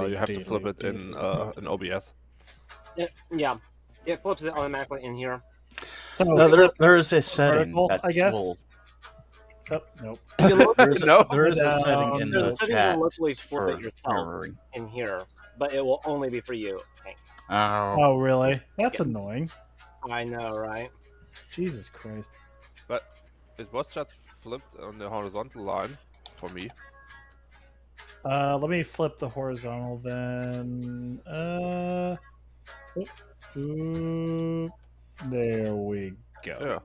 you have to flip it in OBS. Yeah, it flips it automatically in here. So No, there is a setting vertical, that's I guess. will- Oh, nope. There is a setting in There's the a setting chat to locally flip for it yourself mirroring. in here, but it will only be for you, Hank. Oh, really? That's Yeah. annoying. I know, right? Jesus Christ. But it was just flipped on the horizontal line for me. Let me flip the horizontal then. Ooh, there we go. Yeah.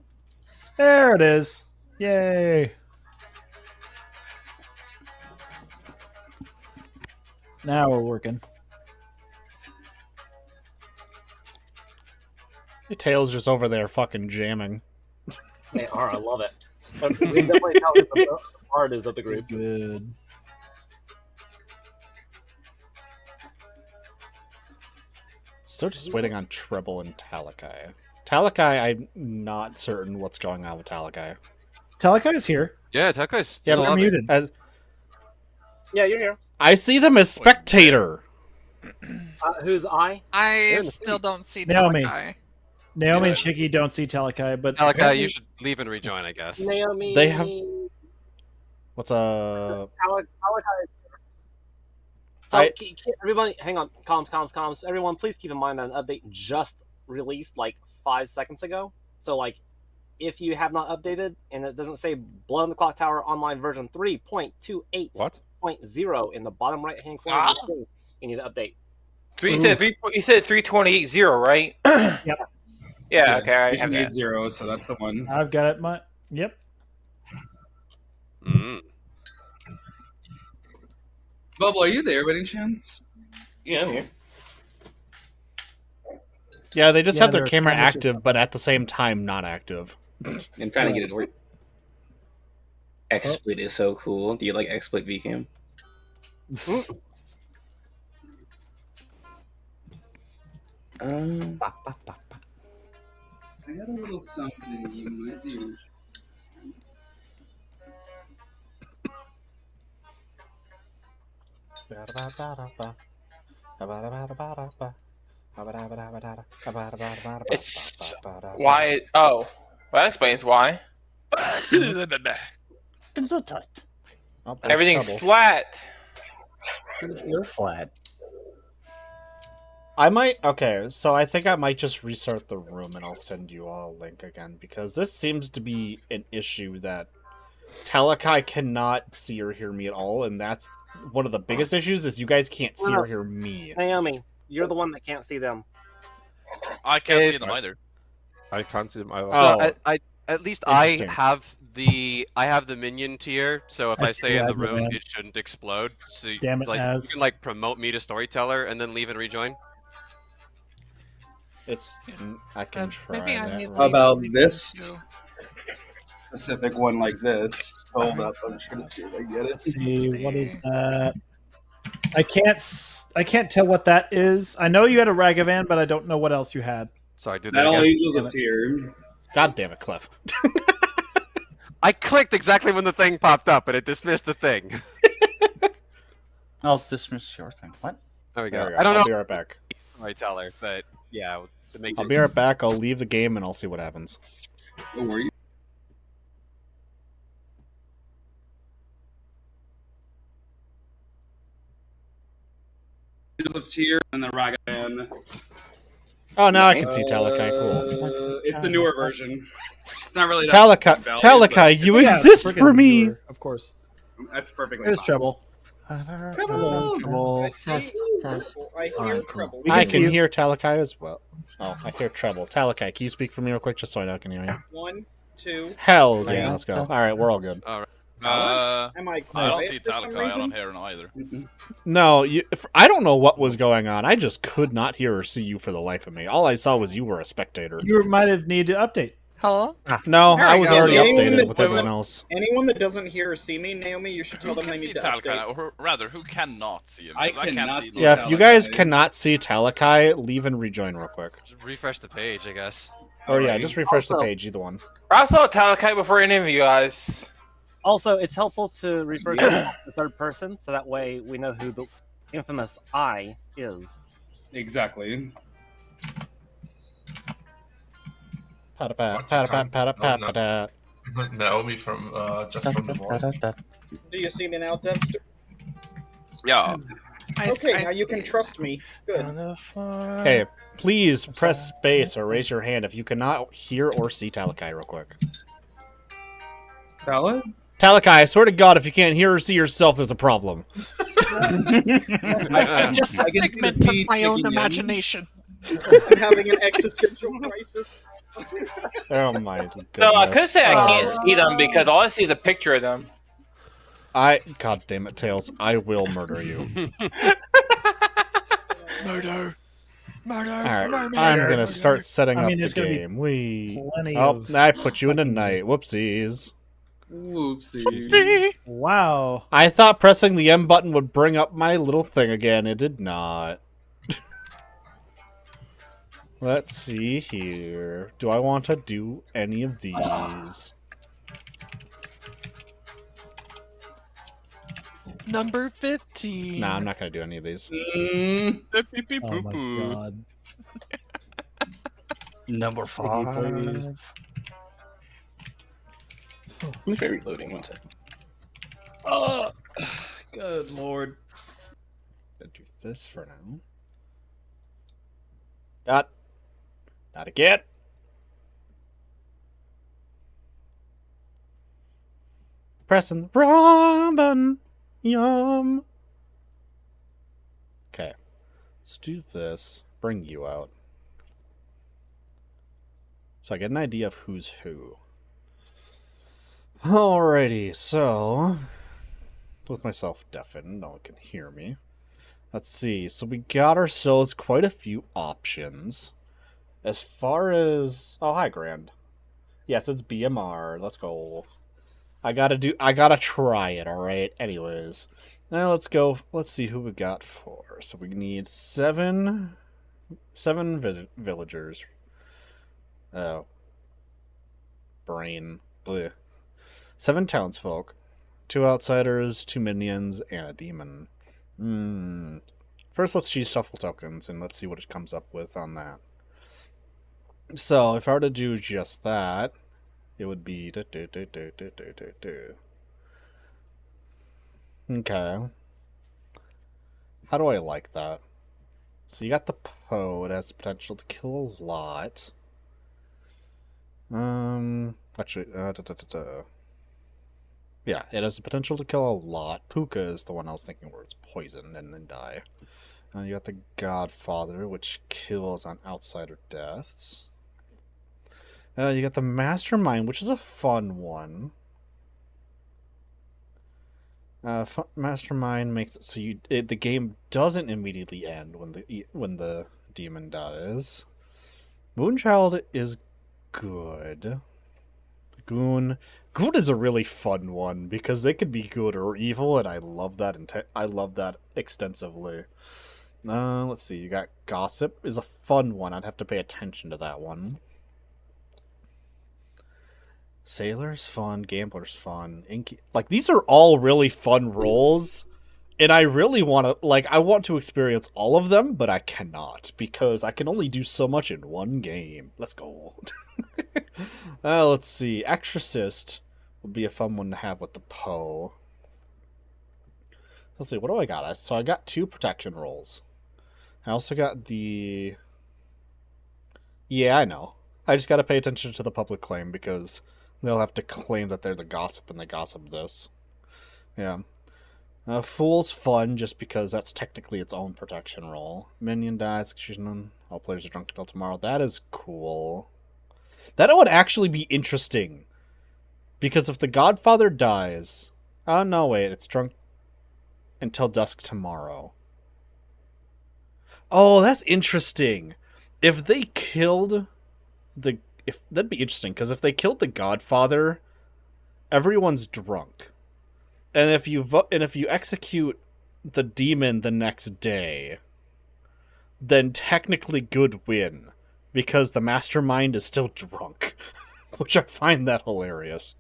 There it is. Yay. Now we're working. Tails just over there fucking jamming. They are. I love it. But we can definitely tell who the part is of the group. Good. Still just waiting on Treble and Talakai. Talakai, I'm not certain what's going on with Talakai. Talakai's here. Yeah, Takai's Yeah, You're muted. Yeah, you're here. I see them as spectator. Who's I? I still don't see Naomi. Talakai. Naomi Yeah. and Shiki don't see Talakai, but Talakai, you should leave and rejoin, I guess. Naomi. They have- What's Talakai is here. So, everybody, hang on. Comms. Everyone, please keep in mind that an update just released like 5 seconds ago. So, like, if you have not updated and it doesn't say Blood on the Clocktower Online version 3.28.0 What? in the bottom right hand corner of the screen, you need to update. You said 3.28.0, right? Yep. Yeah, okay. I have 3.8.0, so that's the one. I've got it. Yep. Mm. Bubble, are you there by any chance? Yeah, I'm here. Yeah, they just Yeah, have their their camera camera's active, but at the same time not active. I'm trying to get it to work. XSplit is so cool. Do you like XSplit VCam? I got a little something you might do. It's why. Oh, well, that explains why. Oh, there's Everything's Treble. flat. You're flat. I might. Okay, so I think I might just restart the room and I'll send you all a link again because this seems to be an issue that Talakai cannot see or hear me at all, and that's one of the biggest issues. Is you guys can't see or hear me. Naomi, you're the one that can't see them. I can't see them either. I can't see them either. Oh. So at least I Interesting. have the minion tier, so if I stay in the room, it shouldn't explode. So Damn it, like Az. you can like promote me to storyteller and then leave and rejoin. It's. I can try maybe I that. need real to How quick. about leave this specific one like this? Hold up, I'm trying to see if I get it. Let's see, what is that? I can't tell what that is. I know you had a Ragavan, but I don't know what else you had. Sorry, did Metal that again? Angels of Tier. God damn it, Cliff. I clicked exactly when the thing popped up, and it dismissed the thing. I'll dismiss your thing. What? There we There go. we go. I don't I'll know be right back. storyteller, but yeah, to make I'll be right back. I'll leave the game and I'll see what happens. Don't worry. Angels of Tier and the Ragavan. Oh, now I can see Talakai. Cool. It's the newer version. It's not really that Talakai, valid, but you Yeah, exist friggin' for me. viewer, of course. That's perfectly There's fine. Treble. Trouble. Test. I hear trouble. We I see can you. hear Talakai as well. Oh, I hear Treble. Talakai, can you speak for me real quick just so I know I can hear you? 1, 2. Hell yeah, let's go. All right, we're all good. Am I I don't quiet see for some Talakai. I reason? don't hear him either. No, I don't know what was going on. I just could not hear or see you for the life of me. All I saw was you were a spectator. You might have needed to update. Hello? No, There I we was go. already Anyone updated that with everyone doesn't- else. Anyone that doesn't hear or see me, Naomi, you should tell Who them can they see need to Talakai, update. or rather, who cannot see him? I 'Cause I can't cannot see see him. Yeah, if you guys Talakai. cannot see Talakai, leave and rejoin real quick. Just refresh the page, I guess. Or yeah, Alright. just refresh the Also- page, either one. I saw Talakai before any of you guys. Also, it's helpful to refer to yourself in the third person, so that way we know who the infamous I is. Exactly. Pat-a-pat. Naomi from just from the voice. Do you see me now, Dempster? Yeah. Okay, now you can trust me. Good. Okay, please press space or raise your hand if you cannot hear or see Talakai real quick. Tala? Talakai, I swear to God, if you can't hear or see yourself, there's a problem. Just a figment of my own imagination. I'm having an existential crisis. Oh my goodness. No, I could say I can't see them because all I see is a picture of them. God damn it, Tails. I will murder you. Murder. Alright, I'm gonna start setting up the game. I put you into night. Whoopsies. Whoopsie. Wow. I thought pressing the M button would bring up my little thing again. It did not. Let's see here. Do I want to do any of these? Number 15. Nah, I'm not going to do any of these. Oh my god. Number 5. I'm reloading one second. Oh, good lord. Gonna do this for now. Not again. Pressing the wrong button. Yum. Okay. Let's do this. Bring you out. So I get an idea of who's who. Alrighty, so with myself deafened, no one can hear me. Let's see. So we got ourselves quite a few options. As far as hi Grand. Yes, it's BMR. Let's go. I gotta try it, alright? Anyways. Now let's go. Let's see who we got for. So we need seven villagers. Oh. Brain. Bleh. 7 townsfolk, 2 outsiders, 2 minions, and a demon. First, let's choose shuffle tokens, and let's see what it comes up with on that. So, if I were to do just that, it would be... Okay. How do I like that? So you got the Poe. It has the potential to kill a lot. Actually, yeah, it has the potential to kill a lot. Puka is the one I was thinking where it's poisoned and then die. You got the Godfather, which kills on outsider deaths. You got the Mastermind, which is a fun one. Mastermind makes it so the game doesn't immediately end when the demon dies. Moonchild is good. Goon is a really fun one because they could be good or evil, and I love that. I love that extensively. Let's see. You got Gossip is a fun one. I'd have to pay attention to that one. Sailor's fun. Gambler's fun. These are all really fun roles, and I really want to I want to experience all of them, but I cannot because I can only do so much in one game. Let's go. Let's see. Exorcist would be a fun one to have with the Poe. Let's see. What do I got? So I got 2 protection rolls. I also got the... Yeah, I know. I just got to pay attention to the public claim because they'll have to claim that they're the gossip and they gossip this. Yeah. Fool's fun just because that's technically its own protection roll. Minion dies, execution. All players are drunk until tomorrow. That is cool. That would actually be interesting. Because if the Godfather dies... Oh, no, wait. It's drunk until dusk tomorrow. Oh, that's interesting. If they killed the... That'd be interesting, because if they killed the Godfather, everyone's drunk. And if you execute the demon the next day, then technically good win. Because the mastermind is still drunk. Which I find that hilarious.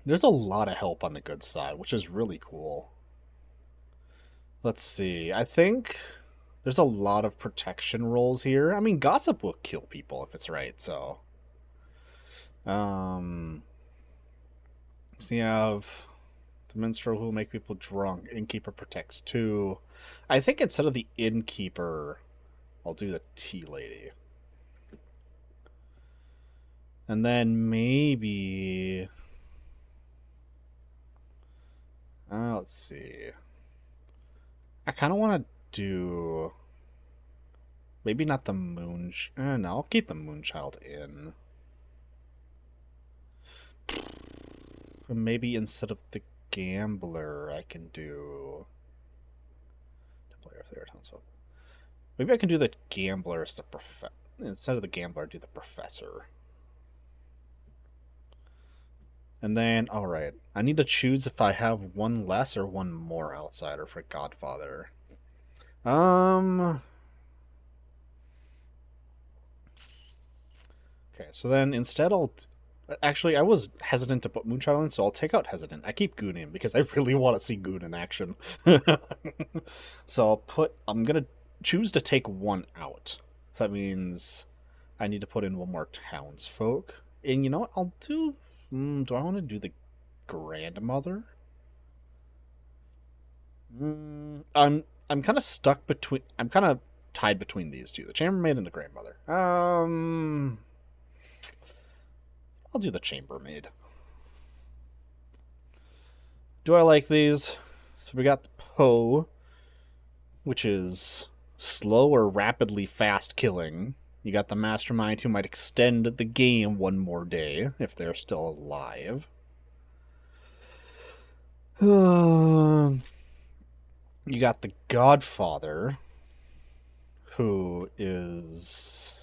There's a lot of help on the good side, which is really cool. Let's see. I think there's a lot of protection rolls here. I mean, gossip will kill people if it's right, so. So you have the minstrel who will make people drunk. Innkeeper protects 2. I think instead of the innkeeper, I'll do the tea lady. And then maybe... let's see. I kind of want to do... Maybe not the moon... no, I'll keep the moonchild in. But maybe instead of the gambler, I can do... Maybe I can do the gambler as the instead of the gambler, do the professor. And then, alright, I need to choose if I have one less or one more outsider for Godfather. Okay, so then instead I'll... Actually, I was hesitant to put Moonchild in, so I'll take out hesitant. I keep Goon in because I really want to see Goon in action. So I'm going to choose to take one out. So that means I need to put in one more townsfolk. And you know what? I'll do... do I want to do the grandmother? I'm kind of stuck between... I'm kind of tied between these two. The chambermaid and the grandmother. I'll do the chambermaid. Do I like these? So we got the Poe, which is slow or rapidly fast killing. You got the mastermind who might extend the game one more day if they're still alive. You got the Godfather, who is...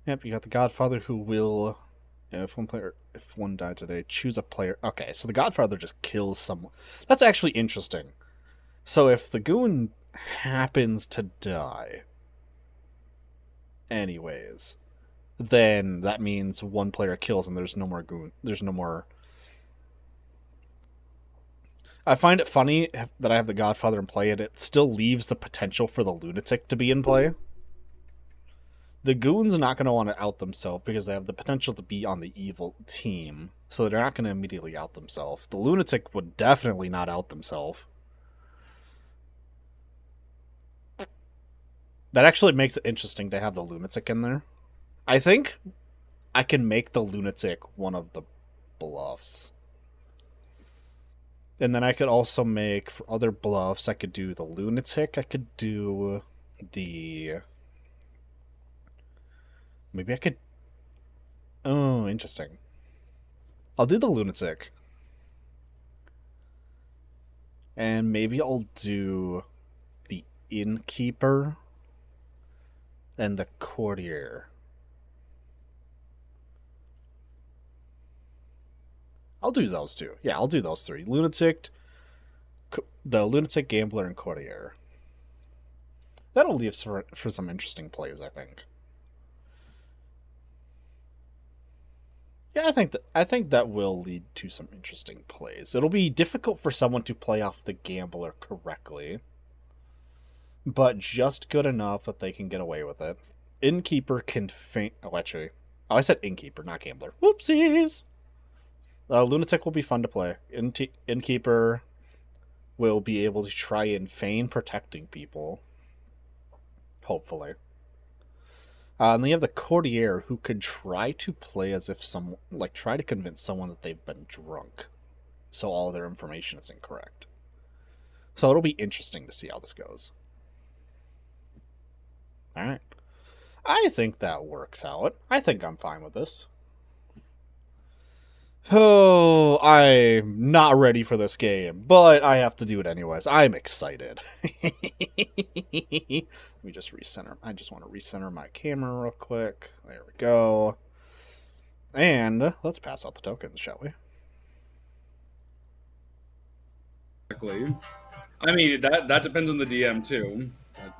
Yep, you got the Godfather who will, if one died today, choose a player. Okay, so the Godfather just kills someone. That's actually interesting. So if the goon happens to die, anyways, then that means one player kills and there's no more goon. There's no more. I find it funny that I have the Godfather in play and it still leaves the potential for the lunatic to be in play. The goons are not going to want to out themselves because they have the potential to be on the evil team. So they're not going to immediately out themselves. The lunatic would definitely not out themselves. That actually makes it interesting to have the lunatic in there. I think I can make the lunatic one of the bluffs. And then I could also make, for other bluffs, I could do the lunatic. I could do the... Maybe I could... Oh, interesting. I'll do the lunatic. And maybe I'll do the innkeeper and the courtier. I'll do those two. Yeah, I'll do those 3. Lunatic, the lunatic, gambler, and courtier. That'll leave for some interesting plays, I think. Yeah, I think that will lead to some interesting plays. It'll be difficult for someone to play off the gambler correctly, but just good enough that they can get away with it. Innkeeper can feign... Oh, actually... Oh, I said innkeeper, not gambler. Whoopsies! Lunatic will be fun to play. Innkeeper will be able to try and feign protecting people. Hopefully. And then you have the courtier who could try to play as if try to convince someone that they've been drunk. So all their information is incorrect. So it'll be interesting to see how this goes. Alright. I think that works out. I think I'm fine with this. Oh, I'm not ready for this game, but I have to do it anyways. I'm excited. Let me just recenter. I just want to recenter my camera real quick. There we go. And let's pass out the tokens, shall we? Exactly. I mean, that depends on the DM, too.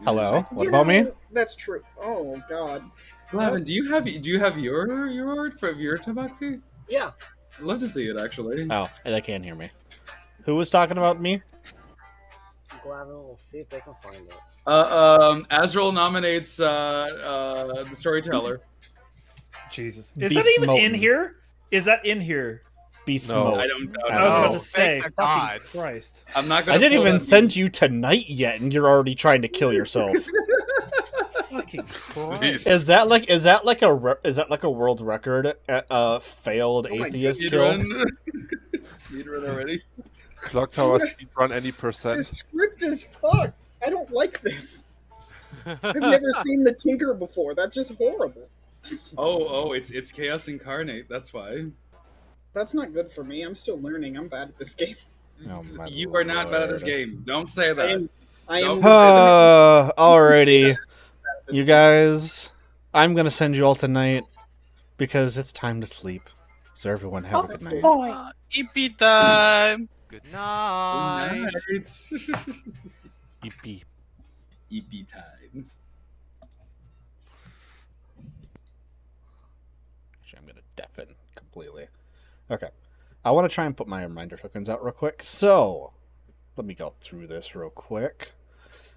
Hello? What about me? That's true. Oh, God. Lavin, do you have your art for your Tabaxi? Yeah. I'd love to see it actually. Oh, they can't hear me. Who was talking about me? Glavin will see if they can find it. Azrael nominates the storyteller. Jesus. Is that even in here? Is that in here? Be smoked. I don't know. I was about to No. say, Thank fucking God. Christ. I'm not gonna I didn't pull even that send meme. you tonight yet, and you're already trying to kill yourself. Fucking Christ. Jeez. Is that like a world record? Failed atheist kill. Speedrun already. Clocktower speedrun any This percent. script is fucked. I don't like this. I've never seen the Tinker before. That's just horrible. It's chaos incarnate. That's why. That's not good for me. I'm still learning. I'm bad at this game. Oh, my You are not bad at this lord. game. Don't say that. I am. Alrighty, you guys. I'm gonna send you all tonight because it's time to sleep. So everyone have a good night. EP time. Good night. EP. EP time. Actually, I'm gonna deafen completely. Okay. I want to try and put my reminder tokens out real quick. So, let me go through this real quick.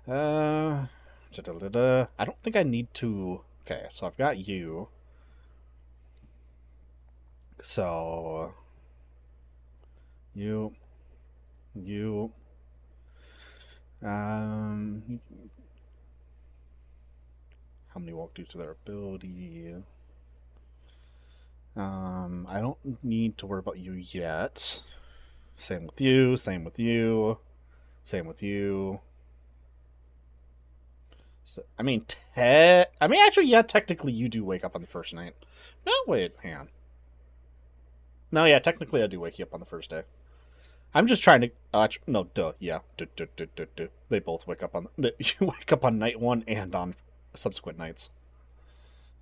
I don't think I need to... Okay, so I've got you. So... You... How many walk due to their ability? I don't need to worry about you yet. Same with you, same with you, same with you. So, actually, yeah, technically you do wake up on the first night. No, wait, hang on. No, yeah, technically I do wake you up on the first day. I'm just trying to... no, duh, yeah. Duh. They both wake up on... You wake up on night 1 and on subsequent nights.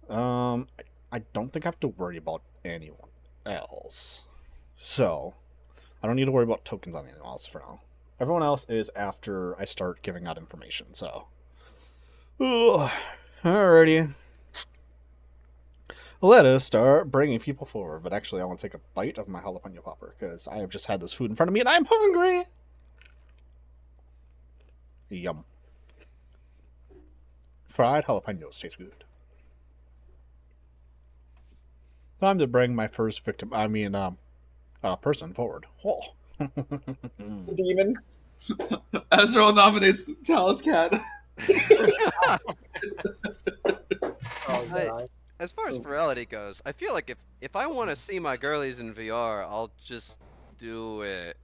I don't think I have to worry about anyone else. So, I don't need to worry about tokens on anyone else for now. Everyone else is after I start giving out information, so... Alrighty. Let us start bringing people forward. But actually, I want to take a bite of my jalapeno popper, because I have just had this food in front of me, and I'm hungry! Yum. Fried jalapenos taste good. Time to bring my first victim, person forward. Oh. Demon. Azrael nominates Talus Cat. As far as virality goes, I feel like if I want to see my girlies in VR, I'll just do it.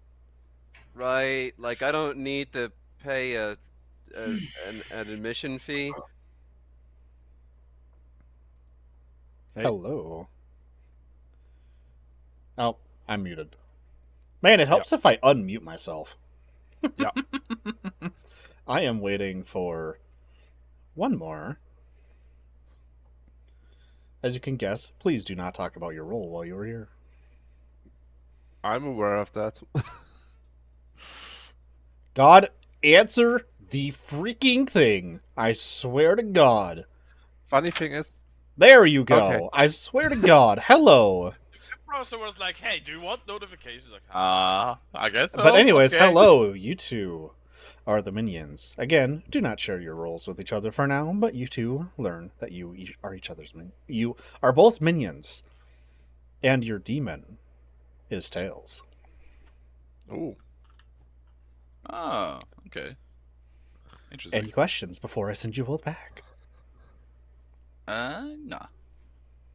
Right? Like, I don't need to pay an admission fee. Hey. Hello. Oh, I'm muted. Man, it helps if I unmute myself. Yeah. I am waiting for one more. As you can guess, please do not talk about your role while you are here. I'm aware of that. God, answer the freaking thing. I swear to God. Funny thing is... There you go. Okay. I swear to God. Hello. Browser was like, hey, do you want notifications? Like, I guess so. But anyways, okay. hello. You two are the minions. Again, do not share your roles with each other for now, but you two learn that you are each other's minions. You are both minions. And your demon is Tails. Ooh. Oh, okay. Interesting. Any questions before I send you both back? Nah.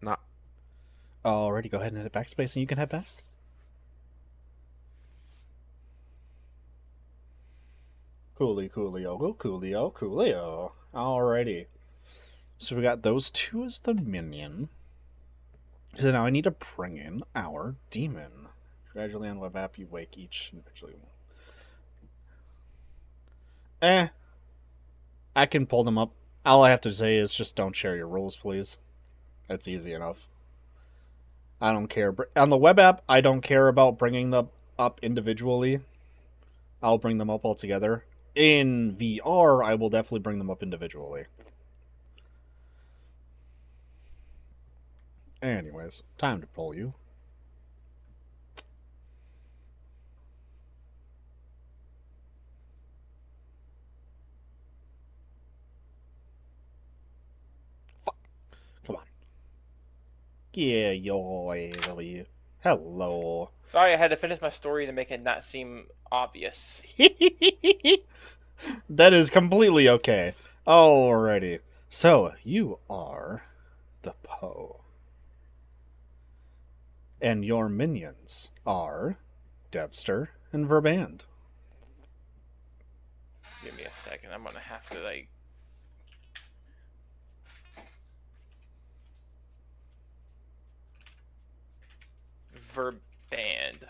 Nah. Alrighty, go ahead and hit backspace and you can head back. Coolio. Alrighty. So we got those two as the minion. So now I need to bring in our demon. Gradually on web app, you wake each individually. I can pull them up. All I have to say is just don't share your roles, please. That's easy enough. I don't care. On the web app, I don't care about bringing them up individually. I'll bring them up all together. In VR, I will definitely bring them up individually. Anyways, time to pull you. Fuck. Come on. Yeah, yo, hello. Sorry, I had to finish my story to make it not seem obvious. That is completely okay. Alrighty. So, you are the Poe. And your minions are Devster and Verband. Give me a second. I'm gonna have to like. Verband.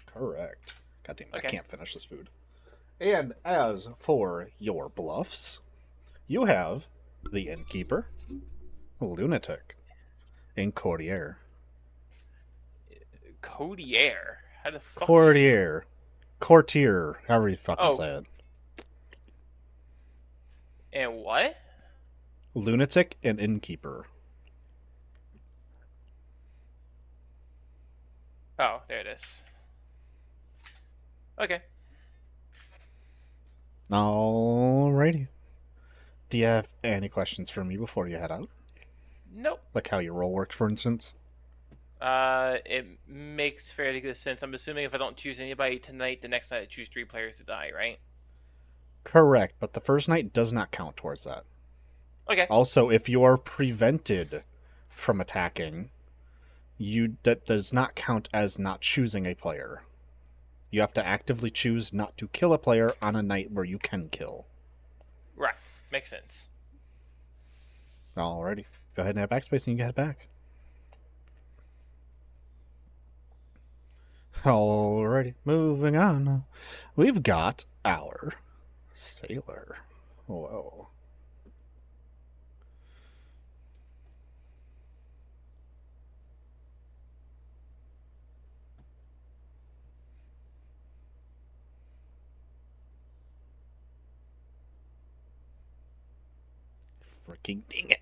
Correct. God damn it, Okay. I can't finish this food. And as for your bluffs, you have the Innkeeper, Lunatic, and Courtier. Courtier. How the fuck? Courtier, however you fucking say it. And what? Lunatic and Innkeeper. Oh, there it is. Okay. Alrighty. Do you have any questions for me before you head out? Nope. Like how your roll worked, for instance? It makes fairly good sense. I'm assuming if I don't choose anybody tonight, the next night I choose 3 players to die, right? Correct, but the first night does not count towards that. Okay. Also, if you are prevented from attacking, that does not count as not choosing a player. You have to actively choose not to kill a player on a night where you can kill. Right. Makes sense. Alrighty. Go ahead and have backspace and you can head back. Alrighty, moving on. We've got our sailor. Whoa. Freaking dang it.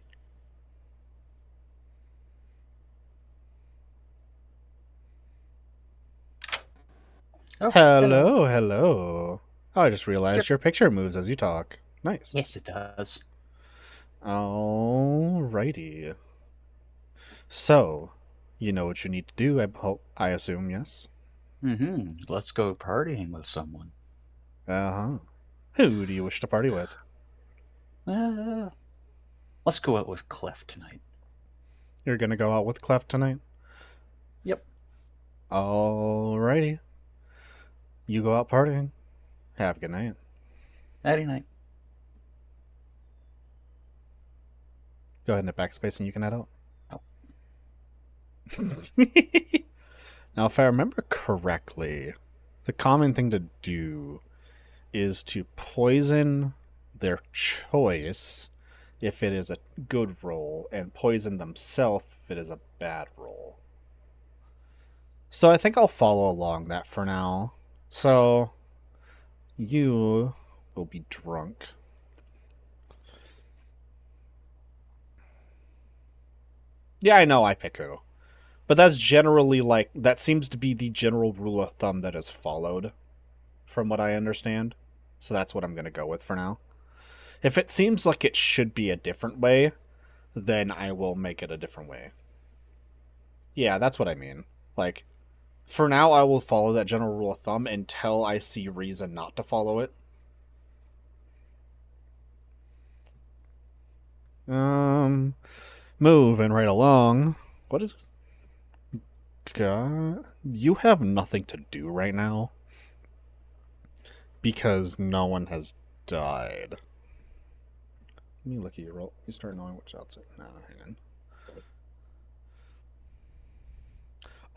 Oh, hello. Oh, I just realized your picture moves as you talk. Nice. Yes, it does. Alrighty. So, you know what you need to do, I assume, yes? Mm-hmm. Let's go partying with someone. Uh-huh. Who do you wish to party with? Let's go out with Clef tonight. You're gonna go out with Clef tonight? Yep. Alrighty. You go out partying. Have a good night. Nighty night. Go ahead and hit backspace and you can head out. Oh. Now, if I remember correctly, the common thing to do is to poison their choice if it is a good roll, and poison themselves if it is a bad roll. So I think I'll follow along that for now. So you will be drunk. Yeah, I know I pick who. But that's generally that seems to be the general rule of thumb that is followed, from what I understand. So that's what I'm going to go with for now. If it seems like it should be a different way, then I will make it a different way. Yeah, that's what I mean. Like, for now, I will follow that general rule of thumb until I see reason not to follow it. Moving right along. What is this? God, you have nothing to do right now because no one has died. Let me look at your roll. You start knowing which outside. No, hang on.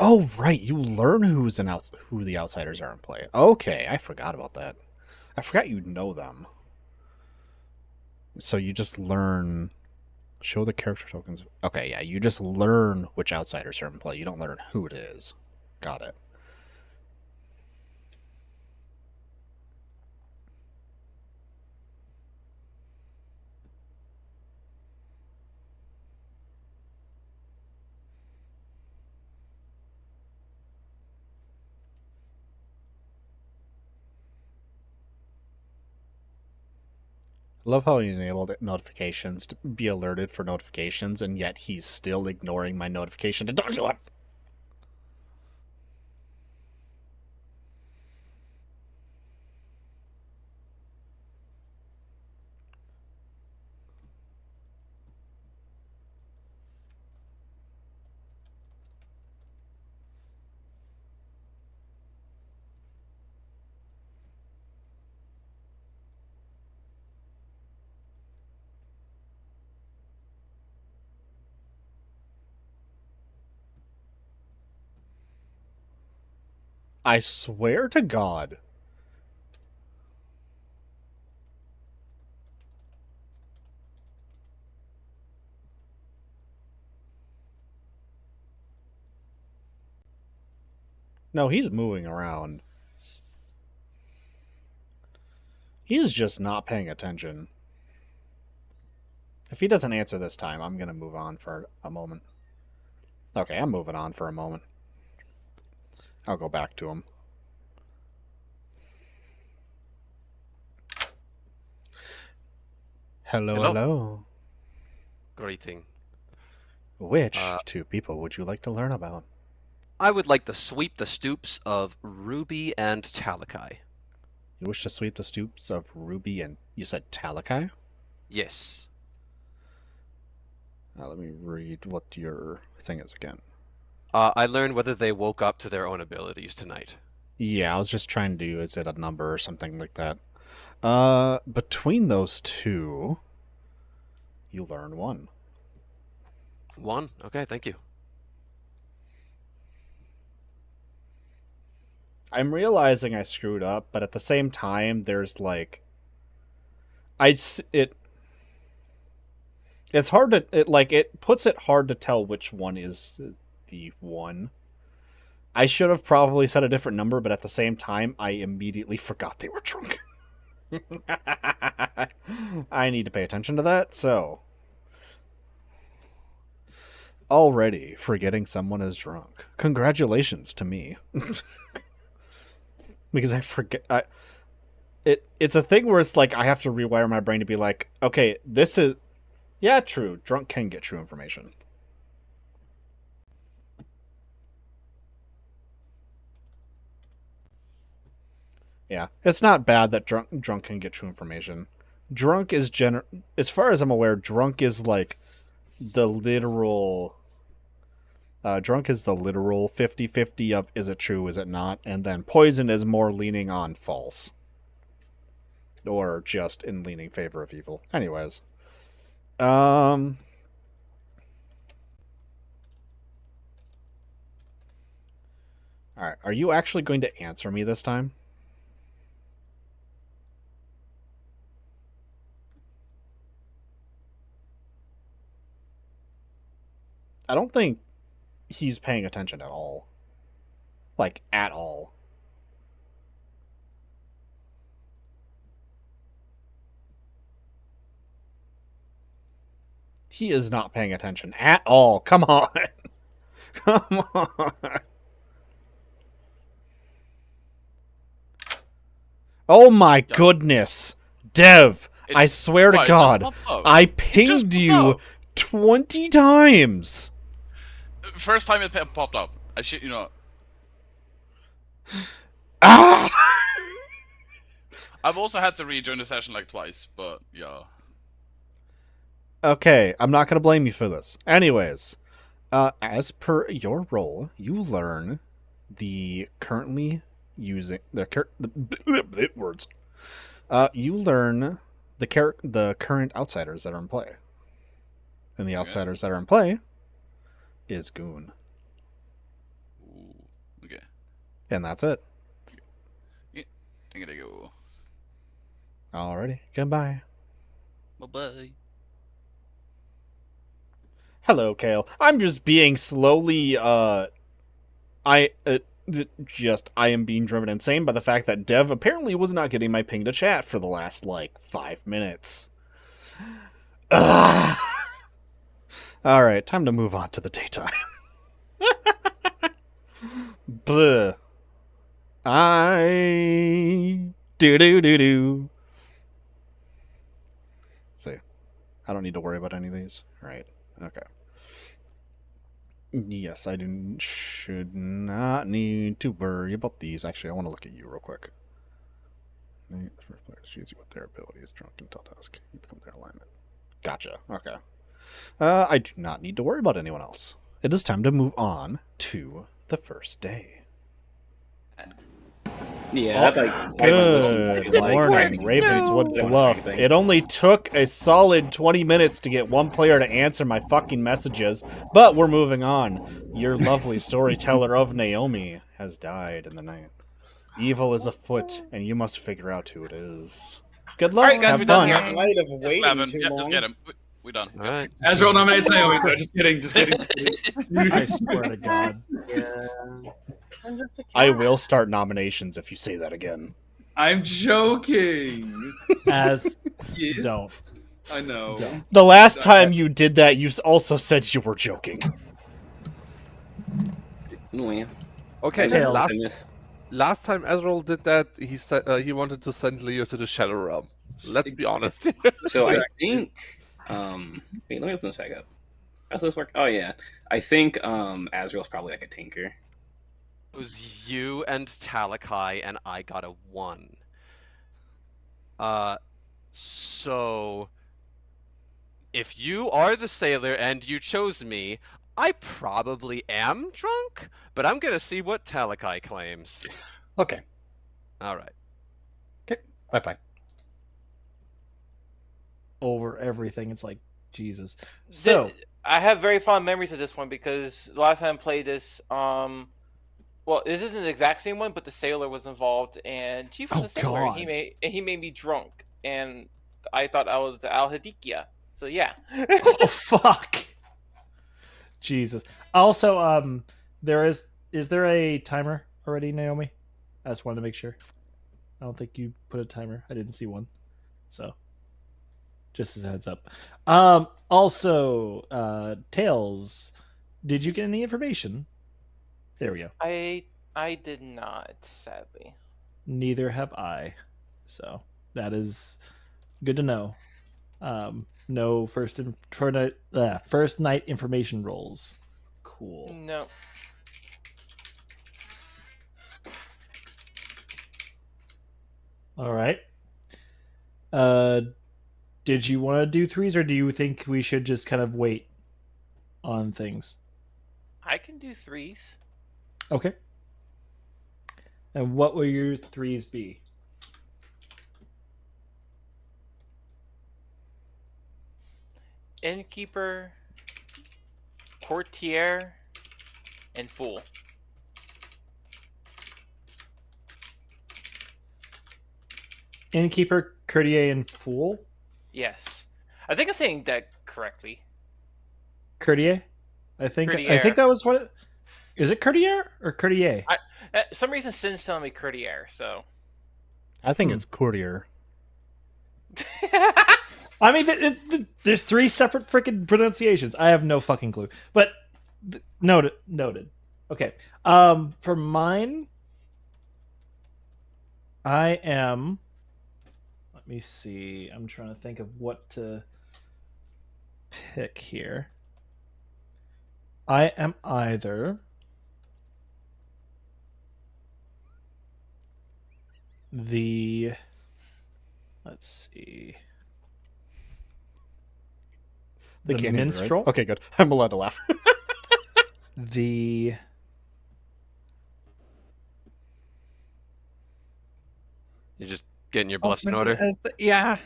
Oh, right. You learn who the outsiders are in play. Okay, I forgot about that. I forgot you know them. So you just learn. Show the character tokens. Okay, yeah, you just learn which outsiders are in play. You don't learn who it is. Got it. Love how he enabled notifications to be alerted for notifications, and yet he's still ignoring my notification to talk to him. I swear to God. No, he's moving around. He's just not paying attention. If he doesn't answer this time, I'm going to move on for a moment. Okay, I'm moving on for a moment. I'll go back to him. Hello, hello. Greeting. Which two people would you like to learn about? I would like to sweep the stoops of Ruby and Talakai. You wish to sweep the stoops of Ruby and... You said Talakai? Yes. Let me read what your thing is again. I learned whether they woke up to their own abilities tonight. Yeah, I was just trying to... Is it a number or something like that? Between those two, you learn one. One? Okay, thank you. I'm realizing I screwed up, but at the same time, there's like... It's hard to... It puts it hard to tell which one is the one. I should have probably said a different number, but at the same time, I immediately forgot they were drunk. I need to pay attention to that, so... Already forgetting someone is drunk. Congratulations to me. Because I forget... It's a thing where it's like, I have to rewire my brain to be like, okay, this is... Yeah, true. Drunk can get true information. Yeah, it's not bad that drunk can get true information. Drunk is as far as I'm aware, drunk is like the literal... drunk is the literal 50-50 of is it true, is it not? And then poison is more leaning on false. Or just in leaning favor of evil. Anyways. Alright, are you actually going to answer me this time? I don't think he's paying attention at all. Like, at all. He is not paying attention at all. Come on. Come on. Oh my goodness. Dev, I swear to God, I pinged you 20 times. First time it popped up. I shit you not. Ah! I've also had to rejoin the session like twice, but yeah. Okay, I'm not going to blame you for this. Anyways, as per your role, you learn the currently using the words. You learn the current outsiders that are in play, and the outsiders that are in play is Goon. Ooh, okay. And that's it. Yeah, I gotta go. Alrighty, goodbye. Bye bye. Hello, Kale. I'm just being slowly, I am being driven insane by the fact that Dev apparently was not getting my ping to chat for the last, 5 minutes. Alright, time to move on to the daytime. Blah. Do-do-do-do. I don't need to worry about any of these. Right. Okay. Yes, I should not need to worry about these. Actually, I want to look at you real quick. The first player to choose what their ability is drunk until dusk. You become their alignment. Gotcha. Okay. I do not need to worry about anyone else. It is time to move on to the first day. Yeah, Good morning, Ravenswood Bluff. It only took a solid 20 minutes to get one player to answer my fucking messages, but we're moving on. Your lovely storyteller of Naomi has died in the night. Evil is afoot, and you must figure out who it is. Good luck. Alright, guys, Have we're done fun. here. Might have Just waited Bavin. too Yep, long. just get him. We're done. All right. Azrael nominates Naomi. No, just kidding. Just kidding. I swear to God. Yeah. I'm just a cat. I will start nominations if you say that again. I'm joking. As Yes. don't. I know. The last time you did that, you also said you were joking. Annoying. Okay, Tails. last time Ezreal did that, he said he wanted to send Leo to the Shadow Realm. Let's be honest. So I think, wait, let me open this back up. How's this work? Oh yeah, I think Azrael's probably like a tinker. It was you and Talakai, and I got a 1. So if you are the sailor and you chose me, I probably am drunk, but I'm gonna see what Talakai claims. Okay. All right. Okay. Bye-bye. Over everything. It's like, Jesus. So, I have very fond memories of this one because the last time I played this, well, this isn't the exact same one, but the sailor was involved, and Chief was Oh, a sailor. God. He made me drunk, and I thought I was the Al Hadikia. So yeah. oh, fuck. Jesus. Also, is there a timer already, Naomi? I just wanted to make sure. I don't think you put a timer. I didn't see one. So, just as a heads up. Also, Tails, did you get any information? There we go. I did not, sadly. Neither have I. So, that is good to know. No first night information rolls. Cool. No. All right. Did you want to do threes, or do you think we should just kind of wait on things? I can do threes. Okay. And what will your threes be? Innkeeper, Courtier, and Fool. Innkeeper, Courtier, and Fool? Yes. I think I'm saying that correctly. Courtier? I think Courtier. that was what is it Courtier or Courtier? Some reason Sin's telling me Courtier, so. I think it's courtier. I mean, there's 3 separate freaking pronunciations. I have no fucking clue. But noted. Okay. For mine, I am. Let me see. I'm trying to think of what to pick here. I am either the. Let's see. They The can't hear me, right? minstrel. Okay, good. I'm allowed to laugh. The You're just getting your bluffs in order. Yeah.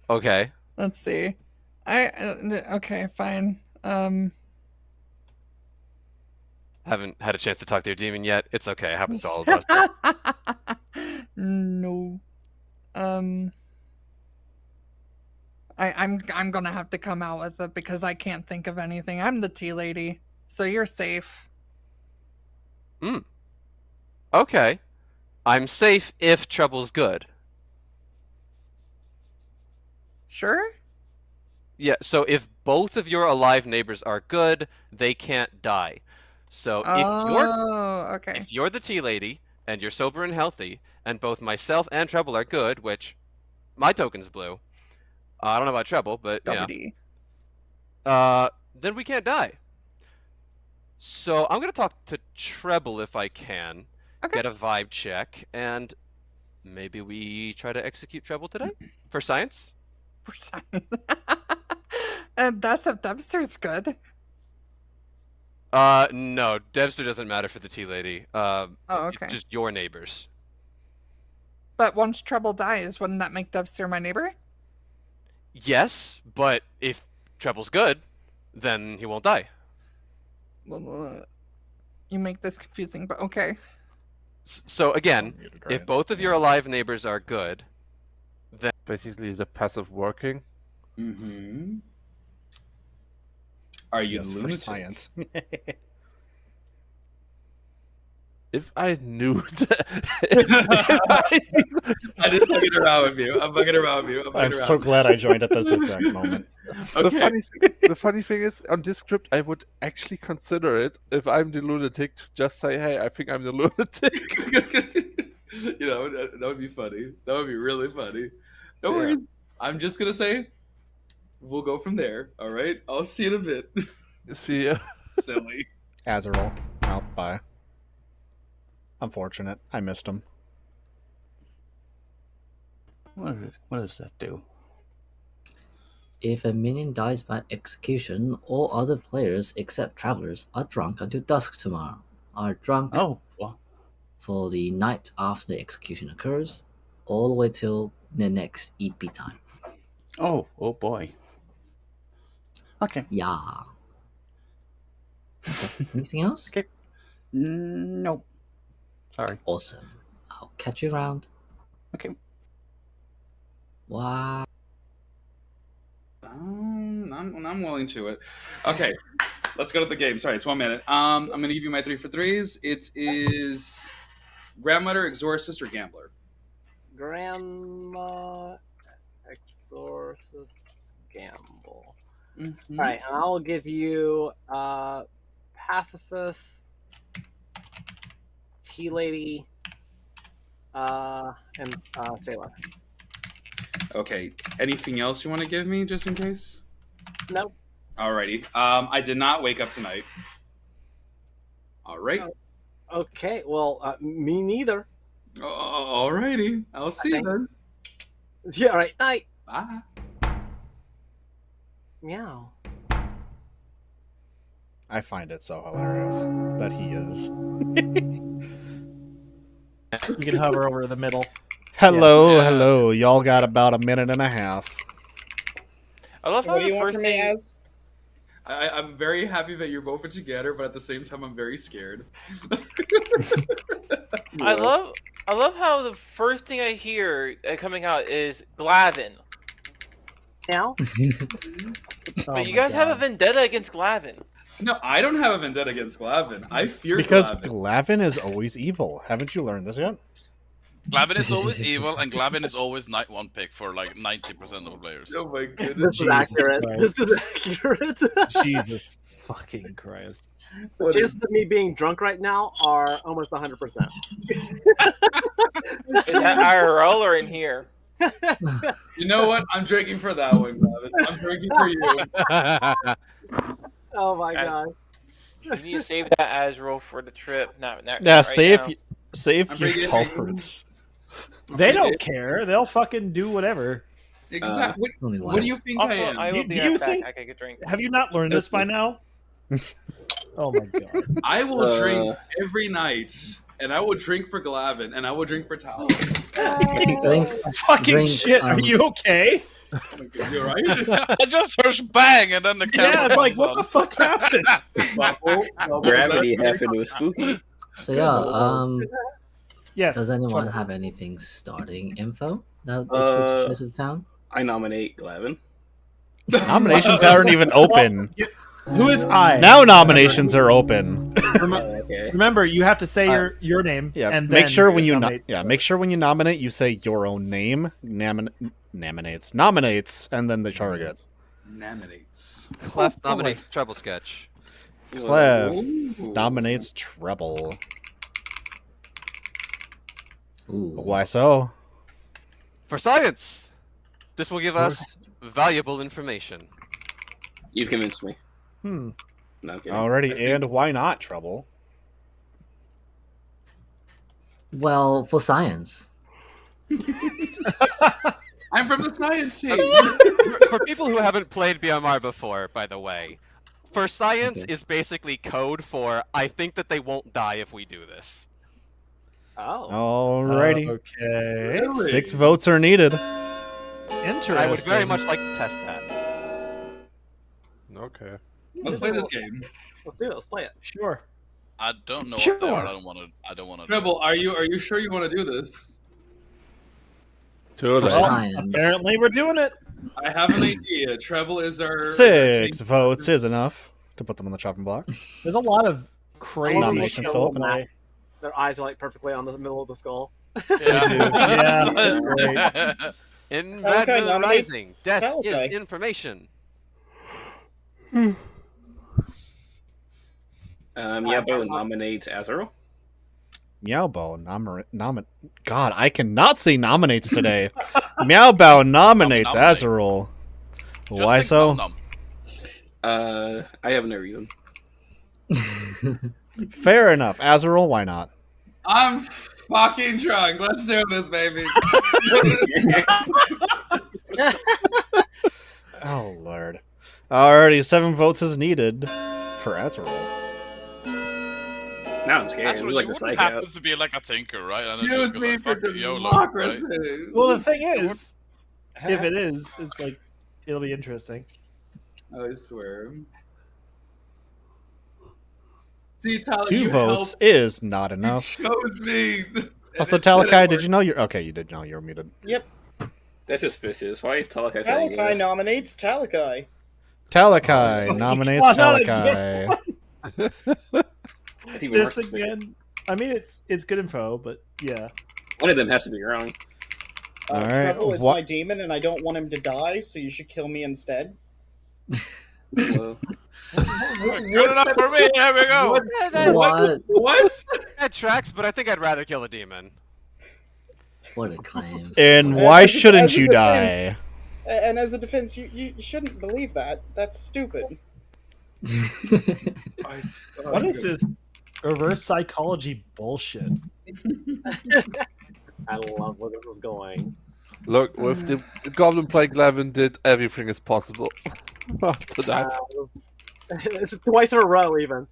Okay. Let's see. Okay, fine. Haven't had a chance to talk to your demon yet. It's okay. It happens to all of us. No. I'm gonna have to come out with it because I can't think of anything. I'm the tea lady, so you're safe. Okay. I'm safe if trouble's good. Sure? Yeah, so if both of your alive neighbors are good, they can't die. So if you're the tea lady and you're sober and healthy, and both myself and Trouble are good, which my token's blue, I don't know about treble, but WD. yeah. Then we can't die. So I'm gonna talk to treble if I can. Okay. Get a vibe check, and maybe we try to execute treble today for science. For science. And that's if Debster's good. No, Devster doesn't matter for the tea lady. Oh, okay. It's just your neighbors. But once Treble dies, wouldn't that make Debster my neighbor? Yes, but if treble's good, then he won't die. Well, you make this confusing, but okay. So again, if both of your alive neighbors are good, then basically the passive working. Mm-hmm. Are you Yes, for lunatic? science. If I knew I'm just fucking around with you. I'm fucking around with you. I'm so glad I joined at this exact moment. Okay. The funny thing is, on this script, I would actually consider it if I'm the lunatic to just say, "Hey, I think I'm the lunatic." You know, that would be funny. That would be really funny. No Yeah. worries. I'm just gonna say, we'll go from there. All right. I'll see you in a bit. See ya. Silly. Azrael. Oh, bye. Unfortunate. I missed him. What does that do? If a minion dies by execution, all other players except travelers are drunk until dusk tomorrow. Are drunk for the night after the execution occurs, all the way till the next EP time. Oh boy. Okay. Yeah. Okay. Anything else? Okay. Nope. Sorry. Awesome. I'll catch you around. Okay. Wow. I'm willing to it. Okay, let's go to the game. Sorry, it's 1 minute. I'm gonna give you my 3 for 3s. It is Grandmother, Exorcist, or Gambler. Grandma, Exorcist, Gamble. Mm-hmm. All right, and I'll give you Pacifist, Tea Lady, and Sailor. Okay. Anything else you want to give me, just in case? Nope. Alrighty. I did not wake up tonight. All right. Okay. Well, me neither. Alrighty. I'll see you then. Yeah. All right. Night. Bye. Meow. I find it so hilarious that he is. You can hover over the middle. Hello, hello. Y'all got about a minute and a half. I love how What do you the want first from me, thing. Az? I'm very happy that you're both together, but at the same time, I'm very scared. I love how the first thing I hear coming out is Glavin. Meow. But you guys have a vendetta against Glavin. No, I don't have a vendetta against Glavin. I fear Because Glavin. Glavin is always evil. Haven't you learned this yet? Glavin is always evil, and Glavin is always night 1 pick for like 90% of players. Oh my goodness. This is accurate. Christ. This is accurate. Jesus fucking Christ. The chances of me being drunk right now are almost 100%. Is that IRL or in here? You know what? I'm drinking for that one, Glavin. I'm drinking for you. Oh my god. You need to save that Azrael for the trip. Not Yeah, right save now. save I'm your bringing- tolerance. They don't care. They'll fucking do whatever. Exactly. Only What do you think Also, I am? I will Do be you right back. think- I can get a drink. Have you not learned this by now? Oh my god. I will drink every night, and I will drink for Glavin, and I will drink for Tyler. Drink, Fucking drink, shit. Are you okay? Oh my God, you alright? I just heard bang, and then the camera Yeah, it's like, comes what on. the fuck happened? Gravity happened. It was spooky. So yeah, Yes. does anyone Trouble. have anything starting info that is good to show to the town? I nominate Glavin. Nominations aren't even open. Who is I? Now nominations are open. Okay. Remember, you have to say your name. Yeah, and make then sure when you nominate make sure when you nominate, you say your own name, nominates, and then the target. Nominates. Clef nominates treble sketch. Clev Ooh. nominates treble. Ooh. Why so? For science. This will give us valuable information. You've convinced me. Hmm. No, I'm kidding. Alrighty, and why not, Trouble? Well, for science. I'm from the science team. For people who haven't played BMR before, by the way, for science is basically code for I think that they won't die if we do this. Oh. Alrighty. Okay. Really? 6 votes are needed. Interesting. I would very much like to test that. Okay. Let's play this game. Let's do it. Let's play it. Sure. I don't know Sure. what they are. I don't want to. Treble, are you sure you want to do this? Too late. Apparently, we're doing it. I have an idea. Treble is our 6 votes is enough to put them on the chopping block. There's a lot of crazy Nominations shit still to open. play. Their eyes are like perfectly on the middle of the skull. Yeah, that's great. In Talakai Madman nominates Rising, death Talakai. is information. Yabo nominates Azrael. Meowbo God, I cannot say nominates today. Meowbo nominates Nominate. Azrael. Just Why think so? nom I have no reason. Fair enough. Azrael, why not? I'm fucking drunk. Let's do this, baby. Oh, Lord. Alrighty, 7 votes is needed for Azrael. Now I'm scared. That's It what was like you the wouldn't psych happen out. to be like a tinker, right? And then Choose just go me like, for fuck it, YOLO, democracy. right? Well, the thing is, if it is, it's like it'll be interesting. I swear. See, Tyler, 2 you votes helped. is not enough. You chose me. Also, And it didn't Talakai, did work. you know you're... Okay, you did know you were muted. Yep. That's suspicious. Why is Talakai saying Talakai yes? nominates Talakai. Talakai Oh, nominates God, not Talakai. That's even This worse. again. I mean, it's good info, but yeah. One of them has to be wrong. Alright, Treble is what- my demon, and I don't want him to die, so you should kill me instead. Well, Good enough for me. Here we go. What? That tracks, but I think I'd rather kill a demon. What a claim. And As why a- shouldn't as a you defense- die? And as a defense, you shouldn't believe that. That's stupid. What is this reverse psychology bullshit? I love where this is going. Look, with the Goblin Plague Levin did everything is possible. After that. It's twice in a row, even.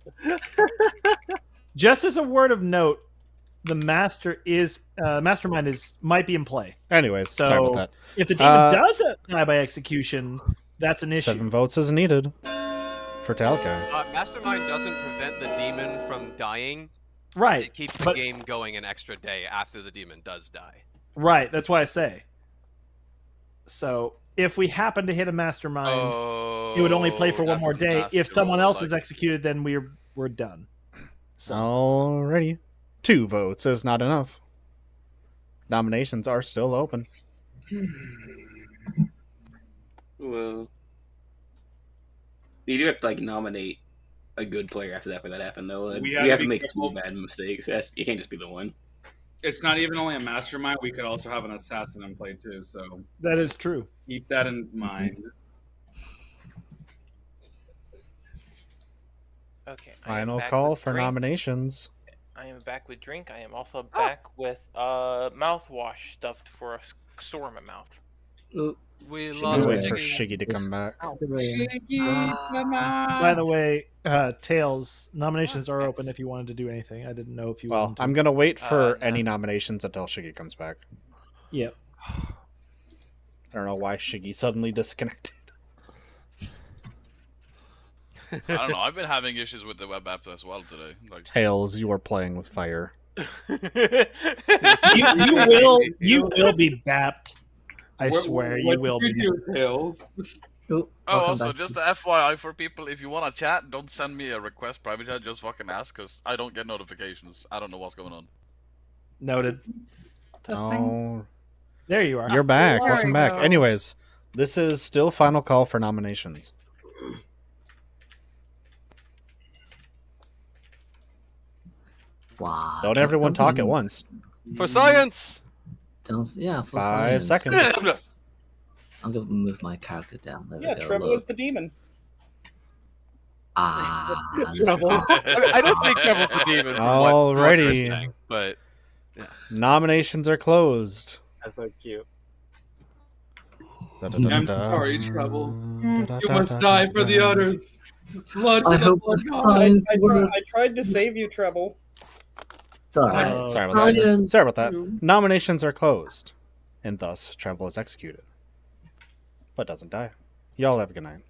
Just as a word of note, the mastermind might be in play. Anyways, So sorry about that. if the demon does die by execution, that's an issue. 7 votes is needed for Talakai. Mastermind doesn't prevent the demon from dying. Right, It keeps the but- game going an extra day after the demon does die. Right, that's why I say. So if we happen to hit a mastermind, it would only play for one more day. If someone else is executed, then we're done. Alrighty. 2 votes is not enough. Nominations are still open. well, you do have to like nominate a good player after that for that to happen, though. We You have have to to be make careful. 2 bad mistakes. It can't just be the one. It's not even only a mastermind. We could also have an assassin in play too. So That is true. keep that in mind. Okay. I am Final back call with for drink. nominations. I am back with drink. I am also back with mouthwash stuffed for a sore in my mouth. We I'm lost waiting for Shiggy. Shiggy to come back. By the way, Tails, nominations are open if you wanted to do anything. I didn't know if you Well, wanted to. I'm gonna wait for any nominations until Shiggy comes back. Yep. I don't know why Shiggy suddenly disconnected. I don't know. I've been having issues with the web app as well today. Like, Tails, you are playing with fire. you will be bapped. I swear you what will did be. you do, Tails? oh, also, just a FYI for people, if you want to chat, don't send me a request private chat. Just fucking ask, because I don't get notifications. I don't know what's going on. Noted. Oh, There you are. you're back. There Welcome you back. go. Anyways, this is still final call for nominations. Wow. Don't everyone talk at once. For science! For 5 science. seconds. I'm gonna move my character down. There Yeah, we go. Trevor Look. is the demon. This Trouble. I don't think Trevor's the demon from what they're Alrighty. saying, but yeah. Nominations are closed. That's so cute. I'm sorry, Trouble. You must die for the others. Blood for I the hope blood the god. science I works. tried to save you, Treble. It's alright. Sorry about that. Sorry about that. Nominations are closed, and thus Treble is executed, but doesn't die. Y'all have a good night.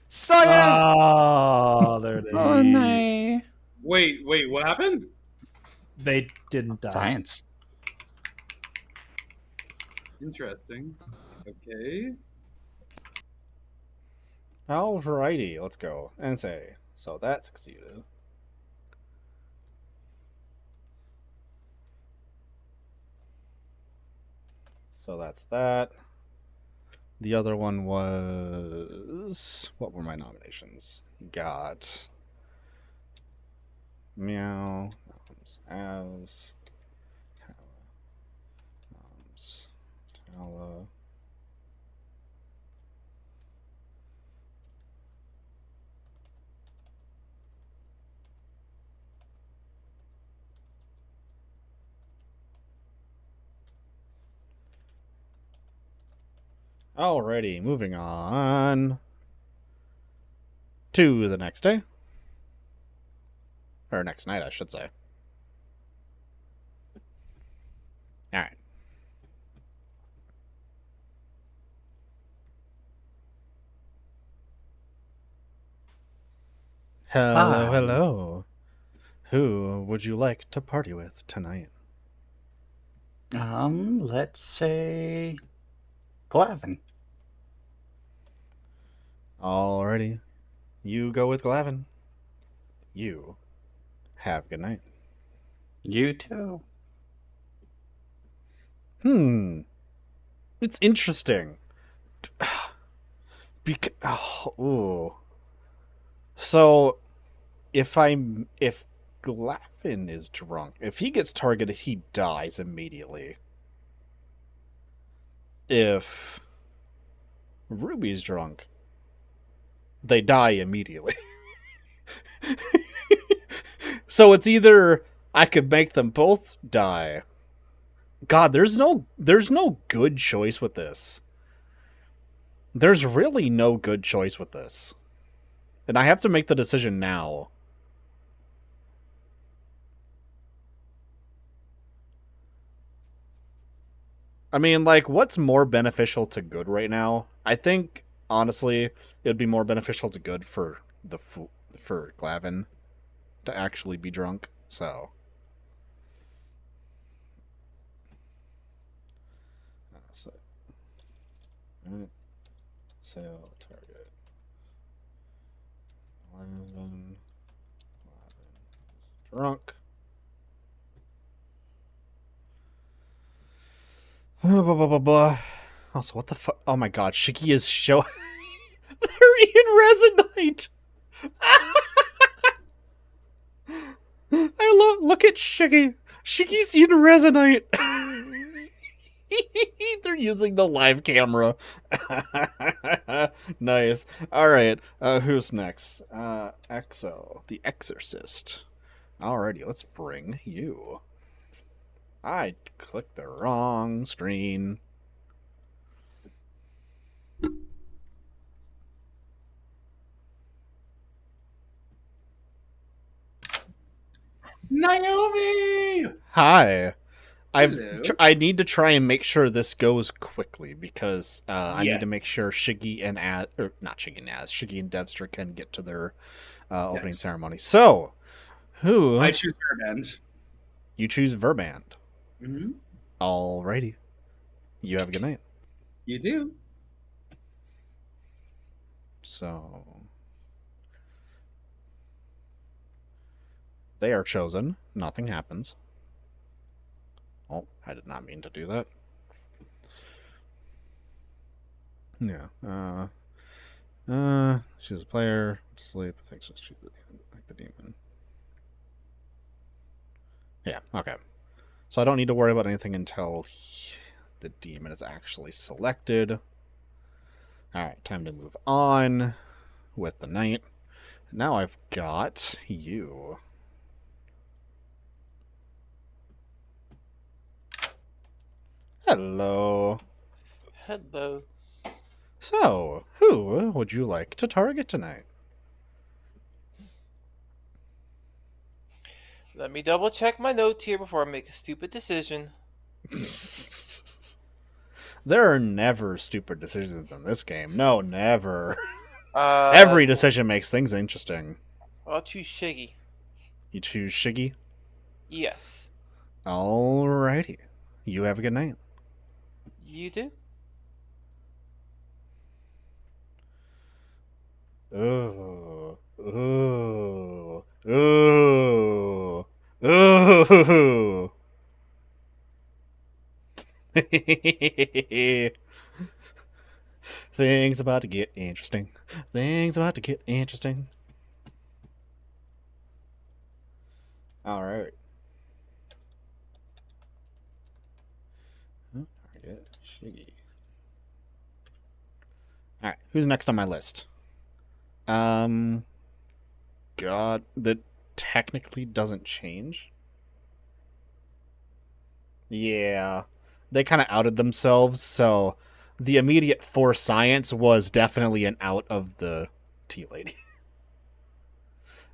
Science! Oh, there it is. Oh, no. Wait, what happened? They didn't die. Science. Interesting. Okay. Alrighty, let's go and say. So that succeeded. So that's that. The other one was... What were my nominations? Got... Meow. As... Tala. Alrighty, moving on to the next day. Or next night, I should say. Alright. Hello, Hi. hello. Who would you like to party with tonight? Let's say Glavin. Alrighty. You go with Glavin. You have a good night. You too. It's interesting. So, if Glavin is drunk, if he gets targeted, he dies immediately. If Ruby's drunk, they die immediately. So it's either I could make them both die. God, there's no good choice with this. There's really no good choice with this. And I have to make the decision now. I mean, like, what's more beneficial to good right now? I think, honestly, it would be more beneficial to good for Glavin to actually be drunk. So, sale target. Glavin drunk. Blah, blah, blah, blah, blah. Also, what the fuck? Oh my god, Shiki is showing. They're in Resonite! Look at Shiki. Shiki's in Resonite. They're using the live camera. Nice. Alright, who's next? Exo, the Exorcist. Alrighty, let's bring you. I clicked the wrong screen. Naomi! Hi. Hello. I need to try and make sure this goes quickly because I need to make sure Shiggy and Shiggy and Devster can get to their opening ceremony. So, who? I choose Verband. You choose Verband. Mm-hmm. Alrighty. You have a good night. You do. So, they are chosen. Nothing happens. Oh, I did not mean to do that. Yeah. She's a player. Sleep. I think she's like the demon. Yeah, okay. So I don't need to worry about anything until the demon is actually selected. Alright, time to move on with the knight. Now I've got you. Hello. Hello. So, who would you like to target tonight? Let me double check my notes here before I make a stupid decision. There are never stupid decisions in this game. No, never. Every decision makes things interesting. I'll choose Shiggy. You choose Shiggy? Yes. Alrighty. You have a good night. You do? Ooh. Ooh. Ooh. Ooh. Things about to get interesting. Things about to get interesting. Alright. Target Shiggy. Alright, who's next on my list? God, that technically doesn't change. Yeah. They kind of outed themselves, so the immediate for science was definitely an out of the tea lady.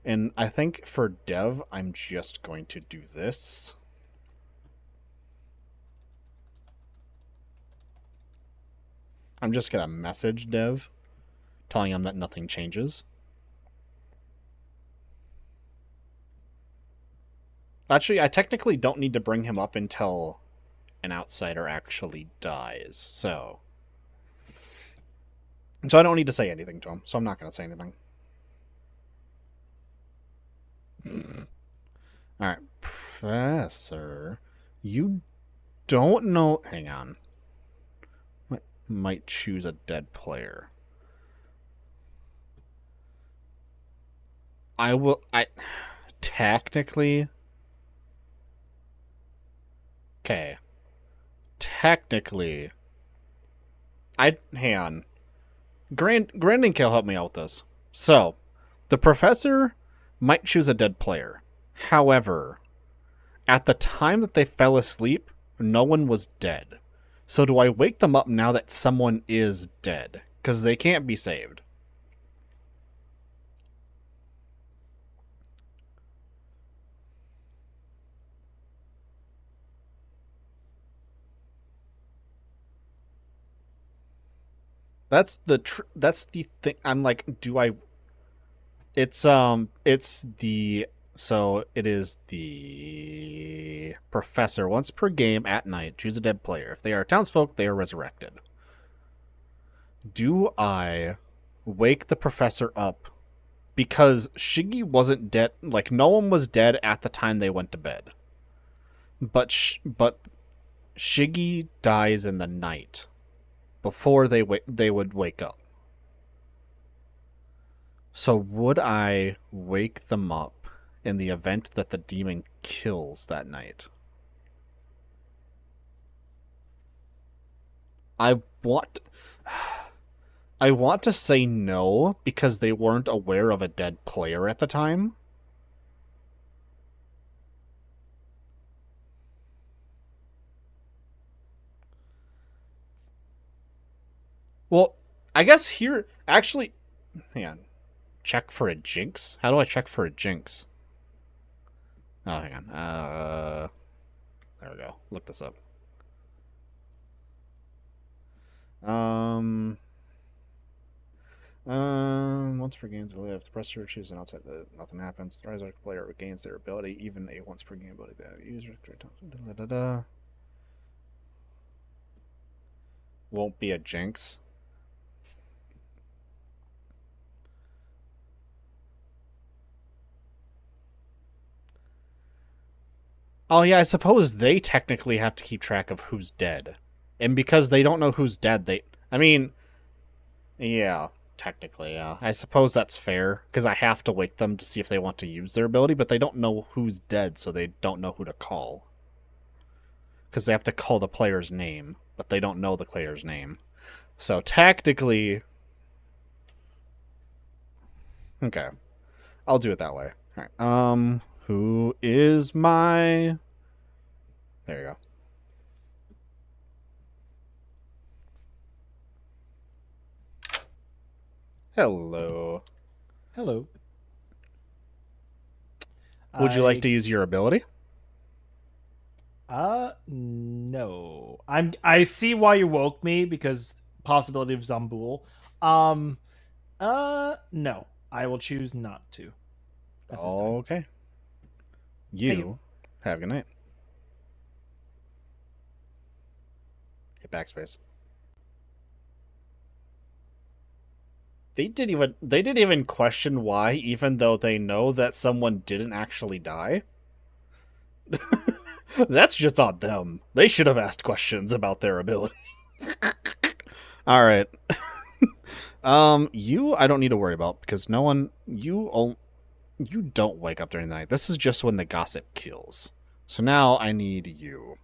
And I think for dev, I'm just going to do this. I'm just going to message dev, telling him that nothing changes. Actually, I technically don't need to bring him up until an outsider actually dies, so I don't need to say anything to him, so I'm not going to say anything. Alright, Professor, you don't know... Hang on. Might choose a dead player. Technically... Okay. Technically... Hang on. Grandin Kale help me out with this. So, the Professor might choose a dead player. However, at the time that they fell asleep, no one was dead. So do I wake them up now that someone is dead? Because they can't be saved. That's the thing. I'm like, do I... It is the Professor. Once per game at night, choose a dead player. If they are townsfolk, they are resurrected. Do I wake the Professor up because Shiggy wasn't dead? Like, no one was dead at the time they went to bed. But Shiggy dies in the night before they would wake up. So would I wake them up in the event that the demon kills that night? I want to say no because they weren't aware of a dead player at the time. Well, I guess here... Actually, hang on. Check for a jinx? How do I check for a jinx? Oh, hang on. There we go. Look this up. Once per game to live, the pressure chooses an outside that nothing happens. The resurrected player regains their ability, even a once per game ability that user won't be a jinx. Oh yeah, I suppose they technically have to keep track of who's dead. And because they don't know who's dead, yeah, technically, yeah. I suppose that's fair, because I have to wake them to see if they want to use their ability, but they don't know who's dead, so they don't know who to call. Because they have to call the player's name, but they don't know the player's name. So technically, okay, I'll do it that way. All right. Who is my? There you go. Hello. Hello. Would you like to use your ability? No. I see why you woke me because possibility of Zambul. No. I will choose not to. At this time. Okay. You have a good night. Hit backspace. They didn't even question why, even though they know that someone didn't actually die. That's just on them. They should have asked questions about their ability. All right. You I don't need to worry about because no one you don't wake up during the night. This is just when the gossip kills. So now I need you.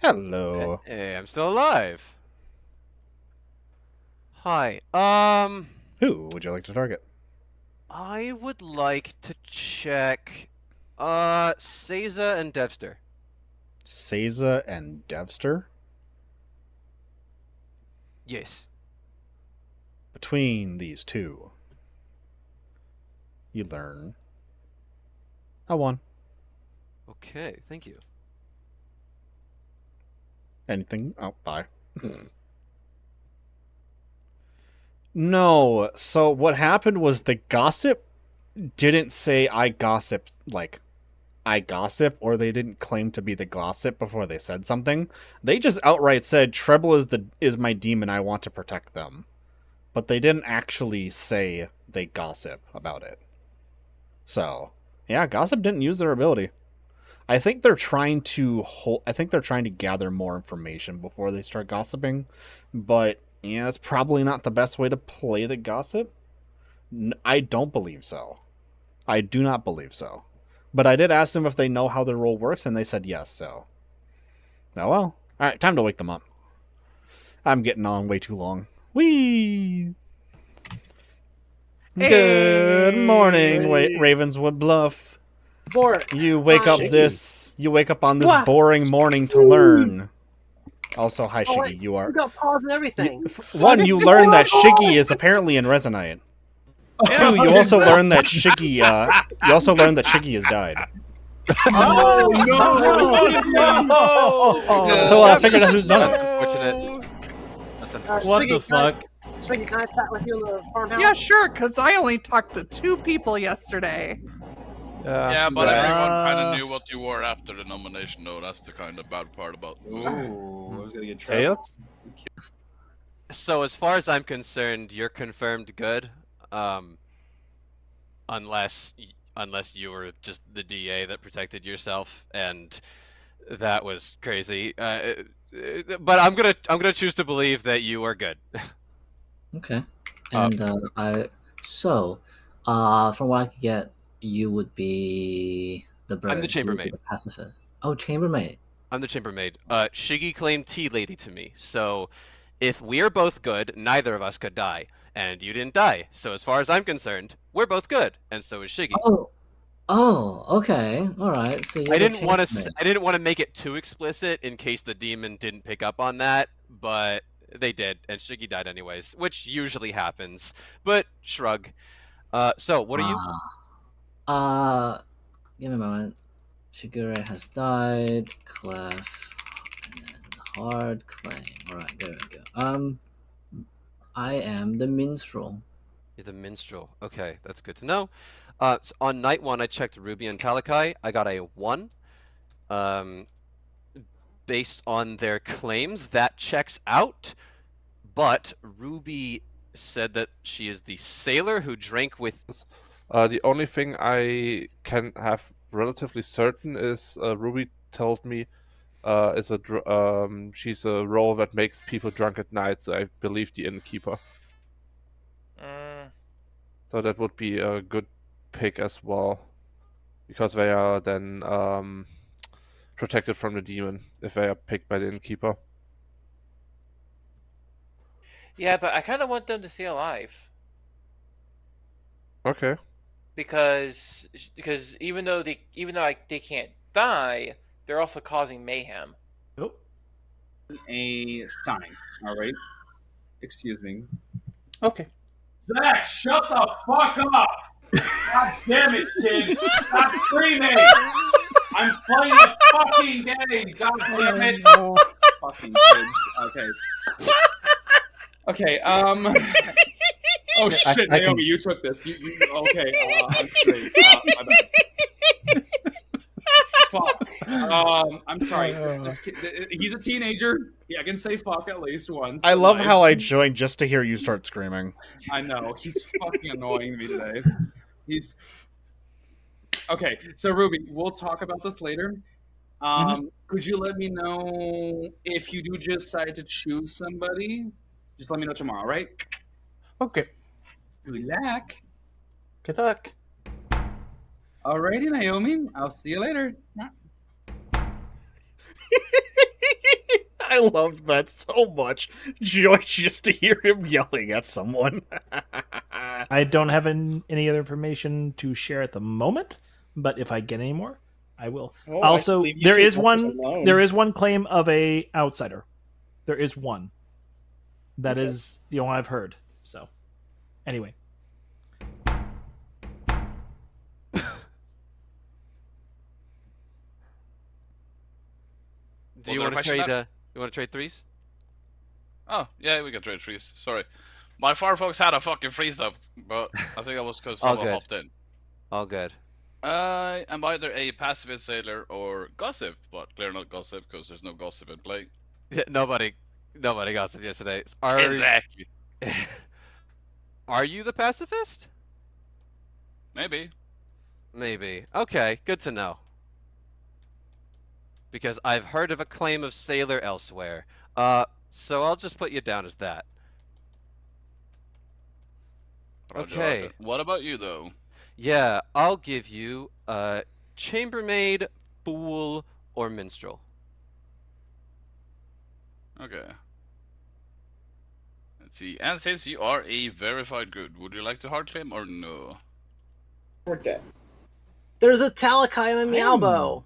Hello. Hey, I'm still alive. Hi. Who would you like to target? I would like to check Seiza and Devster. Seiza and Devster? Yes. Between these two, you learn a 1. Okay, thank you. Anything? Oh, bye. No. So what happened was the gossip didn't say I gossip, like, I gossip, or they didn't claim to be the gossip before they said something. They just outright said Treble is my demon, I want to protect them. But they didn't actually say they gossip about it. So, yeah, gossip didn't use their ability. I think they're trying to gather more information before they start gossiping, but yeah, it's probably not the best way to play the gossip. I don't believe so. I do not believe so. But I did ask them if they know how their role works, and they said yes, so. Oh well. Alright, time to wake them up. I'm getting on way too long. Whee! Hey! Good morning, Ravenswood Bluff. You wake up on this boring morning to learn. Also, hi Shiggy, wait, you are. You got pause and everything. One, you learn that Shiggy is apparently in Resonite. 2, you also learn that Shiggy has died. Oh no! So I figured out who's done it. Unfortunate. That's unfortunate. What Shiggy, the fuck? Shiggy, can I chat with you in the farmhouse? Yeah, sure, because I only talked to 2 people yesterday. Yeah, but everyone kind of knew what you were after the nomination, though. That's the kind of bad part about. Ooh, I was gonna get Chaos? So as far as I'm concerned, you're confirmed good. Unless you were just the DA that protected yourself, and that was crazy. But I'm gonna choose to believe that you are good. Okay. And from what I could get, you would be the bird. I'm the chambermaid. The pacifist. Oh, chambermaid. I'm the chambermaid. Shiggy claimed tea lady to me, so if we're both good, neither of us could die, and you didn't die. So as far as I'm concerned, we're both good, and so is Shiggy. Oh, okay, all right. So I didn't want to make it too explicit in case the demon didn't pick up on that, but they did, and Shiggy died anyways, which usually happens. But shrug. So what are you? Give me a moment. Shigure has died. Clef and hard claim. All right, there we go. I am the minstrel. You're the minstrel. Okay, that's good to know. So on night 1, I checked Ruby and Talakai. I got a 1. Based on their claims, that checks out. But Ruby said that she is the sailor who drank with. The only thing I can have relatively certain is Ruby told me she's a role that makes people drunk at night, so I believe the innkeeper. So that would be a good pick as well, because they are then protected from the demon if they are picked by the innkeeper. Yeah, but I kind of want them to stay alive. Okay. Because even though they can't die, they're also causing mayhem. Nope. A sign. All right. Excuse me. Okay. Zach, shut the fuck up! God damn it, kid! Stop screaming! I'm playing a fucking game! God damn it! Fucking kids. Okay. Okay, Oh shit, I Naomi, can- you took this. You okay, I'm straight. My bad. Fuck. I'm sorry. This kid, he's a teenager. Yeah, I can say fuck at least once. I love how I joined just to hear you start screaming. I know. He's fucking annoying me today. He's... Okay, so Ruby, we'll talk about this later. Could you let me know if you do decide to choose somebody? Just let me know tomorrow, right? Okay. Good luck. Good luck. Alrighty, Naomi. I'll see you later. I loved that so much. Joy just to hear him yelling at someone. I don't have any other information to share at the moment, but if I get any more, I will. Oh, Also, I leave you there two is fuckers one. alone. There is one claim of a outsider. There is one. That Okay. is the only I've heard. So, anyway. Do you want to trade? You want to trade threes? Oh, yeah, we can trade threes. Sorry. My Firefox had a fucking freeze up, but I think that was because All someone good. hopped in. All good. I'm either a pacifist sailor or gossip, but clearly not gossip because there's no gossip in play. Yeah, nobody gossiped yesterday. Exactly. Are you the pacifist? Maybe. Maybe. Okay, good to know. Because I've heard of a claim of sailor elsewhere. So I'll just put you down as that. Roger, Okay. Roger. What about you, though? Yeah, I'll give you chambermaid, fool, or minstrel. Okay. Let's see. And since you are a verified good, would you like to hard claim or no? We're dead. There's a Talakai and a Meowbo.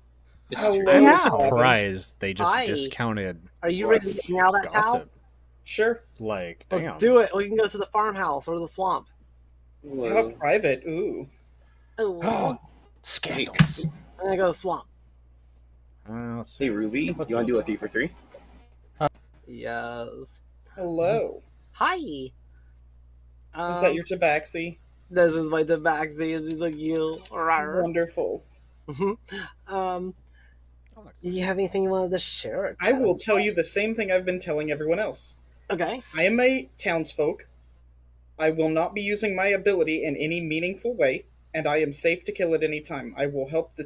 I'm surprised they just Hi. discounted. Are you ready to meow that Tal? gossip. Sure. Like, Let's damn. do it. We can go to the farmhouse or the swamp. Have a private. Ooh. Oh, scandals. I'm gonna go to the swamp. Let's Hey Ruby, you want to do a 3 for 3? Yes. Hello. Hi. Is that your tabaxi? This is my tabaxi. Is he so cute? Rawr. Wonderful. Do you have anything you wanted to share? I will tell you the same thing I've been telling everyone else. Okay. I am a townsfolk. I will not be using my ability in any meaningful way, and I am safe to kill at any time. I will help the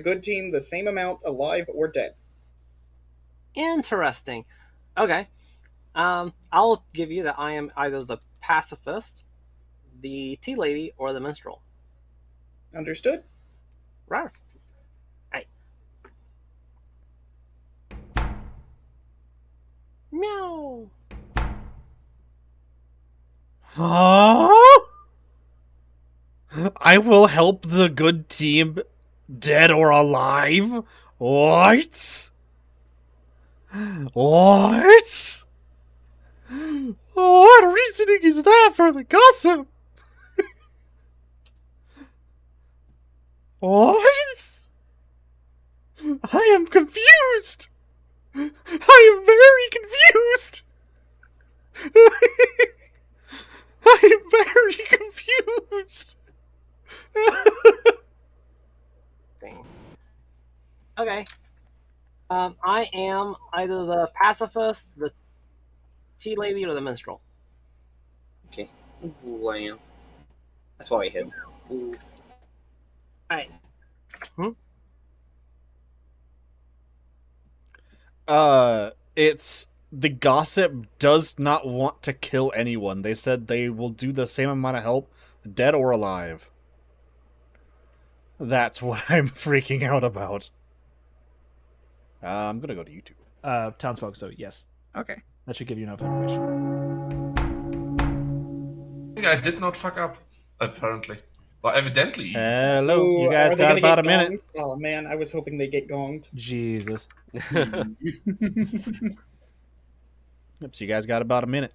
good team the same amount, alive or dead. Interesting. Okay. I'll give you that I am either the pacifist, the tea lady, or the minstrel. Understood? Right. Right. Meow. Huh? I will help the good team, dead or alive? What? What? What reasoning is that for the gossip? What? I am confused. I am very confused. I am very confused. Okay. I am either the pacifist, the tea lady, or the minstrel. Okay. Ooh, I am. That's why I hit. Ooh. Alright. It's the gossip does not want to kill anyone. They said they will do the same amount of help, dead or alive. That's what I'm freaking out about. I'm gonna go to YouTube. Townsfolk. So yes. Okay. That should give you enough information. I think I did not fuck up, apparently. Well, evidently. Even. Hello, Ooh, you guys are they got gonna about a get minute. gonged? Oh man, I was hoping they get gonged. Jesus. Yep, so you guys got about a minute.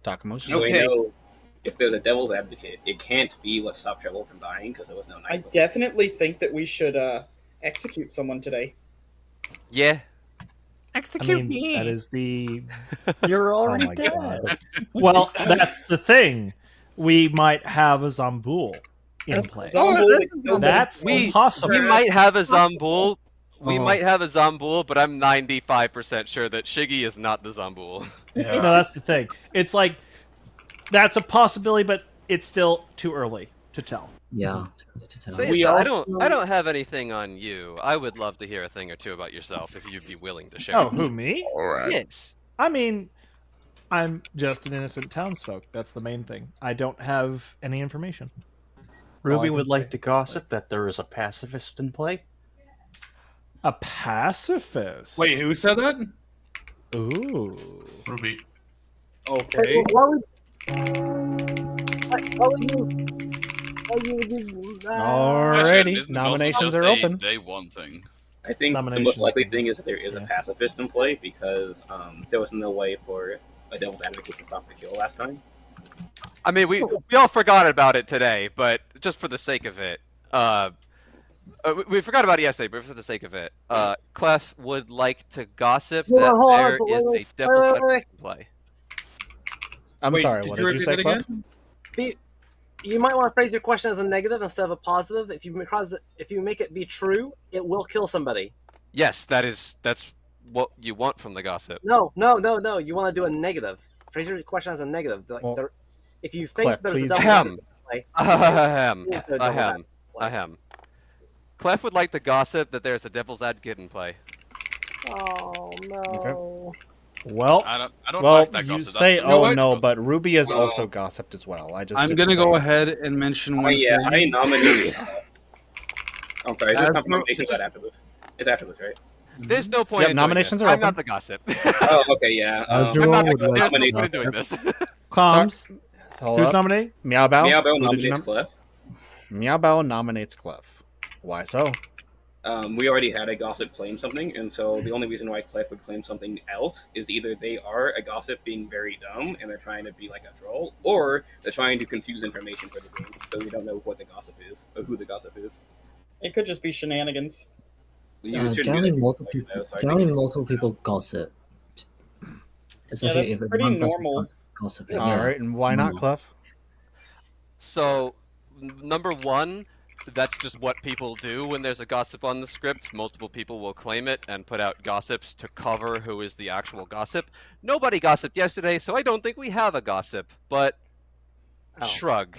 Takamoshi. So we know if there's a devil's advocate, it can't be what stopped Trevor from dying because there was no night. I definitely think that we should execute someone today. Yeah. Execute me. That is the. You're already my dead. God. Well, that's the thing. We might have a Zambul in play. That's possible. We might have a Zambul. We Uh-huh. might have a Zambul, but I'm 95% sure that Shiggy is not the Zambul. No, that's the thing. It's like that's a possibility, but it's still too early to tell. Yeah, to tell. Say I don't have anything on you. I would love to hear a thing or two about yourself if you'd be willing to share. Oh, who, me? All right. Yes. I mean, I'm just an innocent townsfolk. That's the main thing. I don't have any information. Ruby would like to gossip that there is a pacifist in play. A pacifist? Wait, who said that? Ooh. Ruby. Okay. Alrighty, nominations are open. Day one thing. I think the most likely thing is that there is a pacifist in play because there was no way for a devil's advocate to stop the kill last time. I mean, we all forgot about it today, but just for the sake of it, we forgot about it yesterday, but for the sake of it, Clef would like to gossip that there is a devil's advocate in play. I'm sorry, what did you say, Clef? You might want to phrase your question as a negative instead of a positive. If you make it be true, it will kill somebody. Yes, that's what you want from the gossip. No. You want to do a negative. Phrase your question as a negative. Like, if you think Clef, there's a please. double Ahem. advocate play, Ahem. Clef would like to gossip that there's a devil's advocate in play. Oh no. Well, I don't Well, like that you gossip. say, That's- oh no, but Ruby has also gossiped as well. I just I'm didn't gonna say go it. ahead and mention one yeah, thing. I nominated. I'm sorry, As there's no- nominations after this. It's after this, right? There's no point Yep, in nominations doing are this. I'm open. not the gossip. Oh, okay, yeah. I'm not the, there's no point in doing this. Clams. Hold Who's up. nominating? Meow Bao. Meow Bao Who did you nominates Clef. Meow Bao nominates Clef. Why so? We already had a gossip claim something, and so the only reason why Clef would claim something else is either they are a gossip being very dumb and they're trying to be like a troll, or they're trying to confuse information for the game, so we don't know what the gossip is or who the gossip is. It could just be shenanigans. Generally, multiple people gossip, especially if that's one pretty person normal. gossiping. All right, and why not, Clef? So, number one, that's just what people do when there's a gossip on the script. Multiple people will claim it and put out gossips to cover who is the actual gossip. Nobody gossiped yesterday, so I don't think we have a gossip, but shrug.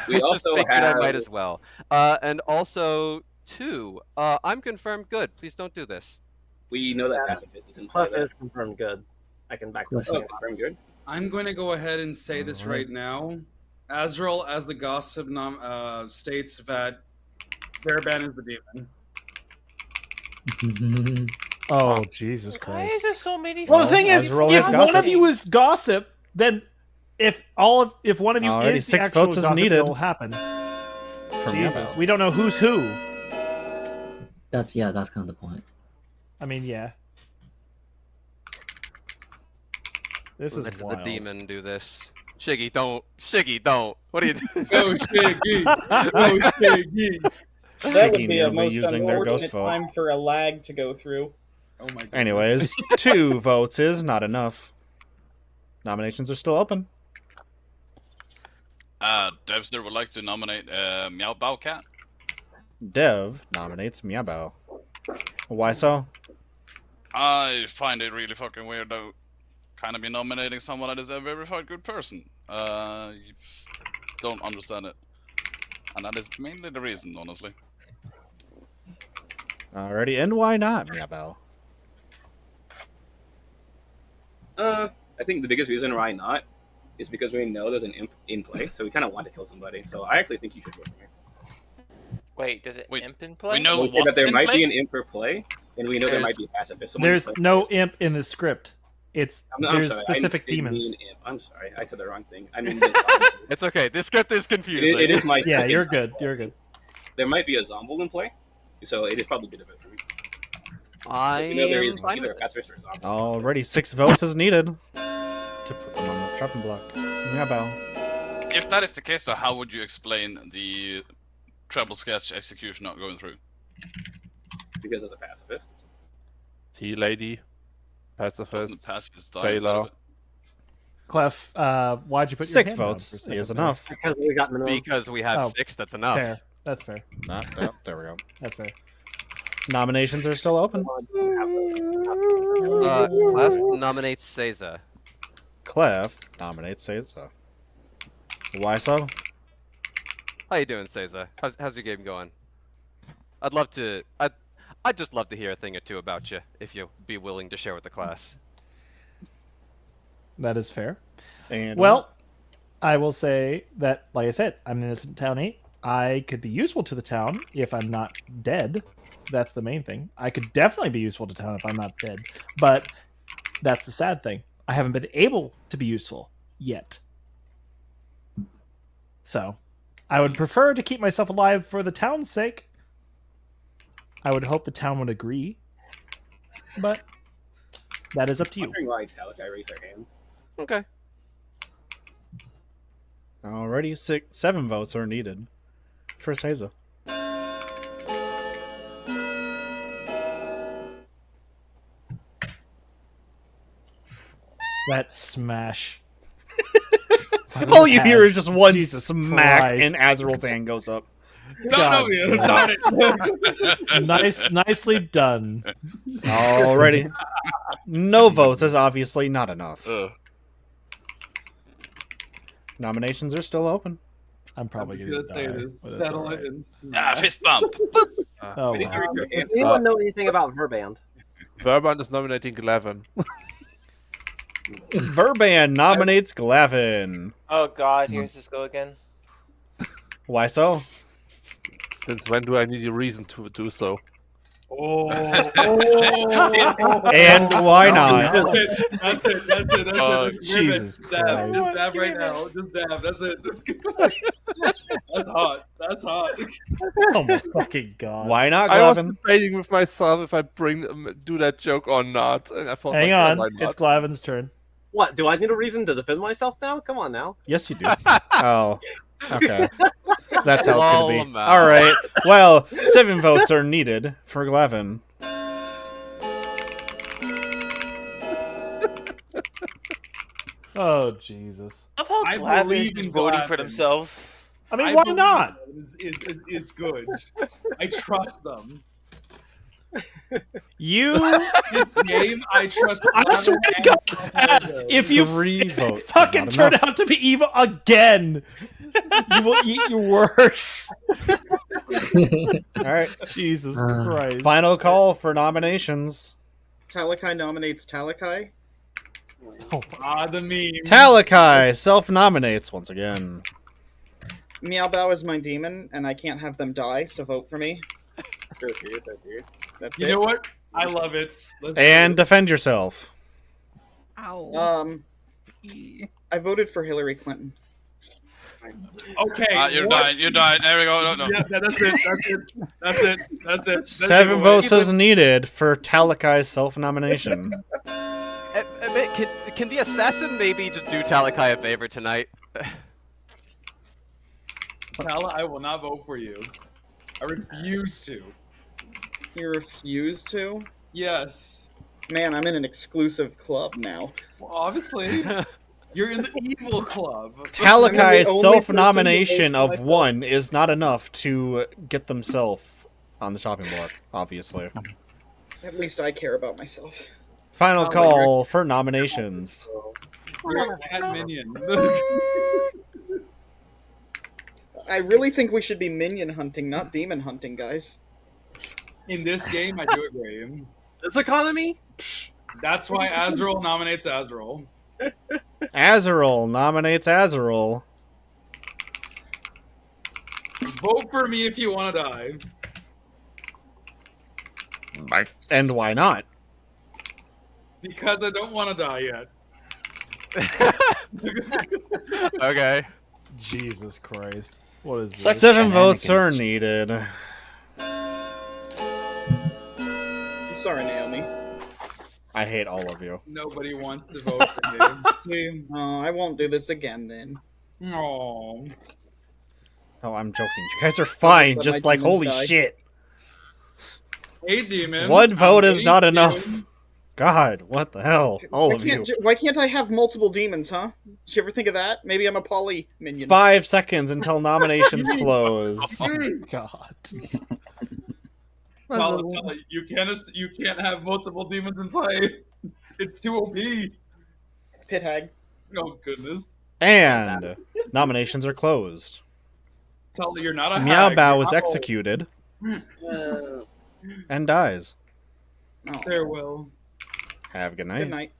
We Just also figured I have- might as well. And also, two, I'm confirmed good. Please don't do this. We know that pacifist is in play. Clef is confirmed good. I can back this Oh, up. confirmed good. I'm going to go ahead and say this Alright. right now. Azrael, as the gossip states that Bearban is the demon. Oh, Jesus Why Christ. is there so many? Well, the thing is, Azrael if has one gossip. of you is gossip, then if one of you Alrighty, is the 6 actual votes is gossip, needed. it will happen. From Jesus, Meow Bao. we don't know who's who. That's kind of the point. I mean, yeah. This is Let the wild. demon do this. Shiggy, don't. Shiggy, don't. What are you doing? Go Shiggy! Go Shiggy! That would Shiggy be a nearly most using their ghost unfortunate vote. time for a lag to go through. Oh my god. Anyways, 2 votes is not enough. Nominations are still open. Devster would like to nominate Meow Bao Cat. Dev nominates Meow Bao. Why so? I find it really fucking weird to kind of be nominating someone that is a verified good person. You don't understand it. And that is mainly the reason, honestly. Alrighty, and why not, Meow Bao? I think the biggest reason why not is because we know there's an imp in play, so we kind of want to kill somebody. So I actually think you should vote for me. Wait, does it imp in play? We know We say what's that there in might play? be an imp for play, And we know there might be a pacifist. There's no imp in the script. I'm There's sorry. specific I didn't demons. mean imp. I'm sorry. I said the wrong thing. I mean, It's okay. This script is confusing. it is my. Yeah, second you're time good. playing. You're good. There might be a zombie in play, so it is probably a bit of it for me. I You know, there is am fine either with a pacifist or a zombie. Already 6 votes is needed to put them on the chopping block. Yeah, bow. If that is the case, though, how would you explain the treble sketch execution not going through? Because it's a pacifist. Tea lady, Doesn't pacifist, the pacifist die instead sailor. of it? Clef, why'd you put 6 your hand votes down for a second is there? enough. Because we got minimum. Because we have Oh, 6, that's enough. Fair. That's fair. There we go. That's fair. Nominations are still open. Clef nominates Seiza. Clef nominates Seiza. Why so? How you doing, Seiza? How's your game going? I'd just love to hear a thing or two about you, if you'd be willing to share with the class. That is fair. And Well, I will say that, like I said, I'm an innocent townie. I could be useful to the town if I'm not dead. That's the main thing. I could definitely be useful to town if I'm not dead. But that's the sad thing. I haven't been able to be useful yet. So, I would prefer to keep myself alive for the town's sake. I would hope the town would agree. But that is up to you. I'm wondering why Talakai raised their hand. Okay. already 7 votes are needed for Seiza. That smash. All you hear is just one Jesus smack, Christ. and Azrael's hand goes up. God. Darn it. Nicely done. Already. No votes is obviously not enough. Nominations are still open. I'm probably I'm going just to gonna die. say this. but that's Settle all it right. and smash. Fist bump. Oh, Did he wow. raise their hand? Does anyone know anything about Verband? Verban is nominating Glavin. Verban nominates Glavin. Oh god, here's this go again. Why so? Since when do I need a reason to do so? Oh. And why not? That's it. That's it. Jesus Just dab. Christ. Just dab right now. Just dab. That's it. That's hot. That's hot. Oh my fucking god. Why not, I was Glavin? debating with myself if I do that joke or not, and I thought, Hang like, on. why not? It's Glavin's turn. What? Do I need a reason to defend myself now? Come on now. Yes, you do. Oh, okay. That's how it's Lol, gonna be. Mal. All right. Well, 7 votes are needed for Glavin. Oh, Jesus. How about I Glavin believe is in voting for Glavin. themselves? I mean, why believe not? It's good. I trust them. You. This game, I trust. I Glavin swear to and God, Alvarez. As if you 3 votes is fucking not turn enough. out to be evil again, you will eat your words. All right. Jesus Christ. Final call for nominations. Talakai nominates Talakai. Ah, the meme. Talakai self-nominates once again. Meow Bao is my demon, and I can't have them die, so vote for me. That's You it. know what? I love it. Let's do And it. defend yourself. Ow. I voted for Hillary Clinton. Okay. You're what- dying. You're dying. There we go. No. Yeah, that's it. That's it. That's it. That's it. That's 7 it. votes is needed for Talakai's self-nomination. Can the assassin maybe just do Talakai a favor tonight? Tala, I will not vote for you. I refuse to. You refuse to? Yes. Man, I'm in an exclusive club now. Well, obviously, you're in the evil club. Talakai's I'm the only person who self-nomination votes for of myself. 1 is not enough to get themselves on the chopping block, obviously. At least I care about myself. Final call for nominations. You're a cat minion. I really think we should be minion hunting, not demon hunting, guys. In this game, I do agree. This economy? That's why Azrael nominates Azrael. Azrael nominates Azrael. Vote for me if you want to die. And why not? Because I don't want to die yet. Okay. Jesus Christ. What is this? 7 votes are needed. I'm sorry, Naomi. I hate all of you. Nobody wants to vote for me. See? Oh, I won't do this again then. Oh. Oh, I'm joking. You guys are fine. let Just my like, demons holy die. shit. Hey, demon. One vote is waiting not for enough. you. God, what the hell? All Why of you. Why can't I have multiple demons, huh? Did you ever think of that? Maybe I'm a poly minion. 5 seconds until nominations close. Oh, God. Tala, you can't have multiple demons in play. It's too OP. Pit hag. Oh goodness. And nominations are closed. Tala, you're not a Meow hag. Bao You're is not executed and dies. old. Farewell. Have a good night. Good night.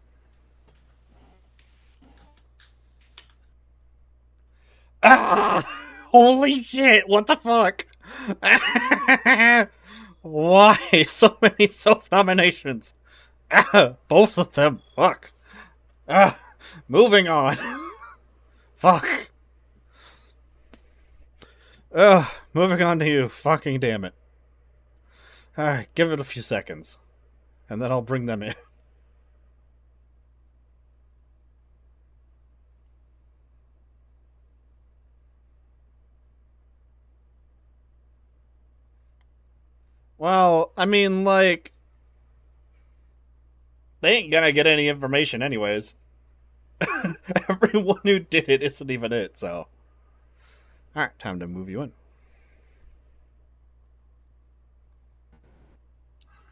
Ah! Holy shit, what the fuck? Why so many self-nominations? Ah, both of them, fuck. Ah, moving on. Fuck. Ugh, moving on to you, fucking damn it. Alright, give it a few seconds. And then I'll bring them in. Well, I mean, like, they ain't gonna get any information anyways. Everyone who did it isn't even it, so. Alright, time to move you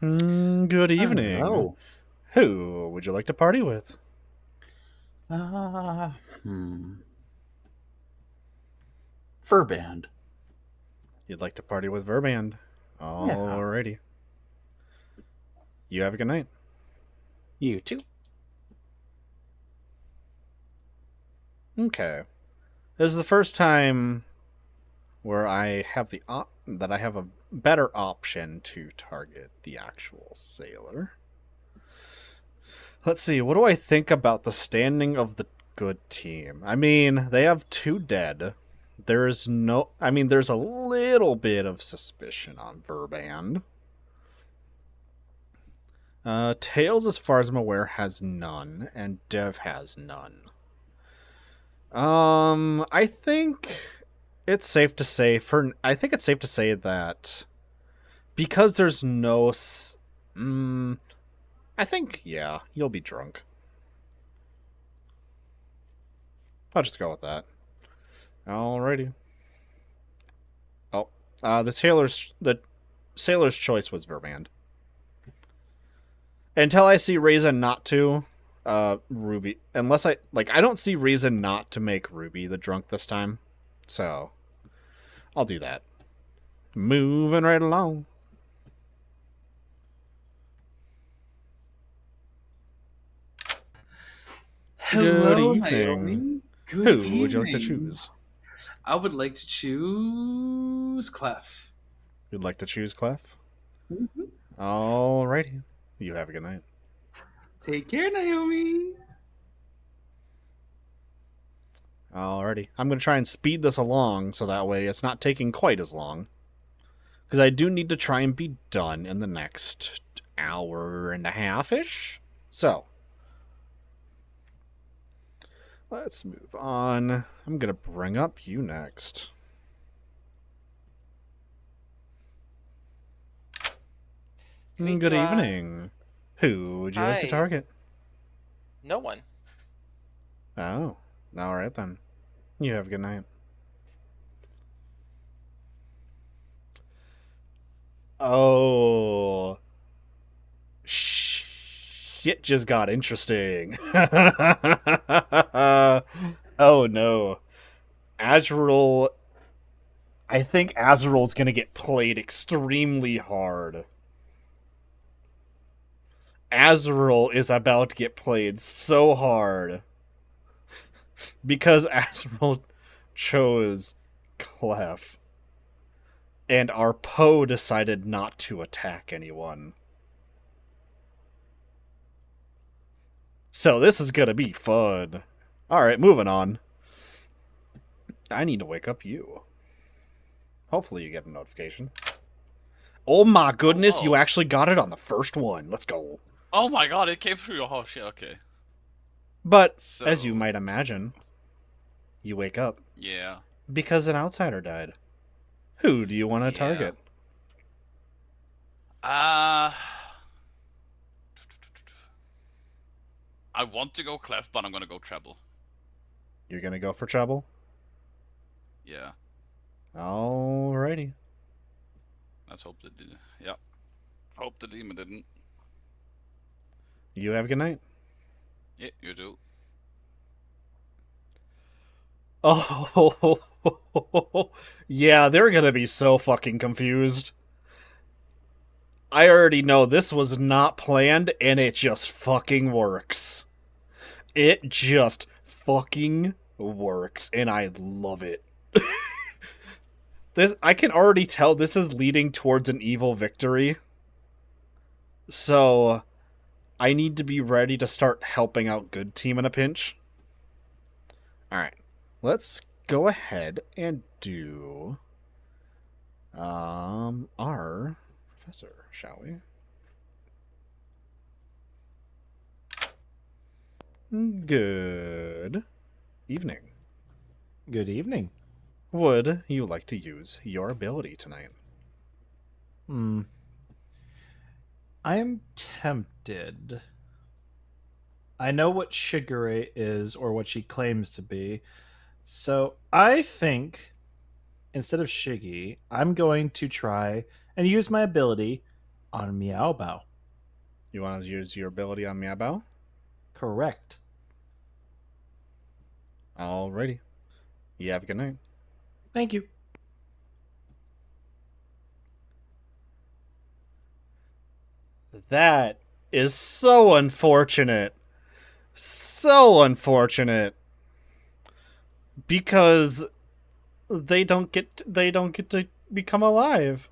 in. Good evening. Hello. Who would you like to party with? Furband. You'd like to party with Verband. Alrighty. You have a good night. You too. Okay. This is the first time where I have that I have a better option to target the actual sailor. Let's see, what do I think about the standing of the good team? I mean, they have 2 dead. There's a little bit of suspicion on Verband. Tails, as far as I'm aware, has none, and Dev has none. I think it's safe to say that because there's no I think, yeah, you'll be drunk. I'll just go with that. Alrighty. Oh, the sailor's choice was Verband. Until I see reason not to, Ruby, unless I don't see reason not to make Ruby the drunk this time, so I'll do that. Moving right along. Hello, Good evening. Naomi. Good Who evening. would you like to choose? I would like to choose Clef. You'd like to choose Clef? Mm-hmm. Alrighty. You have a good night. Take care, Naomi. Alrighty. I'm going to try and speed this along so that way it's not taking quite as long. Because I do need to try and be done in the next hour and a half-ish. So, let's move on. I'm going to bring up you next. Good evening. Who would you like to Hi. target? No one. Oh, alright then. You have a good night. Oh. Shit just got interesting. Oh no. Azrael. I think Azrael's gonna get played extremely hard. Azrael is about to get played so hard. Because Azrael chose Clef. And our Poe decided not to attack anyone. So this is gonna be fun. Alright, moving on. I need to wake up you. Hopefully you get a notification. Oh my goodness, you actually got it on the first one. Let's go. Oh my god, it came through. Oh shit, okay. But, So, as you might imagine, you wake up. Yeah. Because an outsider died. Who do you want to target? I want to go Clef, but I'm gonna go Treble. You're gonna go for trouble? Yeah. Alrighty. Let's hope that did. Yeah. Hope the demon didn't. You have a good night. Yeah, you do. Oh, yeah, they're gonna be so fucking confused. I already know this was not planned, and it just fucking works. It just fucking works, and I love it. I can already tell this is leading towards an evil victory. So, I need to be ready to start helping out good team in a pinch. Alright, let's go ahead and do our professor, shall we? Good evening. Good evening. Would you like to use your ability tonight? I am tempted. I know what Shigure is, or what she claims to be. So I think, instead of Shiggy, I'm going to try and use my ability on Meow Bao. You want to use your ability on Meow Bao? Correct. Alrighty. You have a good night. Thank you. That is so unfortunate. So unfortunate. Because they don't get to become alive.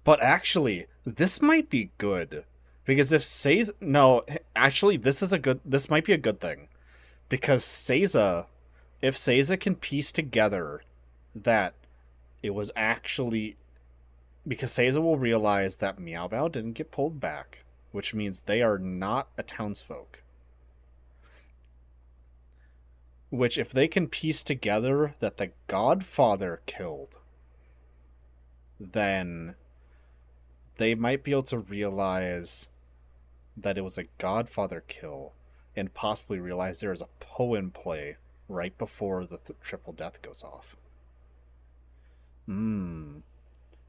But actually, this might be good. Because if Seiza... No, actually, this might be a good thing. Because Seiza... If Seiza can piece together that it was actually... Because Seiza will realize that Meow Bao didn't get pulled back. Which means they are not a townsfolk. Which, if they can piece together that the Godfather killed, then they might be able to realize that it was a Godfather kill, and possibly realize there is a poem play right before the triple death goes off.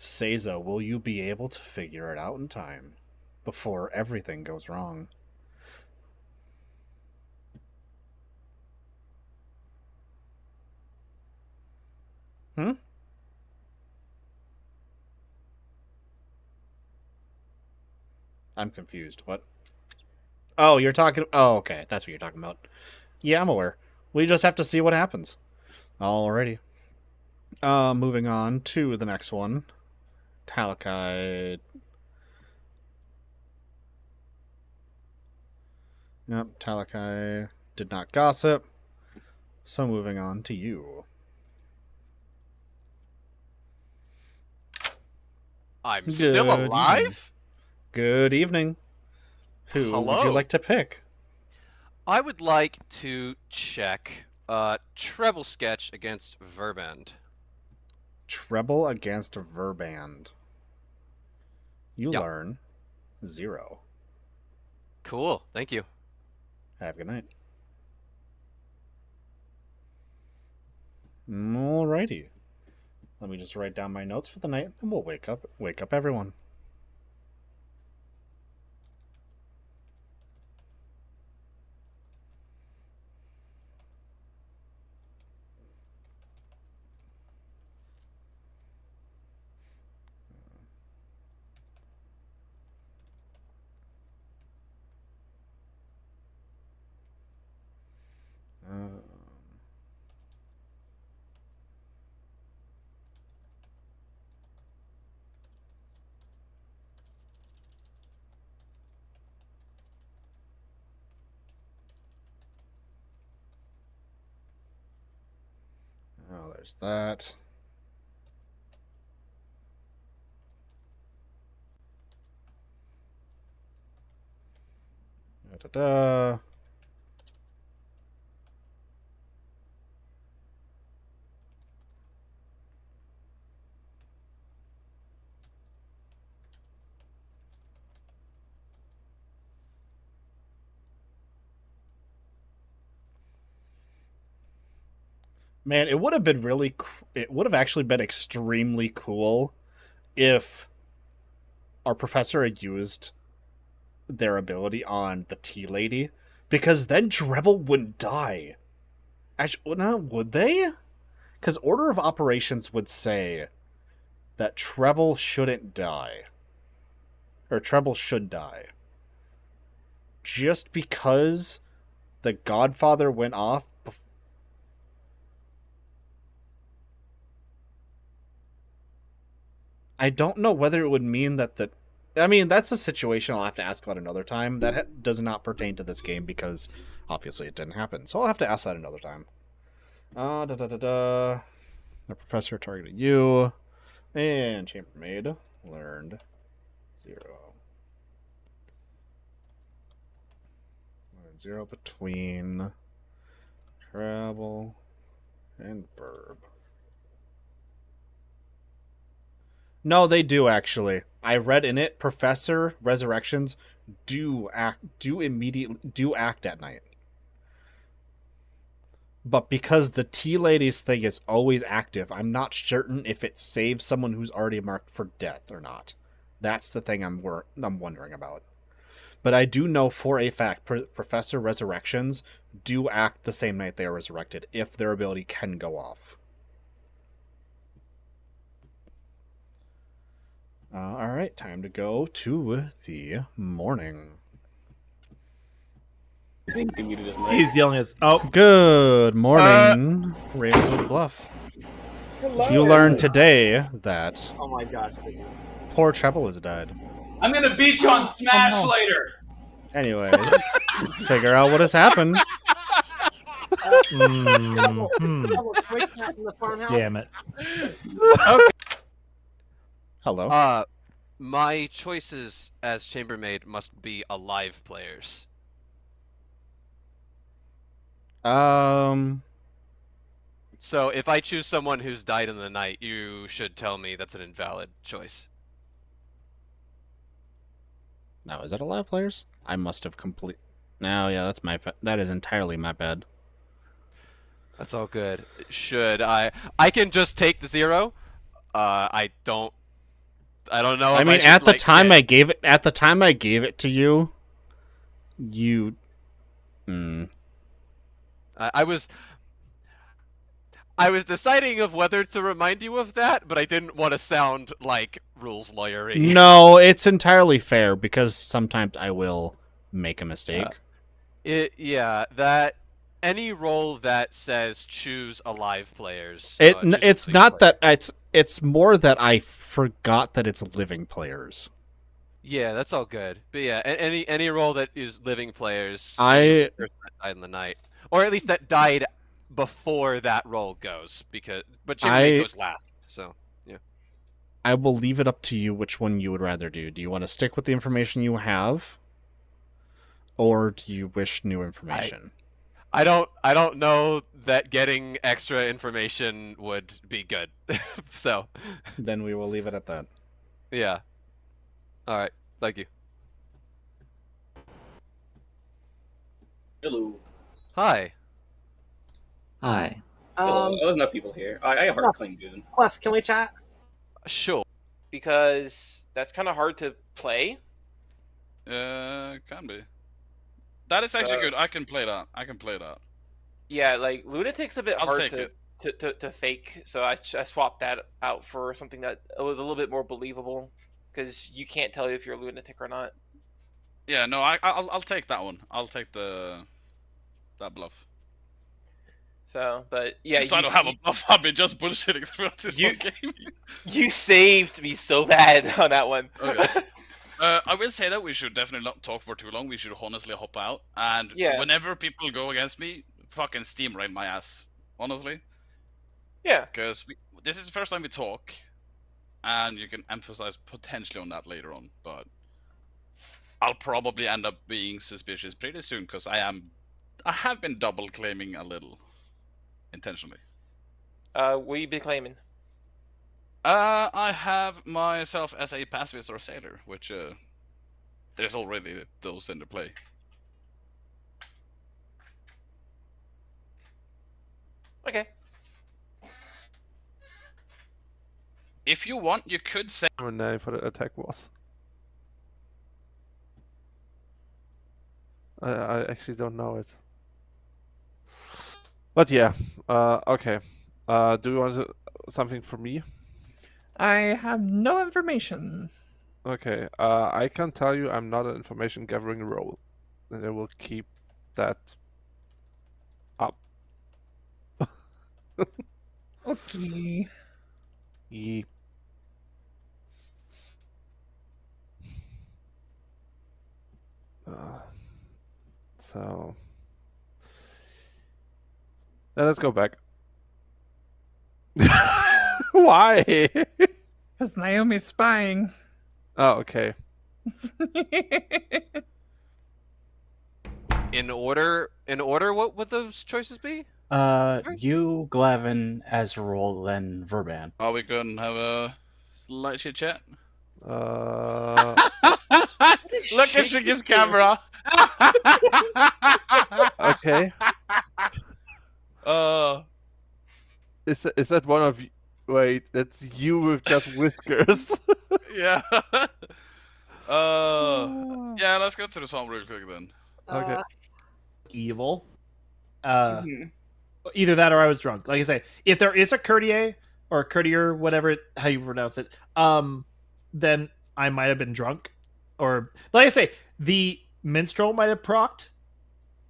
Seiza, will you be able to figure it out in time before everything goes wrong? I'm confused. What? Oh, you're talking... Oh, okay. That's what you're talking about. Yeah, I'm aware. We just have to see what happens. Alrighty. Moving on to the next one. Talakai. Yep, Talakai did not gossip. So moving on to you. I'm still alive? Good evening. Who would you like to pick? I would like to check treble sketch against Verband. Treble against Verband. You learn 0. Cool. Thank you. Have a good night. Alrighty. Let me just write down my notes for the night, and we'll wake up everyone. There's that. Da-da-da. Man, it would have been really. It would have actually been extremely cool if our professor had used their ability on the tea lady, because then Drebble wouldn't die. Actually, no, would they? Because Order of Operations would say that Treble shouldn't die, or Treble should die, just because the Godfather went off. I don't know whether it would mean that the... I mean, that's a situation I'll have to ask about another time. That does not pertain to this game because, obviously, it didn't happen. So I'll have to ask that another time. The professor targeted you. And chambermaid learned 0. Learned 0 between travel and verb. No, they do actually. I read in it, Professor Resurrections do act at night. But because the tea lady's thing is always active, I'm not certain if it saves someone who's already marked for death or not. That's the thing I'm wondering about. But I do know for a fact Professor Resurrections do act the same night they are resurrected if their ability can go off. All right, time to go to the morning. He's yelling at us. Oh, good morning, Ravenswood Bluff. Hello. You learned today that Oh my gosh. poor Treble has died. I'm gonna beat you on Smash later. Anyways, figure out what has happened. Damn it. Okay. Hello. My choices as chambermaid must be alive players. So if I choose someone who's died in the night, you should tell me that's an invalid choice. Now, is that alive players? I must have No, yeah, that's that is entirely my bad. That's all good. Should I can just take the 0. I don't know. I mean, at the time I gave it to you, you. I was deciding of whether to remind you of that, but I didn't want to sound like rules lawyery. No, it's entirely fair because sometimes I will make a mistake. That any role that says choose alive players. It's not that it's more that I forgot that it's living players. Yeah, that's all good. But yeah, any role that is living players. Person that died in the night, or at least that died before that role goes, but chambermaid goes last. So yeah. I will leave it up to you which one you would rather do. Do you want to stick with the information you have, or do you wish new information? I don't know that getting extra information would be good. So then we will leave it at that. Yeah. All right. Thank you. Hello. Hi. Hi. There's enough people here. I hard claim Goon. Clef, can we chat? Sure. Because that's kind of hard to play. Can be. That is actually good. I can play that. Yeah, like Lunatic's a bit I'll hard take to fake, so I swapped that out for something that was a little bit more believable, because you can't tell if you're a lunatic or not. Yeah, no, I'll take that one. I'll take that bluff. So, but yeah, I don't have a bluff. I've been just bullshitting throughout this whole game. You saved me so bad on that one. Okay. I will say that we should definitely not talk for too long. We should honestly hop out. And whenever people go against me, fucking steam rain my ass. Honestly. Yeah. Because this is the first time we talk, and you can emphasize potentially on that later on. But I'll probably end up being suspicious pretty soon because I have been double claiming a little, intentionally. What you be claiming? I have myself as a pacifist or sailor, which there's already those in the play. Okay. If you want, you could say Her name for the attack was. I actually don't know it. But yeah, okay. Do you want something from me? I have no information. Okay, I can tell you I'm not an information gathering role, and I will keep that up. Okay. Yeah. So now let's go back. Why? Because Naomi's spying. Oh, okay. In order, what would those choices be? You, Glavin, Azrael, and Verban. Are we gonna have a light chit chat? Uh, Look at Shiggy's camera. okay. Is that one of you? Wait, that's you with just whiskers. Yeah. Yeah, let's go to the song real quick then. Okay. Evil. Mhm. Either that or I was drunk. Like I say, if there is a courtier or courtier, whatever how you pronounce it, then I might have been drunk. Or like I say, the minstrel might have procced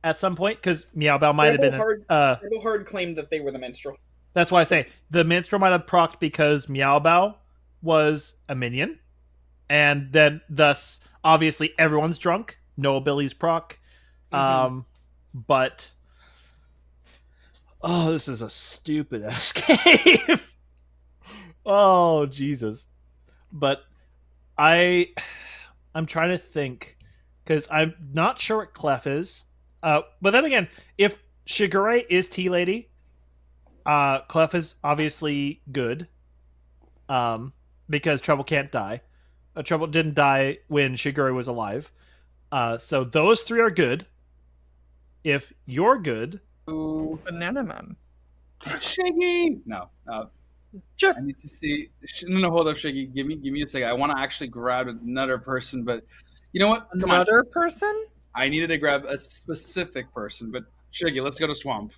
at some point because Meow Bao might have been. Rebel Hard claimed that they were the minstrel. That's why I say the minstrel might have procced because Meow Bao was a minion, and then thus obviously everyone's drunk. No abilities proc, but oh, this is a stupid ass game. Oh Jesus! But I'm trying to think because I'm not sure what Clef is. But then again, if Shigure is Tea Lady, Clef is obviously good. Because Trouble can't die. Trouble didn't die when Shigure was alive. So those three are good. If you're good, Banana Man. Shiggy! No. Sure. I need to see. No, hold up, Shiggy. Give me a second. I want to actually grab another person, but you know what? Come Another on. person? I needed to grab a specific person, but Shiggy, let's go to Swamp.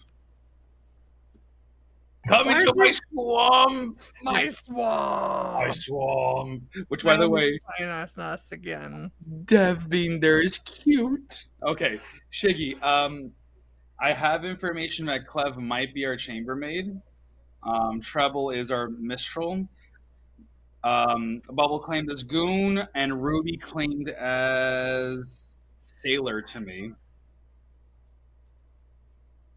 Come into my swamp! My swamp! My swamp! Which, by the way, That's us again. Dev Bean there is cute. Okay, Shiggy, I have information that Clev might be our chambermaid. Treble is our minstrel. Bubble claimed as goon, and Ruby claimed as sailor to me.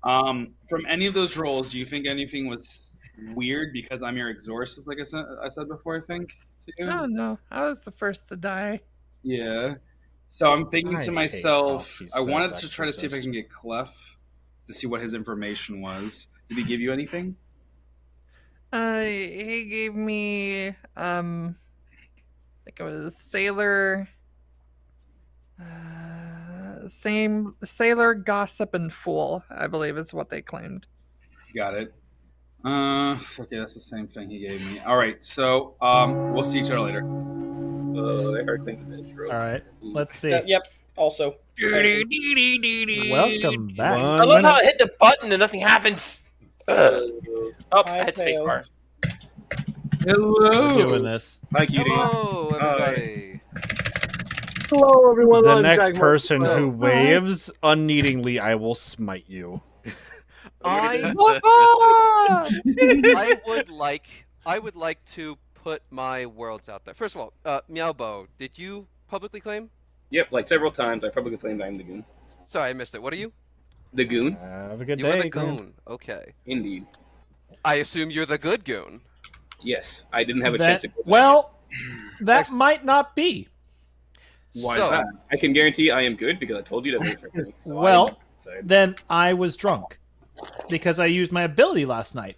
From any of those roles, do you think anything was weird because I'm your exorcist, like I said before, I think, to you? No. I was the first to die. Yeah. So I'm thinking to myself, I wanted to says try to see if I exorcist. can get Clef to see what his information was. Did he give you anything? He gave me, I think it was sailor, sailor, gossip, and fool, I believe is what they claimed. Got it. Okay, that's the same thing he gave me. All right, so we'll see each other later. I heard claim the minstrel. all right. Let's see. Yep. Also. Welcome back. I love how I hit the button and nothing happens. I hit Tails. spacebar. Hello. We're doing this. Hi, cutie. Hello, everybody. Hello, everyone. The I'm next Jack person Martin. who waves unneedingly, I will smite you. I would like to put my worlds out there. First of all, Meowbo, did you publicly claim? Yep, like several times I publicly claimed I'm the goon. Sorry, I missed it. What are you? The goon? Have a good You day. are the Graham. goon. Okay. Indeed. I assume you're the good goon. Yes, I didn't have a That- chance to go back. well, that might not be. Why So- is that? I can guarantee I am good because I told you to vote for me. So Well, then I was drunk because I used my ability last night.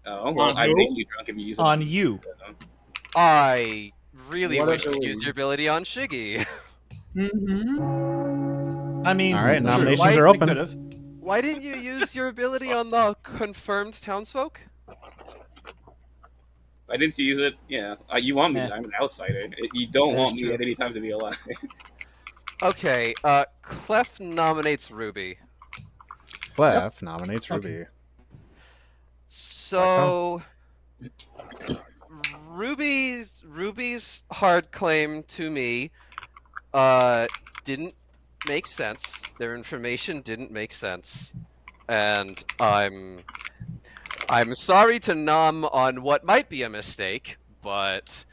oh, well, I makes you drunk if you use it on you. I really What wish you'd ability? use your ability on Shiggy. I mean, All right, true. nominations Why- are I open. could've. Why didn't you use your ability on the confirmed townsfolk? I didn't use it. Yeah, you want me? I'm an outsider. You don't That is want me true. at any time to be alive. Okay, Clef nominates Ruby. Clef nominates Ruby. So Ruby's hard claim to me didn't make sense. Their information didn't make sense. And I'm sorry to nom on what might be a mistake, but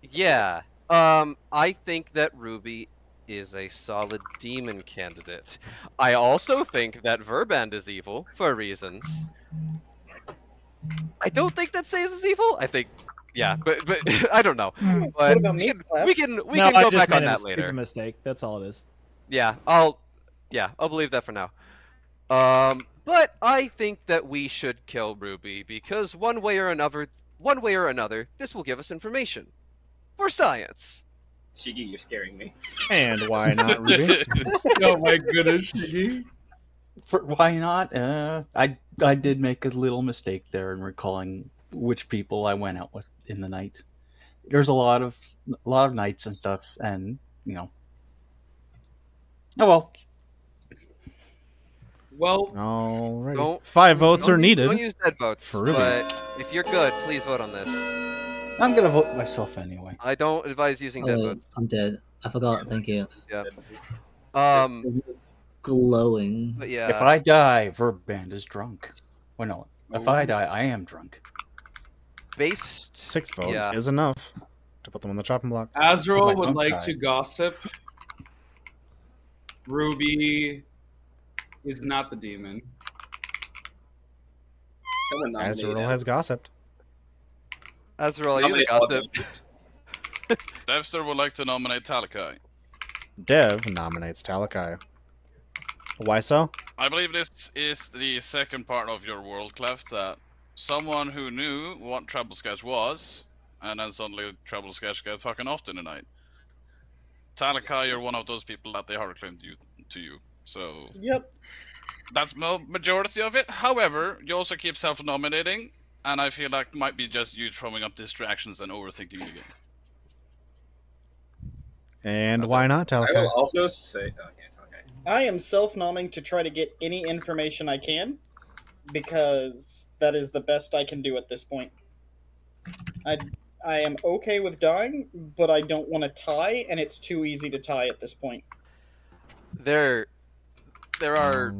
yeah. I think that Ruby is a solid demon candidate. I also think that Verband is evil for reasons. I don't think that Says is evil. I think, yeah, but I don't know. But What about me, we can No, go I just back on made a that stupid later. mistake. That's all it is. Yeah, I'll believe that for now. But I think that we should kill Ruby because one way or another, this will give us information for science. Shiggy, you're scaring me. And why not Ruby? Oh my goodness, Shiggy. Why not? I did make a little mistake there in recalling which people I went out with in the night. There's a lot of nights and stuff, and you know. Oh well. Well, alrighty. Don't- 5 votes don't are use- needed. Don't use dead votes. for Ruby. But if you're good, please vote on this. I'm gonna vote myself anyway. I don't advise using dead Oh, votes. I'm dead. I forgot. Thank you. Yeah. Glowing. But yeah. If I die, Verband is drunk. Well, no. If I die, I am drunk. Based 6 votes yeah. is enough to put them on the chopping block. Azrael If I would don't like die. to gossip. Ruby is not the demon. Someone nominate Azrael has gossiped. Azrael, are you the Nominate gossip? Devster would like to nominate Talakai. Dev nominates Talakai. Why so? I believe this is the second part of your world, Clef, that someone who knew what Treble Sketch was, and then suddenly Treble Sketch got fucking off in the night. Talakai, you're one of those people that they hard claimed to you. So Yep. that's majority of it. However, you also keep self-nominating, and I feel like might be just you throwing up distractions and overthinking the game. And why not I will Talakai? also say, okay. I am self-nomming to try to get any information I can, because that is the best I can do at this point. I am okay with dying, but I don't want to tie, and it's too easy to tie at this point. There are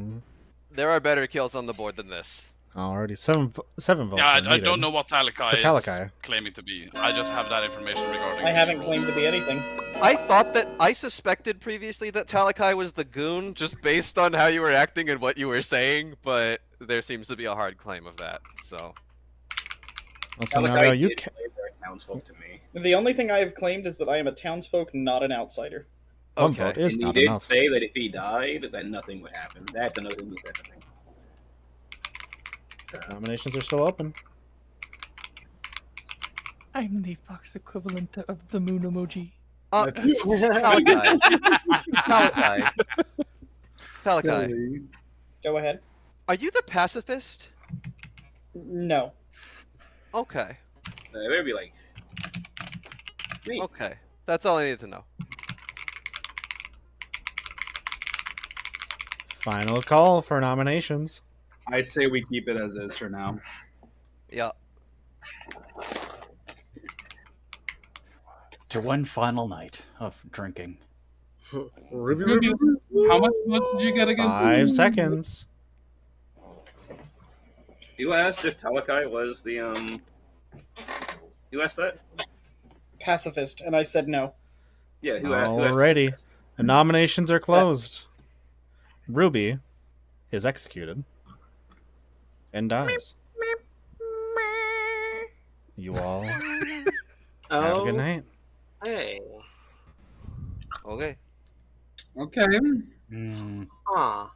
better kills on the board than this. Already 7 votes. Yeah, are I needed don't know what Talakai for is Talakai. claiming to be. I just have that information regarding. I haven't the claimed to be anything. I suspected previously that Talakai was the goon just based on how you were acting and what you were saying, but there seems to be a hard claim of that. So Well, so now you can. Townsfolk to me. The only thing I have claimed is that I am a townsfolk, not an outsider. One vote is And not he did enough. say that if he died, that nothing would happen. That's another thing he said to me. Nominations are still open. I'm the fox equivalent of the moon emoji. Talakai. Talakai. Talakai. Go ahead. Are you the pacifist? No. Okay. It would be like. Me. Okay. That's all I need to know. Final call for nominations. I say we keep it as is for now. Yeah. To one final night of drinking. Ruby, how much did you get again? 5 seconds. You asked if Talakai was the You asked that? Pacifist, and I said no. Yeah. Who asked? Alrighty. The nominations are closed. Ruby is executed and dies. You all have a good Oh, night. hey. Okay. Okay. Huh.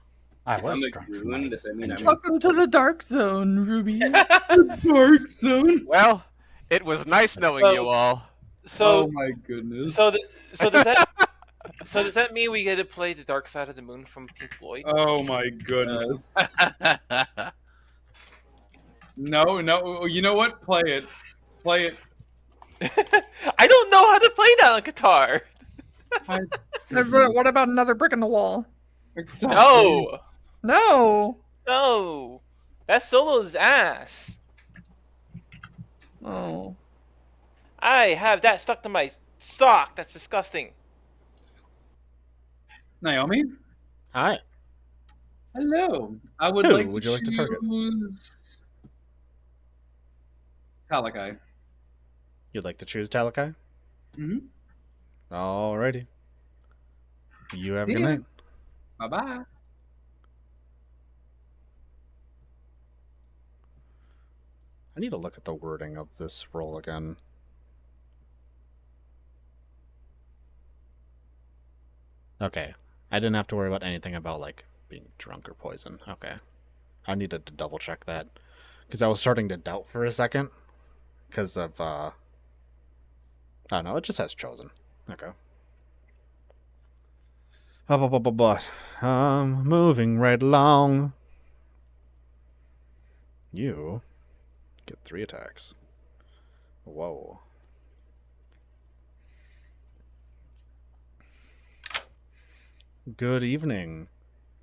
I If was I'm a drunk for goon, my does that mean I'm engine. Welcome to the dark zone, Ruby. Dark zone. Well, it was nice knowing you all. So Oh my goodness. so does that mean we get to play the Dark Side of the Moon from Pink Floyd? Oh my goodness. No, no. You know what? Play it. Play it. I don't know how to play that on guitar. What about another brick in the wall? Exactly. No, No. no, that solo is ass. Oh. I have that stuck to my sock. That's disgusting. Naomi? Hi. Hello. I would Who like would to you like to target? choose Talakai. You'd like to choose Talakai? Mm-hmm. Alrighty. You have a See good ya. night. Bye-bye. I need to look at the wording of this roll again. Okay. I didn't have to worry about anything about, like, being drunk or poison. Okay. I needed to double check that. Because I was starting to doubt for a second. Because of, oh no, it just has chosen. Okay. Moving right along. You get 3 attacks. Whoa. Good evening.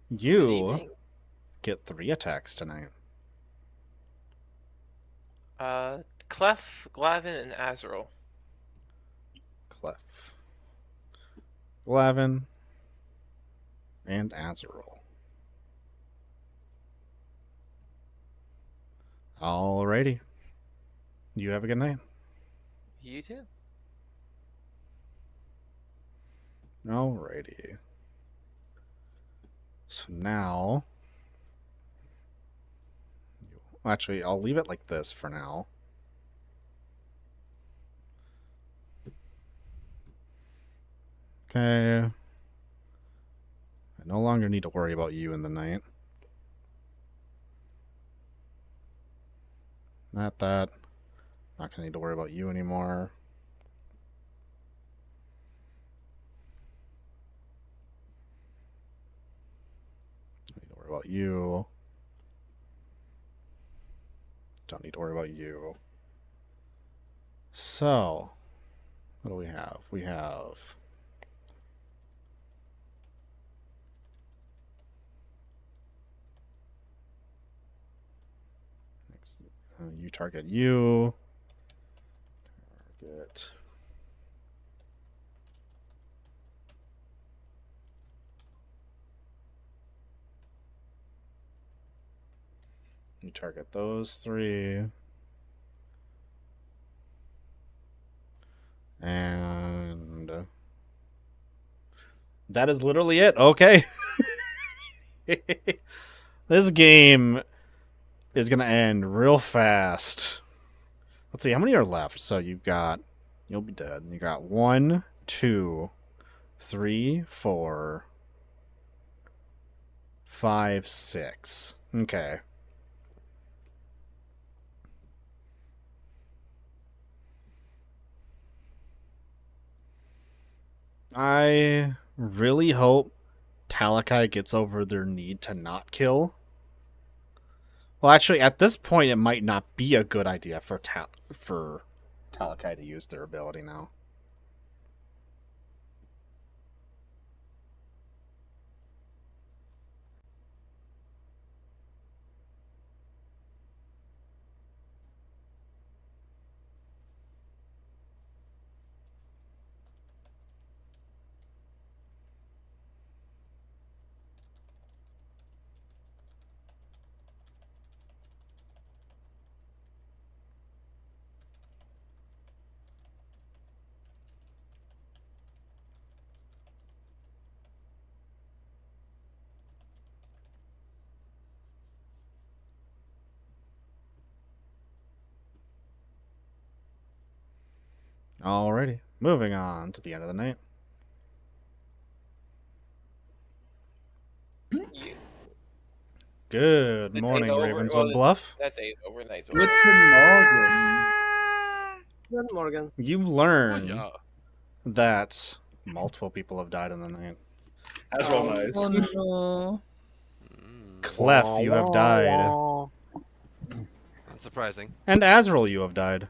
You get 3 attacks tonight. Clef, Glavin, and Azrael. Clef, Glavin, and Azrael. Alrighty. You have a good night. You too. Alrighty. So now... Actually, I'll leave it like this for now. Okay. I no longer need to worry about you in the night. Not that. Not gonna need to worry about you anymore. Don't need to worry about you. Don't need to worry about you. So, what do we have? We have... you target you. Target. You target those 3. And that is literally it. Okay. This game is going to end real fast. Let's see, how many are left? So you've got, you'll be dead. You got 1, 2, 3, 4, 5, 6. Okay. I really hope Talakai gets over their need to not kill. Well, actually, at this point, it might not be a good idea for Talakai to use their ability now. Alrighty, moving on to the end of the night. Good morning, Ravenswood Bluff. That day's over. Night's over. Good morning. Good morning. You learn that multiple people have died in the night. That's real nice. Oh no. Clef, you have died. Not surprising. And Azrael, you have died.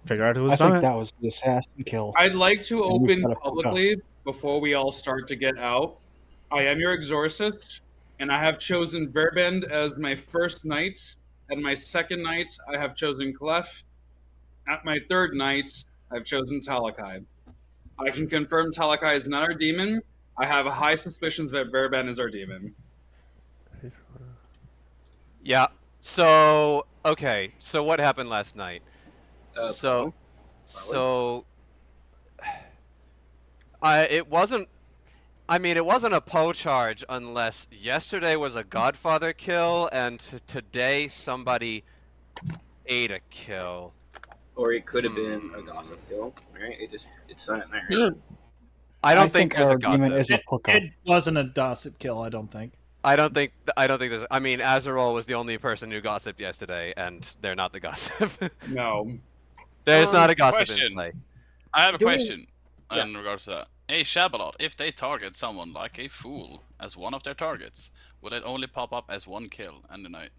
Figure out who's I done think it. that was the assassin kill. I'd like to And we've open got a fuck up. publicly before we all start to get out. I am your exorcist, and I have chosen Verbend as my first knight. At my second night, I have chosen Clef. At my third night, I've chosen Talakai. I can confirm Talakai is not our demon. I have high suspicions that Verbend is our demon. Yeah. So okay. So what happened last night? Probably. It wasn't. I mean, it wasn't a Poe charge unless yesterday was a Godfather kill and today somebody ate a kill. Or it could have been a gossip kill, right? It's not there. I don't think there's our a demon gossip. is a hookup. It wasn't a gossip kill, I don't think. I don't think there's. I mean, Azrael was the only person who gossiped yesterday, and they're not the gossip. No. There's not a gossip in Question. play. I have a Do we- question in Yes. regards to that. Hey, Shabalot, if they target someone like a fool as one of their targets, will it only pop up as one kill in the night?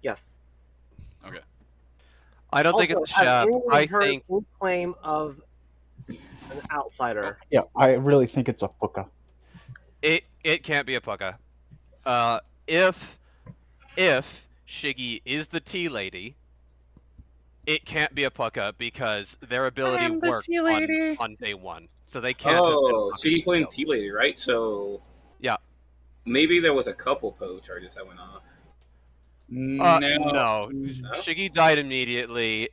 Yes. Okay. I don't think Also, it's a has shab. anyone I heard think any claim of an outsider. Yeah, I really think it's a hookup. it can't be a pucka. If Shiggy is the tea lady, it can't be a pucka because their ability I'm the worked tea lady. on day one, so they can't. have been a Oh, pucka so you claimed kill. Tea Lady, right? So Yeah. maybe there was a couple Poe charges that went off. No. Shiggy died immediately.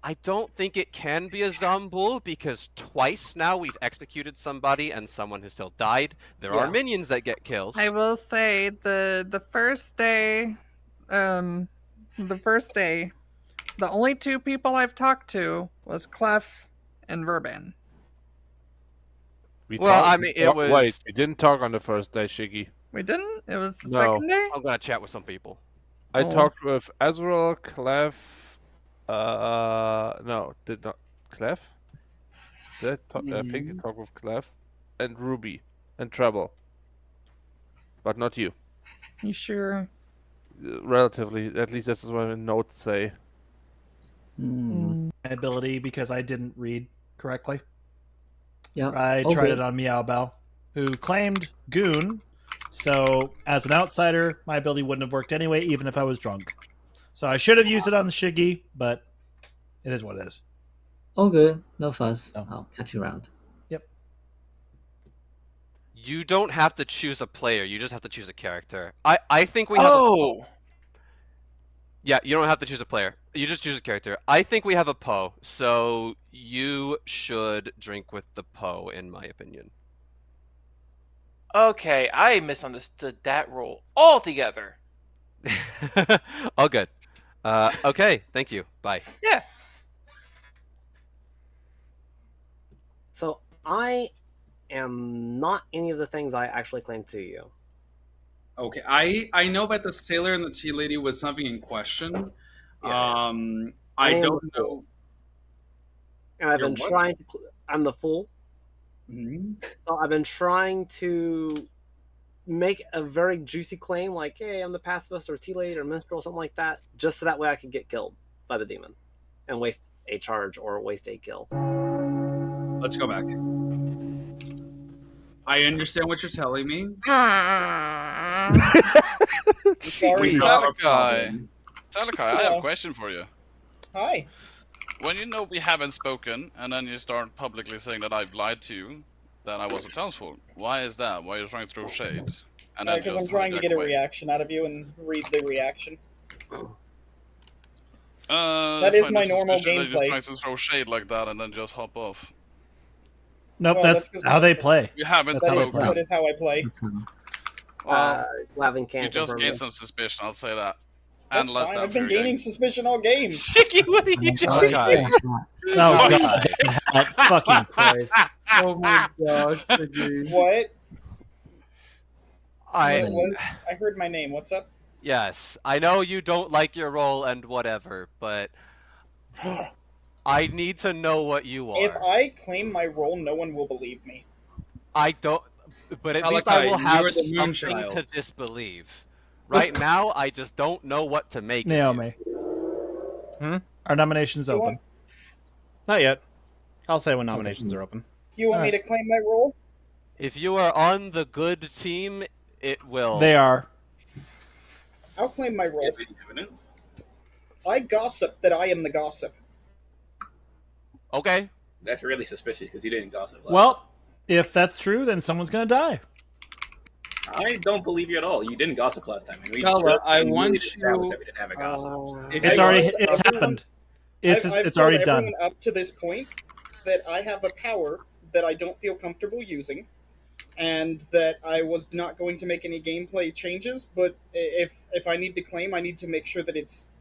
I don't think it can be a Zombul because twice now we've executed somebody and someone has still died. There are Yeah. minions that get kills. I will say the first day, the only two people I've talked to was Clef and Verban. We was. Wait, we didn't talk on the first day, Shiggy. We didn't? It was the No. second day? I'm gonna chat with some people. I Oh. talked with Azrael, Clef. No, did not Clef. I think I talked with Clef and Ruby and Treble, but not you. You sure? Relatively, at least that's what my notes say. Ability because I didn't read correctly. Yeah. I tried it on Meow Bao, who claimed Goon. So, as an outsider, my ability wouldn't have worked anyway, even if I was drunk. So I should have used it on the Shiggy, but it is what it is. All good. No fuss. I'll catch you around. You don't have to choose a player. You just have to choose a character. I think we have. Yeah, you don't have to choose a player. You just choose a character. I think we have a Poe, so you should drink with the Poe, in my opinion. Okay, I misunderstood that rule altogether. All good. Okay, thank you. Bye. Yeah. So I am not any of the things I actually claimed to you. Okay, I know that the sailor and the tea lady was something in question. I don't know. And I've You're been what? trying to. I'm the fool. Mm-hmm. So I've been trying to make a very juicy claim, like, "Hey, I'm the pacifist or tea lady or minstrel," something like that, just so that way I could get killed by the demon and waste a charge or waste a kill. Let's go back. I understand what you're telling me. Sorry. Talakai, I have Hello. a question for you. Hi. When you know we haven't spoken, and then you start publicly saying that I've lied to you, that I was a townsfolk, why is that? Why are you trying to throw shade? And then Because just I'm trying to hijack get a away? reaction out of you and read the reaction. That I is find my it normal suspicious that you're gameplay. trying to throw shade like that and then just hop off. Nope, Well, that's that's just how they play. You haven't That's how they spoken. play. That is how I play. Well, Lavin can't you just confirm gained this. some suspicion, I'll say that. And That's less fine. than I've been fear gaining suspicion all game. Chicky, what are you Okay. Oh god, that fucking Christ! Oh my gosh, Piggy. What? I What was? I heard my name. What's up? yes, I know you don't like your role and whatever, but I need to know what you are. If I claim my role, no one will believe me. I don't, but at least I Talakai, will you have are the something Moonchild. to disbelieve. Right now, I just don't know what to make. Naomi, our nomination's You open. want- Not yet. I'll say when nominations are open. Do you want me to claim my role? If you are on the good team, it will. They are. I'll claim my role. Evidence? I gossip that I am the gossip. Okay. That's really suspicious because you didn't gossip. Last Well, if that's true, then someone's gonna die. I don't believe you at all. You didn't gossip last time. And we Tella, just I immediately want established you- that we didn't have a gossip. It's already happened. It's I've already told done. everyone up to this point that I have a power that I don't feel comfortable using, and that I was not going to make any gameplay changes. But if I need to claim, I need to make sure that it's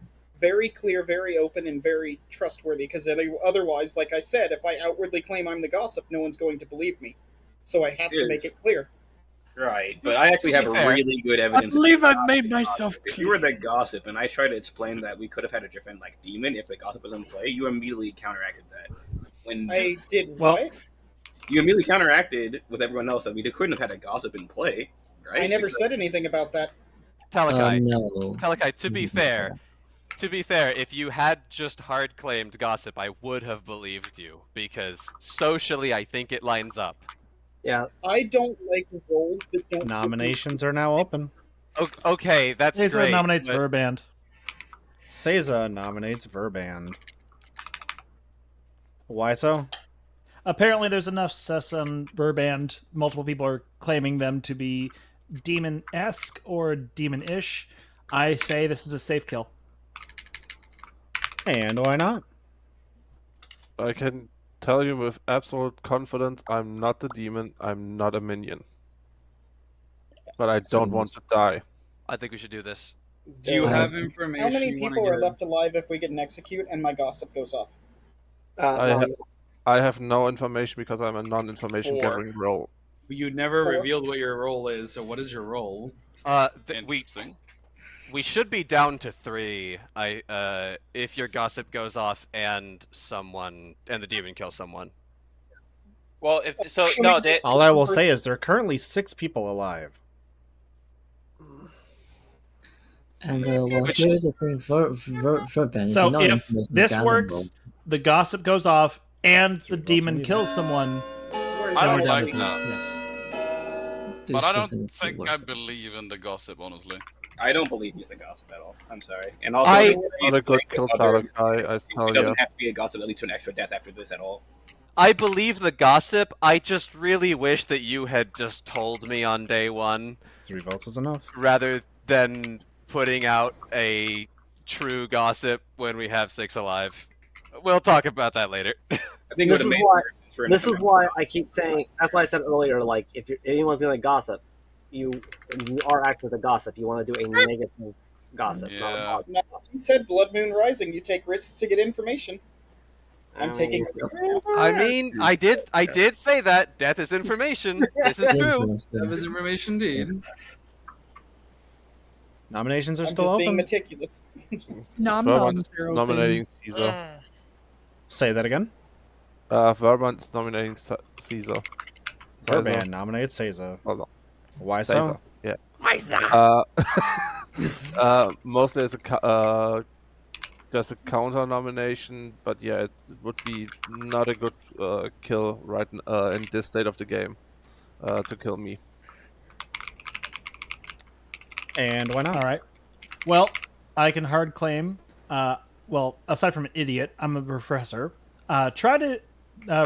very clear, very open, and very trustworthy. Because otherwise, like I said, if I outwardly claim I'm the gossip, no one's going to believe me. So I have to make it clear. Right, but I actually have Fair. really good evidence. I believe that I've made myself if you were the gossip, and I tried to explain that we could have had a different demon if the gossip was in play, you immediately counteracted that. When I did Well- what? you immediately counteracted with everyone else that we couldn't have had a gossip in play, right? I never said anything about that. Talakai. no. Talakai, to be You didn't say fair, if you had just hard claimed gossip, I would have believed you because socially, I think it lines up. Yeah. I don't like roles that don't. Nominations are now open. Okay, that's Cesar great. nominates but- Verband. Seiza nominates Verband. Why so? Apparently, there's enough sus on Verband. Multiple people are claiming them to be demon-esque or demon-ish. I say this is a safe kill. And why not? I can tell you with absolute confidence, I'm not the demon. I'm not a minion. But I don't want to die. I think we should do this. Do you have information? How many you wanna people are give? left alive if we get an execute and my gossip goes off? I have no information because I'm a non-information Four. gathering role. You never 4. revealed what your role is, so what is your role? We should be down to 3. If your gossip goes off and the demon kills someone. Well, if so, no. They, All I will say is there are currently 6 people alive. And well, here's the thing for Verband. So you know if information this gathering works, role- the gossip goes off, and the demon kills someone. I then don't we're down like to 3. that. Yes. But I There's don't just think worth I it. believe in the gossip, honestly. I don't believe he's a gossip at all. I'm sorry. And also, Not a good kill, Talakai, I tell it you. doesn't have to be a gossip that leads to an extra death after this at all. I believe the gossip. I just really wish that you had just told me on day 1. 3 votes is enough. Rather than putting out a true gossip when we have 6 alive. We'll talk about that later. I think This is why I keep saying. That's why I said earlier. Like, if anyone's gonna gossip, you are actually the gossip. You want to do a negative gossip. Not a positive. No, you said Blood Moon Rising. You take risks to get information. I'm taking. I mean, I did say that death is information. This is true. That was information, indeed. Nominations are I'm still just open. being meticulous. Vermont is nominating Caesar. Say that again. Vermont is nominating Caesar. Verband nominates Seiza. Hold on. Why so? Caesar, yeah. Why so? Mostly as just a counter nomination, but yeah, it would be not a good kill right in this state of the game to kill me. And why not? All right. Well, I can hard claim. Well, aside from an idiot, I'm a professor. Try to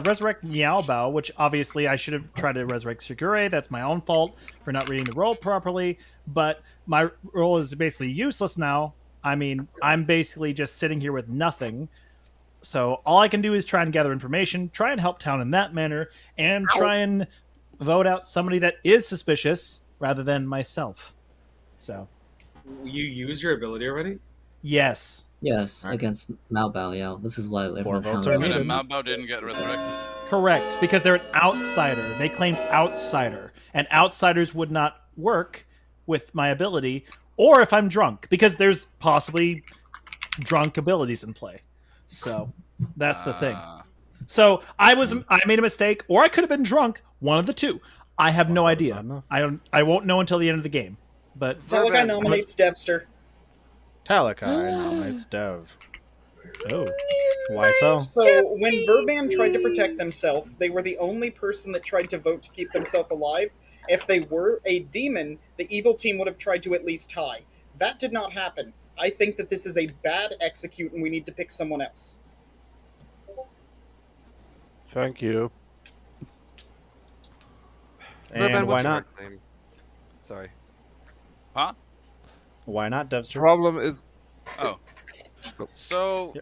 resurrect Meow Bao, which obviously I should have tried to resurrect Shigure. That's my own fault for not reading the role properly. But my role is basically useless now. I mean, I'm basically just sitting here with nothing. So all I can do is try and gather information, try and help town in that manner, and try and vote out somebody that is suspicious rather than myself. So You used your ability already? Yes. Yes, against Malbao, yeah. This is why everyone votes hounded are him. needed. Malbao didn't get resurrected. Correct, because they're an outsider. They claimed outsider, and outsiders would not work with my ability, or if I'm drunk, because there's possibly drunk abilities in play. So that's the thing. So I made a mistake, or I could have been drunk. One of the two. I have no idea. I won't know until the end of the game. But Talakai nominates Devster. Talakai nominates Dev. Oh. Why so? So, when Verban tried to protect themselves, they were the only person that tried to vote to keep themselves alive. If they were a demon, the evil team would have tried to at least tie. That did not happen. I think that this is a bad execute and we need to pick someone else. Thank you. And why not? Sorry. Huh? Why not, Devster? Problem is... Oh. So,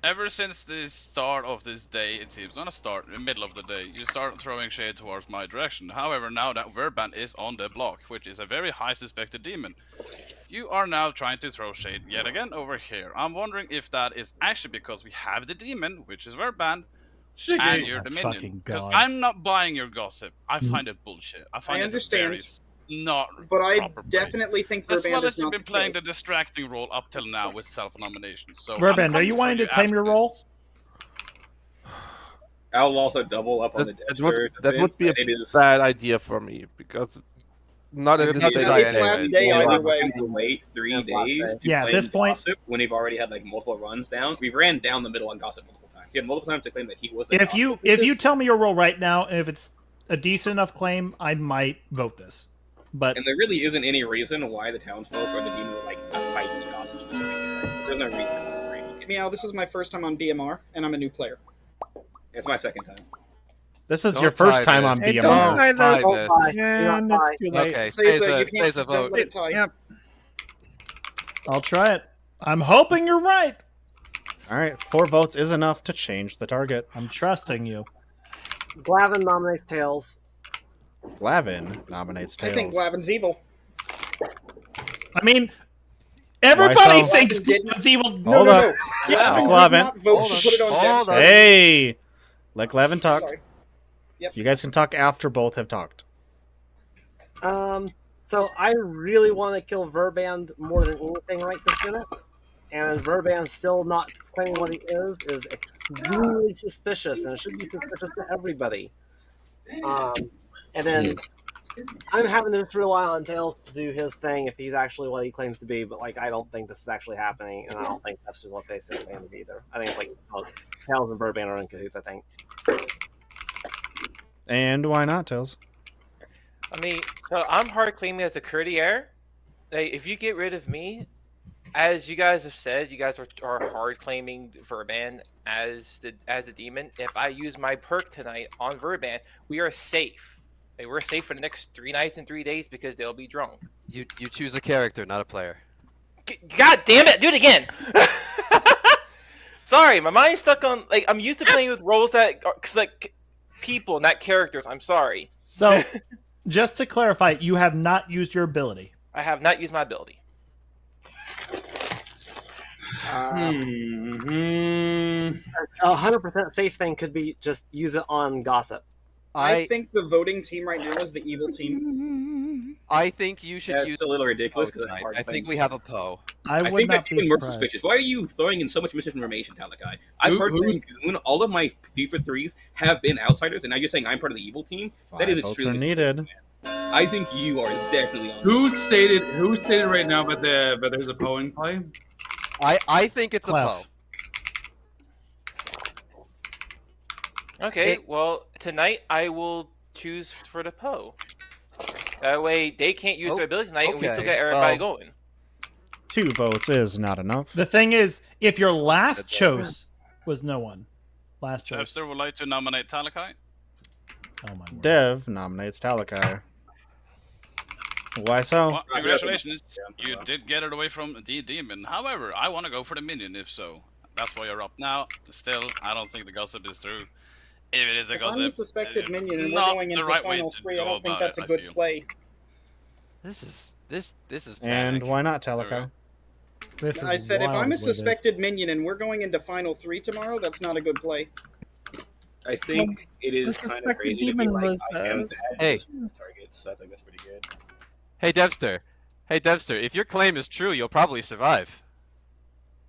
ever since the start of this day, it seems, not a start, in the middle of the day, you start throwing shade towards my direction. However, now that Verban is on the block, which is a very high suspected demon, you are now trying to throw shade yet again over here. I'm wondering if that is actually because we have the demon, which is Verban, and you're the minion. Because I'm not buying your gossip. I find it bullshit. I find it very not but I proper play. definitely think As Verban well is as you've not been the playing kill. the distracting role up till now with self-nomination. So Verban, are you wanting to claim your role? I'll also double up on the Devster. That would be a bad idea for me, because not in this It's state. last day either way. To wait 3 It's days last to day. Yeah, at claim this point- Gossip when they've already had like multiple runs down. We ran down the middle on Gossip multiple times. He had multiple times to claim that he was the If Gossip. you tell me your role right now, and if it's a decent enough claim, I might vote this. But And there really isn't any reason why the townsfolk or the demon would like fight the Gossip specifically. There's no reason for it. Meow, this is my first time on BMR, and I'm a new player. It's my second time. This is your first time on BMR. Don't tie this. Yeah, that's too late. Okay, Stays stays a- a, you can't- stays a don't vote. let it tie. Yep. I'll try it. I'm hoping you're right. All right, 4 votes is enough to change the target. I'm trusting you. Glavin nominates Tails. Glavin nominates I Tails. think Glavin's evil. I mean, everybody so? thinks Glavin it's evil. Hold up. Glavin did Glavin. not vote to put it on Devster. Hey! Let Glavin talk. Sorry. Yep. You guys can talk after both have talked. So I really want to kill Verban more than anything right this minute. And Verban still not claiming what he is extremely suspicious, and it should be suspicious to everybody. And then I'm having to just rely on Tails to do his thing if he's actually what he claims to be, but like I don't think this is actually happening, and I don't think that's just what they say claim to be either. I think it's like Tails and Verban are in cahoots, I think. And why not, Tails? I mean, so I'm hard claiming as a courtier. Like, if you get rid of me, as you guys have said, you guys are hard claiming Verban as the demon. If I use my perk tonight on Verban, we are safe. Like, we're safe for the next 3 nights and 3 days because they'll be drunk. You choose a character, not a player. God damn it! Do it again. Sorry, my mind's stuck on like I'm used to playing with roles that are like people, not characters. I'm sorry. So, just to clarify, you have not used your ability. I have not used my ability. A 100% safe thing could be just use it on Gossip. I think the voting team right now is the evil team. I think you should That's use a little ridiculous. Poe 'cause tonight. hard I think thing. we have a Poe. I would think not that's be even more surprised. suspicious. Why are you throwing in so much misinformation, Talakai? I've heard who's- playing Goon, all of my FIFA 3s have been outsiders, and now you're saying I'm part of the evil team? That is 5 votes are extremely needed. suspicious, man. I think you are definitely on. Who stated right now but there's a Poe in play? I think it's Clef. a Poe. Okay, well tonight I will choose for the Poe. That way they can't use their ability tonight, and we still okay, get everybody well- going. 2 votes is not enough. The thing is, if your last choice was no one, last choice. Webster would like to nominate Talakai. Oh my word. Dev nominates Talakai. Why so? Well, congratulations, you did get it away from the demon. However, I want to go for the minion if so. That's why you're up now. Still, I don't think the gossip is true. If it is a If I'm gossip, the suspected minion and we're not going the into right way final to 3, I go don't think about that's it, a I good feel. play. This is And panic. why not Talakai? This I is said if I'm wild a is what it is. suspected minion and we're going into Final 3 tomorrow, that's not a good play. I think it is the kind of suspected crazy to be demon like, was, I am bad Hey. just with targets. So I think that's pretty good. Hey, Devster. Hey, Devster, if your claim is true, you'll probably survive.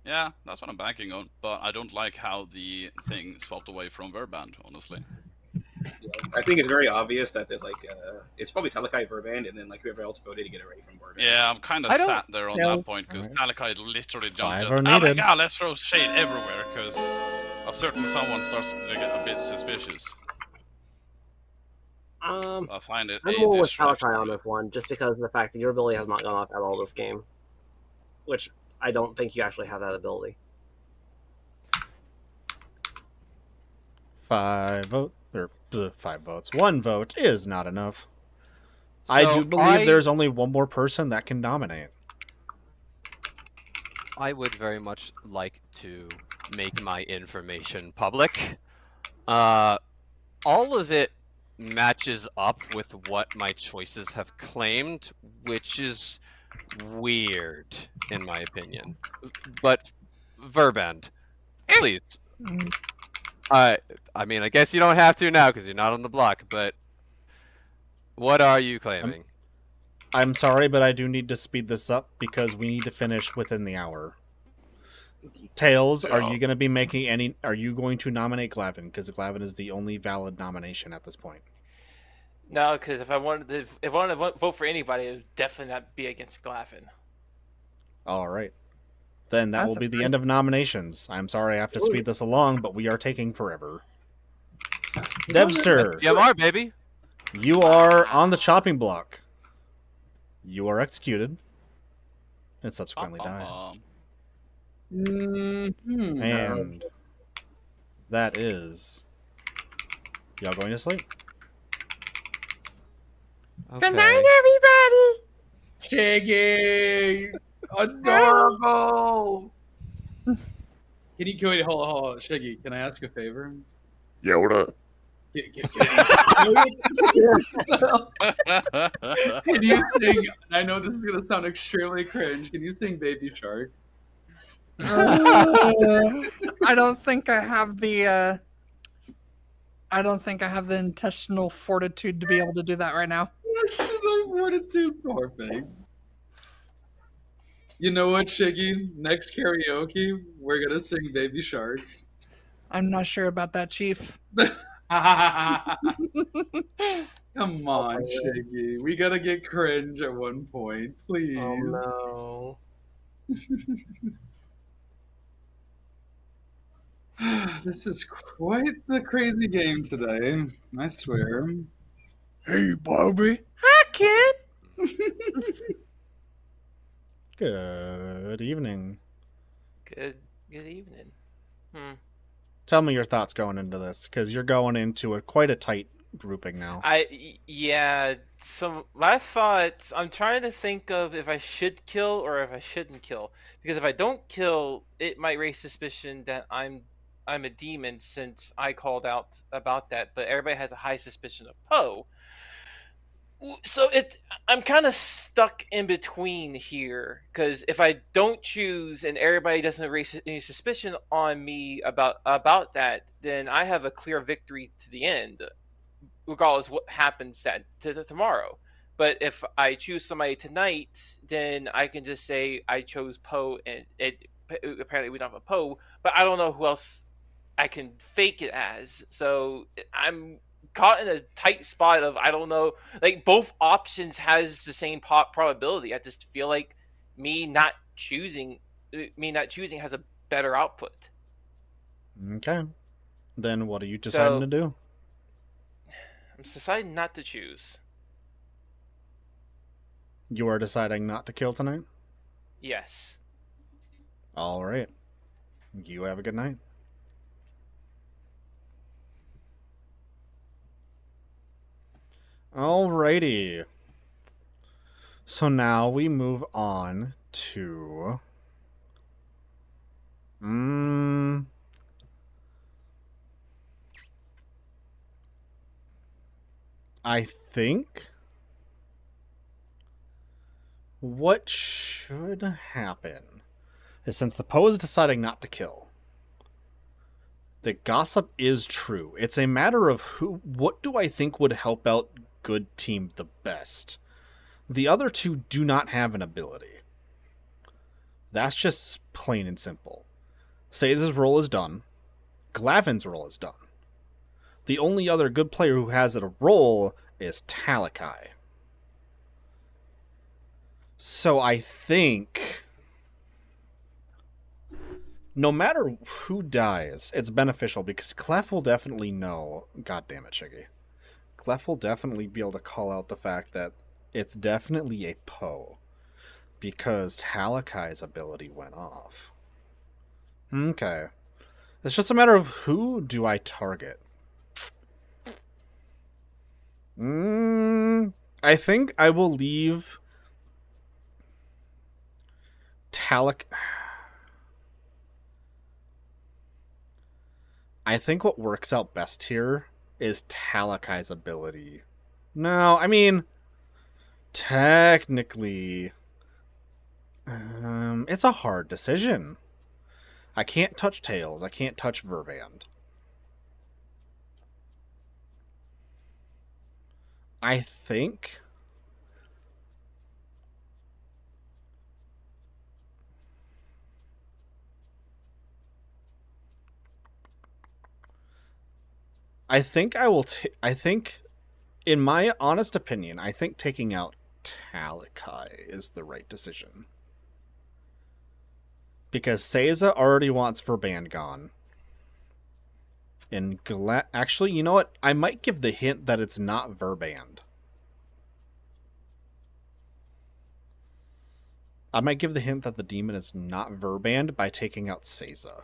Yeah, that's what I'm banking on, but I don't like how the thing swapped away from Verband, honestly. Yeah, I think it's very obvious that there's like, it's probably Telekai Verband, and then like whoever else voted to get away from Verband. Yeah, I'm kind of sat there on that point, because Talakai literally jumped just, are oh my needed. god, let's throw shade everywhere, because certainly someone starts to get a bit suspicious. I find it I'm a more with distraction. Calakai on this one, just because of the fact that your ability has not gone off at all this game. Which I don't think you actually have that ability. 5 votes. 1 vote is not enough. I do believe there's only one more person that can nominate. I would very much like to make my information public. All of it matches up with what my choices have claimed, which is weird, in my opinion. But Verband, please. I mean, I guess you don't have to now because you're not on the block, but what are you claiming? I'm sorry, but I do need to speed this up because we need to finish within the hour. Tails, are you going to be making any? Are you going to nominate Glavin? Because Glavin is the only valid nomination at this point. No, because if I wanted to vote for anybody, it would definitely not be against Glaffin. All right. Then that will be the end of nominations. I'm sorry I have to speed this along, but we are taking forever. Devster. PMR, baby. You are on the chopping block. You are executed and subsequently die. And that is y'all going to sleep. Good night, everybody. Shaggy, adorable. Can wait, hold on, Shaggy? Can I ask you a favor? Yeah, what up? Can you sing? I know this is gonna sound extremely cringe. Can you sing "Baby Shark"? I don't think I have the. I don't think I have the intestinal fortitude to be able to do that right now. Intestinal fortitude, poor thing. You know what, Shiggy? Next karaoke, we're gonna sing "Baby Shark." I'm not sure about that, Chief. Come on, Shiggy. We gotta get cringe at one point, please. Oh no. This is quite the crazy game today, I swear. Hey, Barbie. Hi, kid. Good evening. Good evening. Tell me your thoughts going into this, because you're going into quite a tight grouping now. Yeah. So my thoughts. I'm trying to think of if I should kill or if I shouldn't kill. Because if I don't kill, it might raise suspicion that I'm a demon since I called out about that. But everybody has a high suspicion of Poe. So I'm kind of stuck in between here, because if I don't choose and everybody doesn't raise any suspicion on me about that, then I have a clear victory to the end, regardless what happens tomorrow. But if I choose somebody tonight, then I can just say I chose Poe, and apparently we don't have a Poe, but I don't know who else I can fake it as. So I'm caught in a tight spot of I don't know. Like both options has the same probability. I just feel like me not choosing has a better output. Okay. Then what are you deciding to do? I'm deciding not to choose. You are deciding not to kill tonight? Yes. All right. You have a good night. Alrighty. So now we move on to... I think what should happen is since the Poe is deciding not to kill, the gossip is true. It's a matter of what do I think would help out good team the best. The other two do not have an ability. That's just plain and simple. Saze's role is done. Glavin's role is done. The only other good player who has a role is Talakai. So I think no matter who dies, it's beneficial because Clef will definitely know. God damn it, Shiggy. Clef will definitely be able to call out the fact that it's definitely a Poe because Talakai's ability went off. Okay. It's just a matter of who do I target. I think I will leave I think what works out best here is Talakai's ability. No, I mean, technically, it's a hard decision. I can't touch Tails. I can't touch Verband. I think I will I think, in my honest opinion, I think taking out Talakai is the right decision. Because Seiza already wants Verband gone. And actually, you know what? I might give the hint that it's not Verband. I might give the hint that the demon is not Verband by taking out Seiza.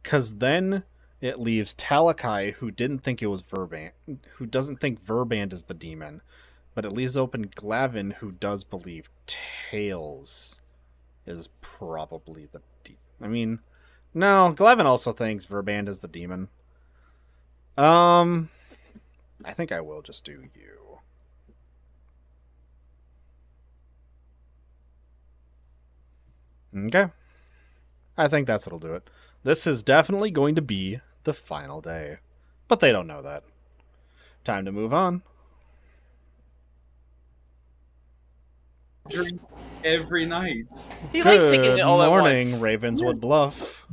Because then it leaves Talakai, who didn't think it was Verband, who doesn't think Verband is the demon, but it leaves open Glavin, who does believe Tails is probably the demon. I mean, no, Glavin also thinks Verband is the demon. I think I will just do you. Okay. I think that's what'll do it. This is definitely going to be the final day. But they don't know that. Time to move on. Drink every night. He likes taking it all at once. Good morning, Ravenswood Bluff.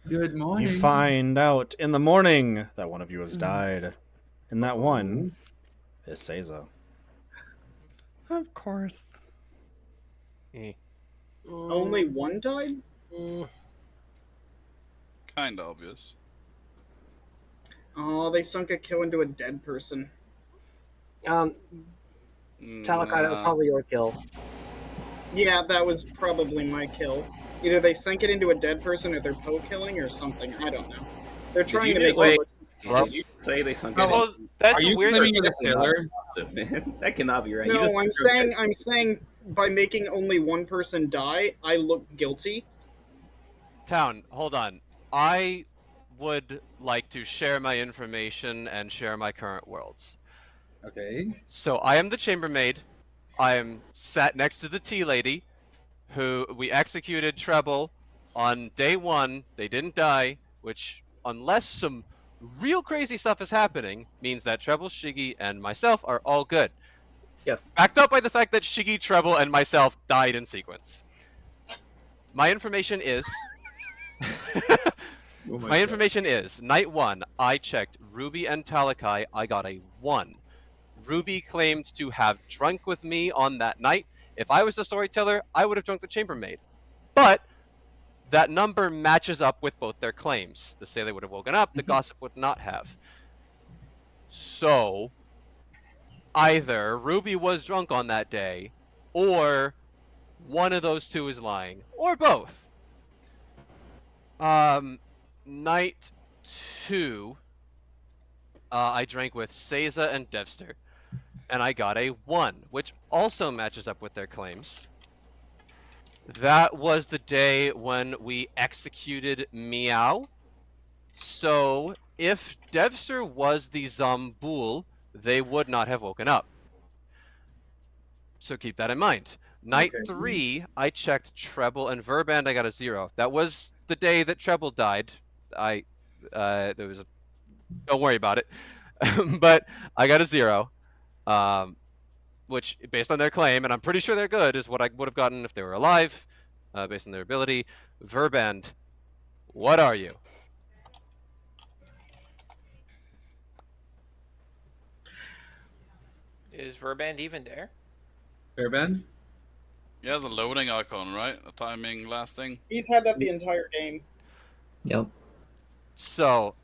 Good morning. You find out in the morning that one of you has died. And that one is Seiza. Of course. Only one died? Kinda obvious. Oh, they sunk a kill into a dead person. Talakai, that was probably your kill. Yeah, that was probably my kill. Either they sank it into a dead person or they're Poe killing or something. I don't know. They're trying to make it look Did you say they sunk Oh, it? that's Are you weird. claiming you're the sailor? That cannot be right. No, I'm saying by making only one person die, I look guilty. Town, hold on. I would like to share my information and share my current worlds. Okay. So I am the chambermaid. I am sat next to the tea lady, who we executed Treble on day 1. They didn't die, which, unless some real crazy stuff is happening, means that Treble, Shiggy, and myself are all good. Yes. Backed up by the fact that Shiggy, Treble, and myself died in sequence. My information is... my information is, night 1, I checked Ruby and Talakai, I got a 1. Ruby claimed to have drunk with me on that night. If I was the storyteller, I would have drunk the chambermaid. But that number matches up with both their claims. The sailor would have woken up, the gossip would not have. So, either Ruby was drunk on that day, or one of those two is lying, or both. Night 2, I drank with Seiza and Devster, and I got a 1, which also matches up with their claims. That was the day when we executed Meow. So, if Devster was the Zomboul, they would not have woken up. So keep that in mind. Night Okay. 3, I checked Treble and Verband. I got a 0. That was the day that Treble died. There was a. Don't worry about it. But I got a 0. Which, based on their claim, and I'm pretty sure they're good, is what I would have gotten if they were alive, based on their ability. Verband, what are you? Is Verband even there? Verband? He has a loading icon, right? A timing lasting. He's had that the entire game. Yep. So,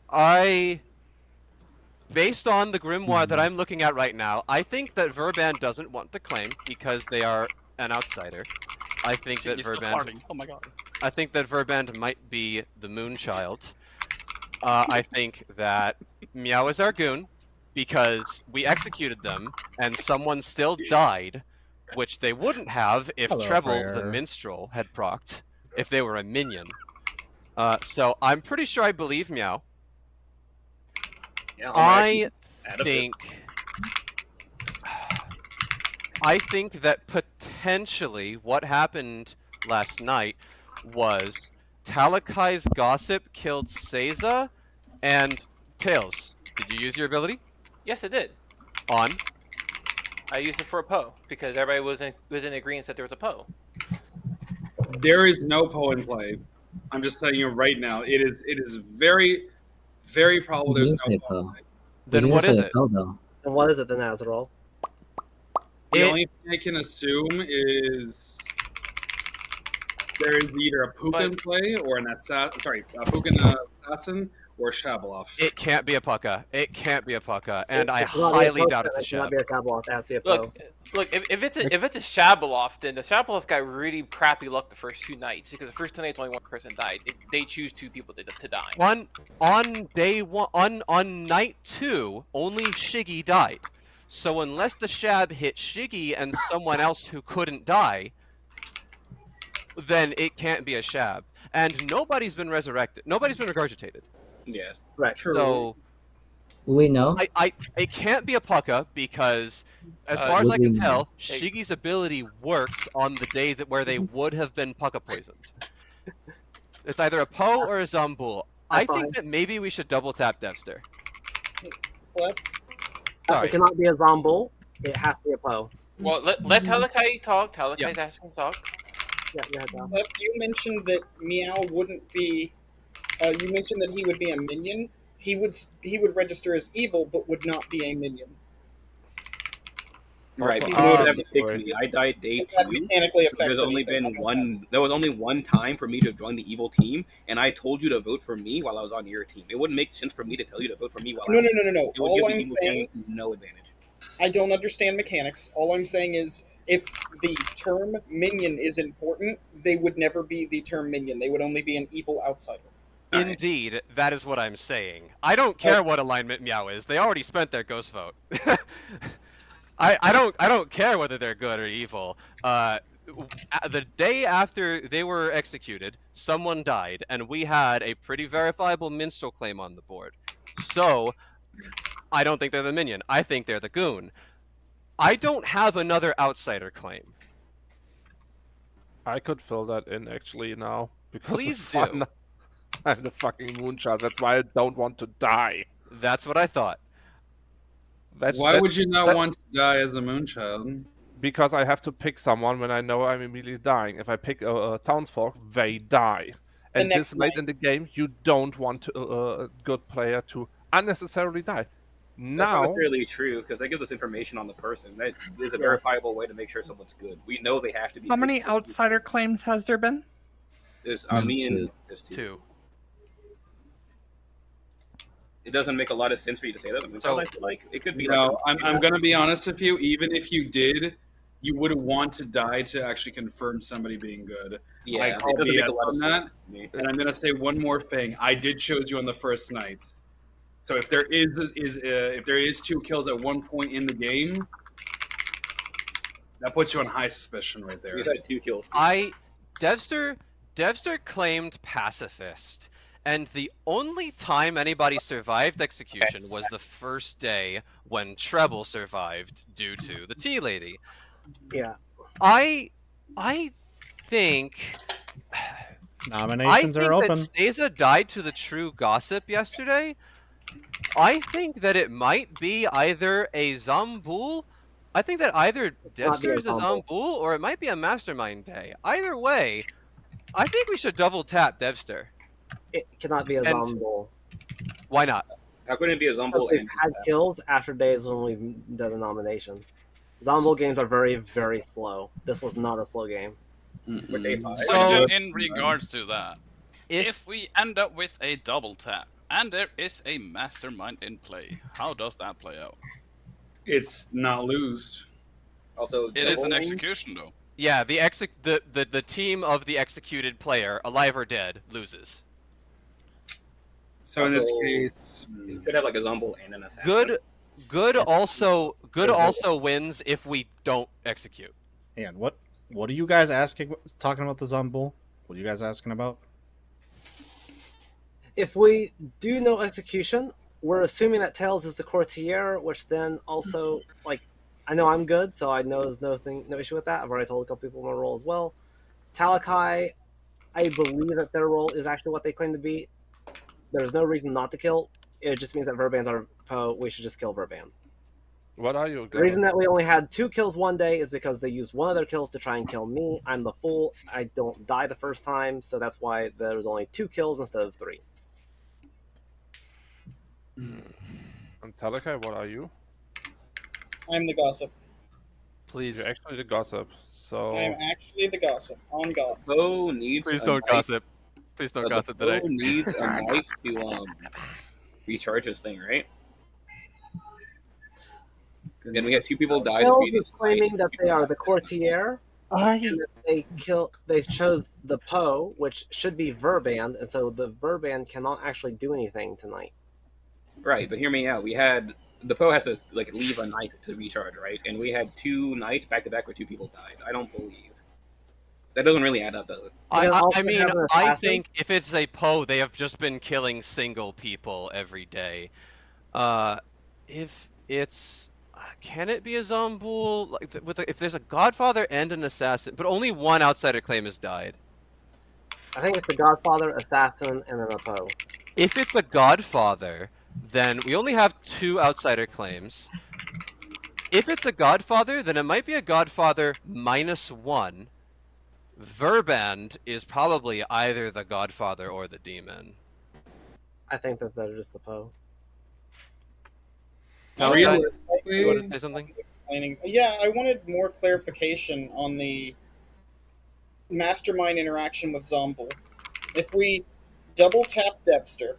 based on the grimoire that I'm looking at right now, I think that Verband doesn't want to claim because they are an outsider. I think that He's still Verband. farting. Oh my god. I think that Verband might be the Moonchild. I think that Meow is our goon because we executed them and someone still died, which they wouldn't have if Hello, Treble Frere. the Minstrel had procced, if they were a minion. So I'm pretty sure I believe Meow. Yeah, I think that potentially what happened last night was Talakai's gossip killed Seiza and Tails. Did you use your ability? Yes, it did. On? I used it for a Poe because everybody was in agreement that there was a Poe. There is no Poe in play. I'm just telling you right now. It is very, very probable there's no Poe in play. Then what is it? And what is it then, Azrael? The only thing I can assume is there is either a Puka in play or an assassin. Sorry, a Puka assassin or Shabalov. It can't be a Puka. It can't be a Puka, and I It's not be a highly Poe, doubt it's a it cannot Shab. be a Shabalov, it has to be a Poe. Look, if it's a Shabalov, then the Shabalov got really crappy luck the first 2 nights because the first 2 nights only one person died. They choose 2 people to die. On day one, on night 2, only Shiggy died. So unless the Shab hit Shiggy and someone else who couldn't die, then it can't be a Shab. And nobody's been resurrected. Nobody's been regurgitated. Yeah. Right. So We know. it can't be a Puka because, as far as I can tell, Shiggy's ability worked on the day where they would have been Puka poisoned. It's either a Poe or a Zambul. I think that maybe we should double tap Devster. What? Sorry. It cannot be a Zambul. It has to be a Poe. Well, let Talakai talk. Talakai's asking to talk. Yeah, go ahead, Dom. But you mentioned that Meow wouldn't be. You mentioned that he would be a minion. He would register as evil, but would not be a minion. Right, people would have picked me. I died day 2. Mechanically affects There's only anything. been one. There was only one time for me to join the evil team, and I told you to vote for me while I was on your team. It wouldn't make sense for me to tell you to vote for me while No. It would All give I'm the evil saying, team no advantage. I don't understand mechanics. All I'm saying is, if the term minion is important, they would never be the term minion. They would only be an evil outsider. Indeed, that is what I'm saying. I don't care what alignment Meow is. They already spent their ghost vote. I don't care whether they're good or evil. The day after they were executed, someone died, and we had a pretty verifiable minstrel claim on the board. So, I don't think they're the minion. I think they're the goon. I don't have another outsider claim. I could fill that in actually now. Because Please it's fun. do. I'm the fucking Moonchild. That's why I don't want to die. That's what I thought. Why would you not want to die as a Moonchild? Because I have to pick someone when I know I'm immediately dying. If I pick a townsfolk, they die. And next this late in the game, you don't want a good player to unnecessarily die. That's Now, not really true because that gives us information on the person. That is a verifiable way to make sure someone's good. We know they have to be. How many outsider claims has there been? There's me and there's 2. It doesn't make a lot of sense for you to say that. I mean, So- like it could be. No, like I'm going to be honest with you. Even if you did, you would want to die to actually confirm somebody being good. Yeah, I it call doesn't make a BS lot of on sense that. to me. And I'm going to say one more thing. I did choose you on the first night. So if there is 2 kills at one point in the game, that puts you on high suspicion right there. He's had 2 kills. Devster claimed pacifist, and the only time anybody survived execution was the first day when Treble survived due to the tea lady. Yeah. I I think Nominations are open. that Steza died to the true gossip yesterday. I think that it might be either a Zambul. I think that either not be a Devster is a Zambul. Zambul or it might be a Mastermind Day. Either way, I think we should double tap Devster. It cannot be a And Zambul. why not? How could it be a Zombo? We've had kills after days when we've done a nomination. Zombo games are very, very slow. This was not a slow game. For day 5. Question in regards to that. If we end up with a double tap and there is a mastermind in play, how does that play out? It's not lose. Also, it is an execution though. Yeah, the team of the executed player, alive or dead, loses. So in this case, you could have like a Zombo and an assassin. Good also wins if we don't execute. And what are you guys talking about the Zombo? What are you guys asking about? If we do no execution, we're assuming that Tails is the courtier, which then also, like, I know I'm good, so I know there's no issue with that. I've already told a couple people my role as well. Talakai, I believe that their role is actually what they claim to be. There's no reason not to kill. It just means that Verband's our Poe. We should just kill Verband. What are you? The reason that we only had 2 kills one day is because they used one of their kills to try and kill me. I'm the fool. I don't die the first time, so that's why there was only 2 kills instead of 3. And Talakai, what are you? I'm the gossip. Please. You're actually the gossip. So I'm actually the gossip. On God. Poe needs. Please don't gossip. Please don't gossip today. Poe needs a knife to recharge his thing, right? Then we have 2 people die. Tails is claiming that they are the courtier. And that they chose the Poe, which should be Verband, and so the Verband cannot actually do anything tonight. Right, but hear me out. We had the Poe has to like leave a knight to recharge, right? And we had 2 knights back to back where 2 people died. I don't believe that doesn't really add up, does it? I mean, I think if it's a Poe, they have just been killing single people every day. If it's can it be a Zomboul? Like if there's a Godfather and an Assassin, but only one outsider claim has died. I think it's the Godfather, Assassin, and then a Poe. If it's a Godfather, then we only have 2 outsider claims. If it's a Godfather, then it might be a Godfather -1. Verband is probably either the Godfather or the Demon. I think that they're just the Poe. You want to say something? Yeah, I wanted more clarification on the mastermind interaction with Zomboul. If we double tap Devster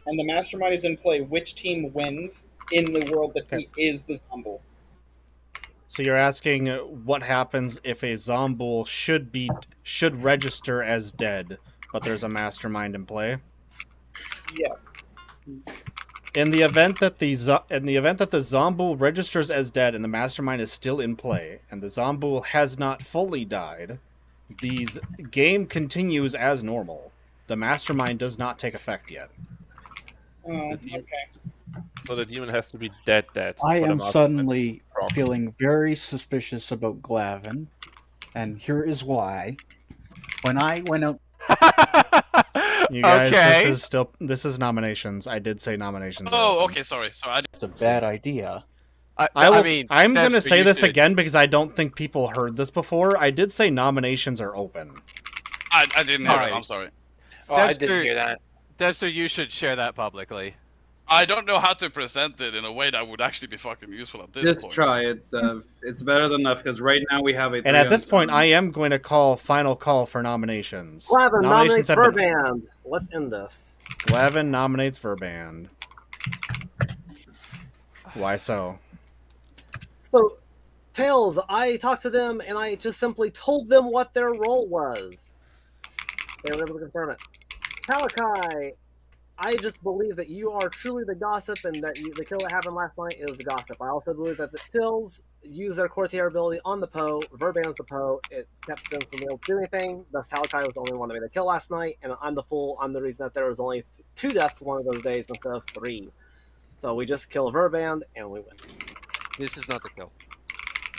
and the mastermind is in play, which team wins in the world that he is the Zomboul? So you're asking what happens if a Zomboul should register as dead, but there's a mastermind in play? Yes. In the event that the Zomboul registers as dead and the mastermind is still in play, and the Zomboul has not fully died, the game continues as normal. The mastermind does not take effect yet. Oh, okay. So the demon has to be dead. I am suddenly feeling very suspicious about Glavin, and here is why. When I went out, you guys, this is nominations. I did say nominations. Oh, okay, sorry. It's a bad idea. I'm going to say this again because I don't think people heard this before. I did say nominations are open. I didn't hear it. I'm sorry. Oh, I didn't hear that. Dexter, you should share that publicly. I don't know how to present it in a way that would actually be fucking useful at this Just point. try it. It's better than enough because right now we have a. And at this point, I am going to final call for nominations. Glavin nominates Verband. Let's end this. Glavin nominates Verband. Why so? So, Tails, I talked to them and I just simply told them what their role was. They were able to confirm it. Talakai, I just believe that you are truly the gossip and that the kill that happened last night is the gossip. I also believe that the Tills used their courtier ability on the Poe. Verband's the Poe. It kept them from being able to do anything. Thus, Talakai was the only one that made the kill last night, and I'm the fool. I'm the reason that there was only 2 deaths one of those days instead of 3. So we just kill Verband and we win. This is not the kill.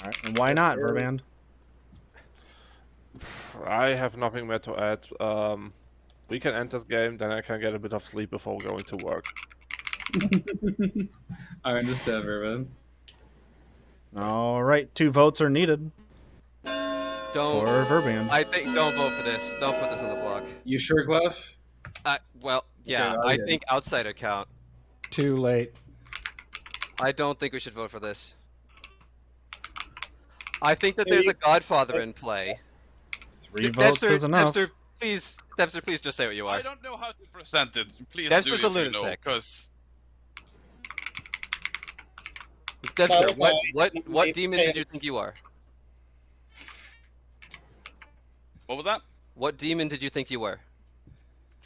All right, and why not, Verband? I have nothing more to add. We can end this game, then I can get a bit of sleep before going to work. I understand, Verban. All right, 2 votes are needed. Don't. For Verban. I think don't vote for this. Don't put this on the block. You sure, Clef? Well, yeah. Okay, I think outsider count. Too late. I don't think we should vote for this. I think that there's a Godfather in play. 3 votes is enough. Devster, please just say what you are. I don't know how to present it. Please Devster's do a if you know, lunatic. because Devster, what demon did you think you are? What was that? What demon did you think you were?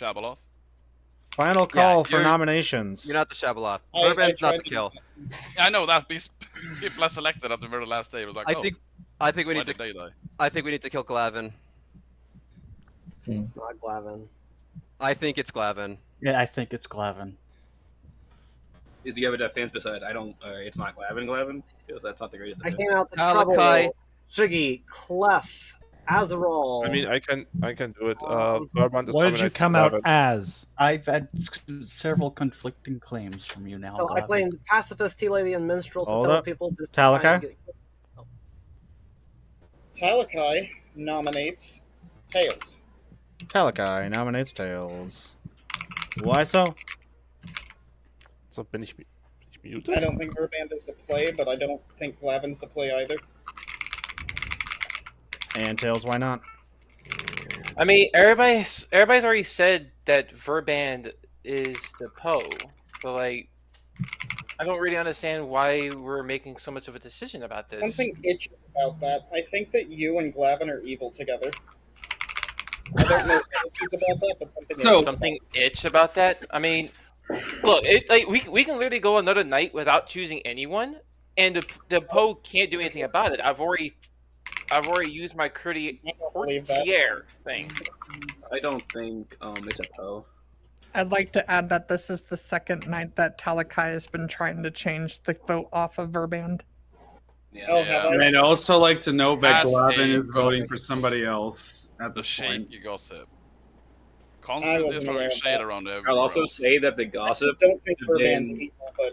Jabaloth. Final call for nominations. You're not the Shabaloth. Verban's not the kill. Yeah, I know that people are selected at the very last day. It was like, I think we why need to. did they die? I think we need to kill Glavin. It's not Glavin. I think it's Glavin. Yeah, I think it's Glavin. Do you have a defense besides I don't? It's not Glavin, because that's not the greatest. I Defense. came out to Alakai. trouble. Shiggy, Clef, Azarol. I mean, I can do it. Verban is What did you nominated come out Glavin. as? I've had several conflicting claims from you now. So I Glavin. claimed pacifist, tea lady, and minstrel to Hold several up. people. To Talakai? Talakai nominates Tails. Talakai nominates Tails. Why so? So bin ich muted? I don't think Verband is the play, but I don't think Glavin's the play either. And Tails, why not? I mean, everybody's already said that Verband is the Poe, but like, I don't really understand why we're making so much of a decision about this. Something itchy about that. I think that you and Glavin are evil together. I don't know what it is about that, but something itch about that. I mean, look, we can literally go another night without choosing anyone, and the Poe can't do anything about it. I've already used my courtier thing. I don't think it's a Poe. I'd like to add that this is the second night that Talakai has been trying to change the vote off of Verband. Yeah. Oh, have I? And I'd also like to note that As Glavin a is voting gossip. for somebody else at The this point. shaky gossip. I Constantly wasn't aware throwing of shade that. around everywhere. I'll also else. say that the I gossip. just don't think has Verband's been- evil, but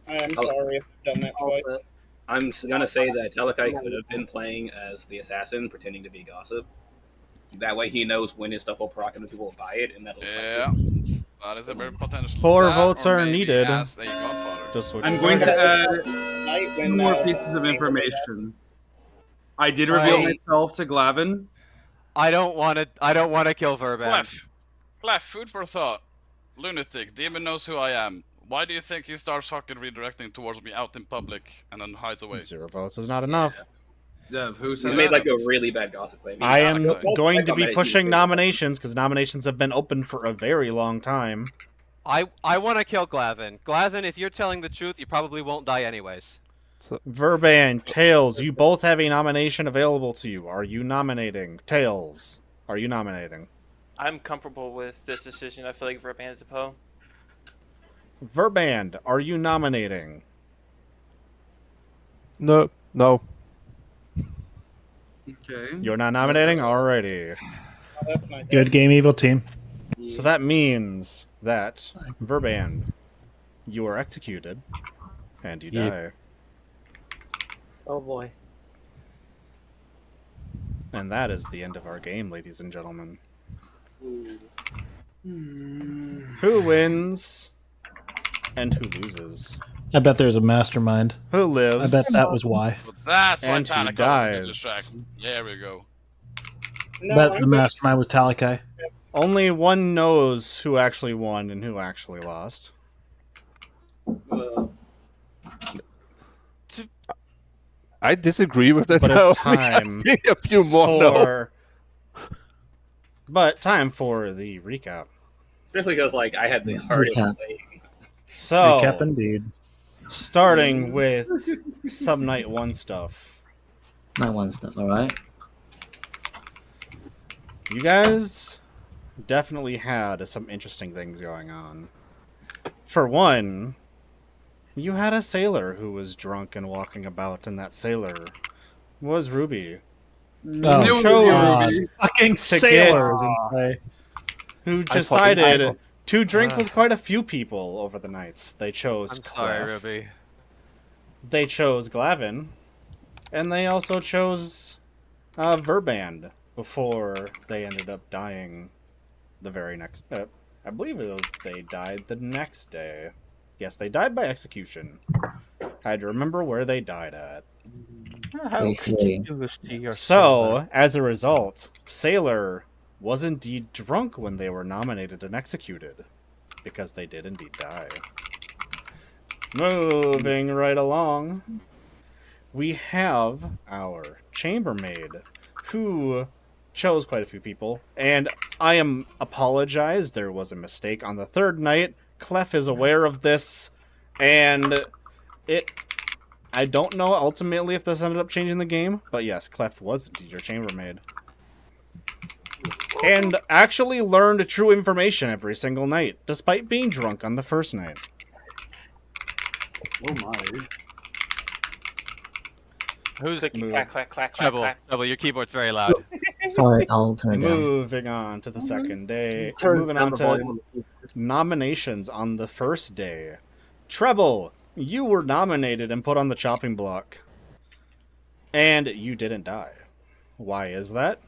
I am sorry if I've done that twice. I'm gonna say that Talakai could have been playing as the assassin, pretending to be gossip. That way, he knows when his stuff will proc and people will buy it, and that'll. Yeah, that is a very potential. 4 That, votes or are maybe needed. As a Godfather. Just switch I'm it. going to add Night 2 when, more uh, pieces of information. I did reveal myself to Glavin. I don't want to kill Verban. Clef, food for thought. Lunatic, demon knows who I am. Why do you think he starts fucking redirecting towards me out in public and then hides away? 0 votes is not enough. Dev, who He said made that? like a really bad gossip claim. I am Exactly. going to be pushing nominations because nominations have been open for a very long time. I want to kill Glavin. Glavin, if you're telling the truth, you probably won't die anyways. Verban, Tails, you both have a nomination available to you. Are you nominating? Tails, are you nominating? I'm comfortable with this decision. I feel like Verband is the Poe. Verband, are you nominating? No. Okay. You're not nominating? Alrighty. Oh, that's not Good game, evil team. So that means that, Verband, you are executed, and you Yeah. die. Oh boy. And that is the end of our game, ladies and gentlemen. Who wins and who loses? I bet there's a mastermind. Who lives? I bet that was why. But that's why And who Talakai was dies. distracted. There we go. No, bet I'm the mastermind was Talakai. Only one knows who actually won and who actually lost. I disagree with that. But now. it's time a few more. No. for... But time for the recap. Especially because like I had the hardest Recap. play. So, Recap indeed. starting with some Night 1 stuff. Night 1 stuff, alright? You guys definitely had some interesting things going on. For one, you had a sailor who was drunk and walking about, and that sailor was Ruby. Oh, Who God. chose Fucking to Sailor is get- in play. who I fucking decided know. to drink with quite a few people over the nights. They chose I'm sorry, Clef. Ruby. They chose Glavin, and they also chose Verband before they ended up dying the very next. I believe it was they died the next day. Yes, they died by execution. I had to remember where they died at. How Basically. contiguous to your So, as a result, Sailor was indeed drunk when they were nominated and executed, because they did indeed die. Moving right along, we have our chambermaid, who chose quite a few people, and I am apologize, there was a mistake on the third night. Clef is aware of this, and I don't know ultimately if this ended up changing the game, but yes, Clef was indeed your chambermaid. And actually learned true information every single night, despite being drunk on the first night. Oh my. Who's Clicky clack clack clack clack Treble? clack. Treble, your keyboard's very loud. Sorry, I'll turn it down. Moving on to the second day. Turn Moving down on the to volume. nominations on the first day. Treble, you were nominated and put on the chopping block. And you didn't die. Why is that?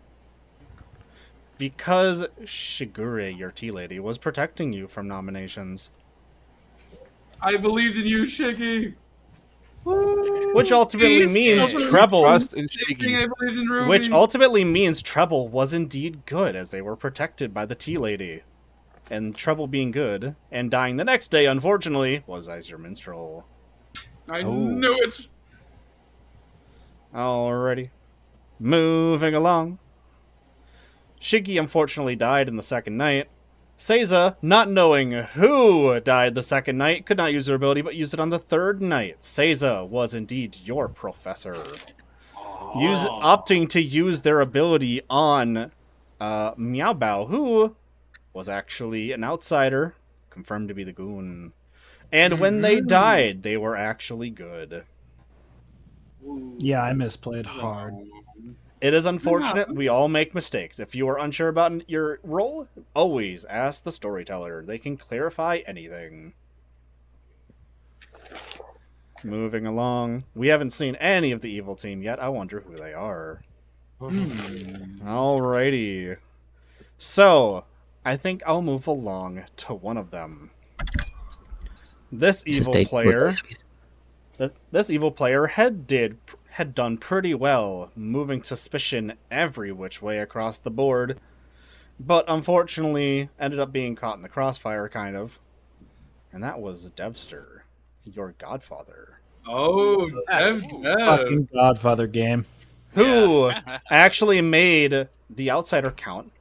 Because Shigure, your tea lady, was protecting you from nominations. I believed in you, Shiggy. Which ultimately means Treble. Trust in Thing Shiggy. I believed in Ruby. Which ultimately means Treble was indeed good, as they were protected by the tea lady. And Treble being good, and dying the next day, unfortunately, was as your minstrel. I knew it. Alrighty. Moving along. Shiggy unfortunately died in the second night. Seiza, not knowing who died the second night, could not use her ability, but used it on the third night. Seiza was indeed your professor. Opting to use their ability on Meowbao, who was actually an outsider, confirmed to be the goon. And when they died, they were actually good. Yeah, I misplayed hard. It is unfortunate. We all make mistakes. If you are unsure about your role, always ask the storyteller. They can clarify anything. Moving along. We haven't seen any of the evil team yet. I wonder who they are. Alrighty. So, I think I'll move along to one of them. This evil player... This evil player had done pretty well, moving suspicion every which way across the board, but unfortunately ended up being caught in the crossfire, kind of. And that was Devster, your godfather. Oh, Fucking Godfather game. Who actually made the outsider count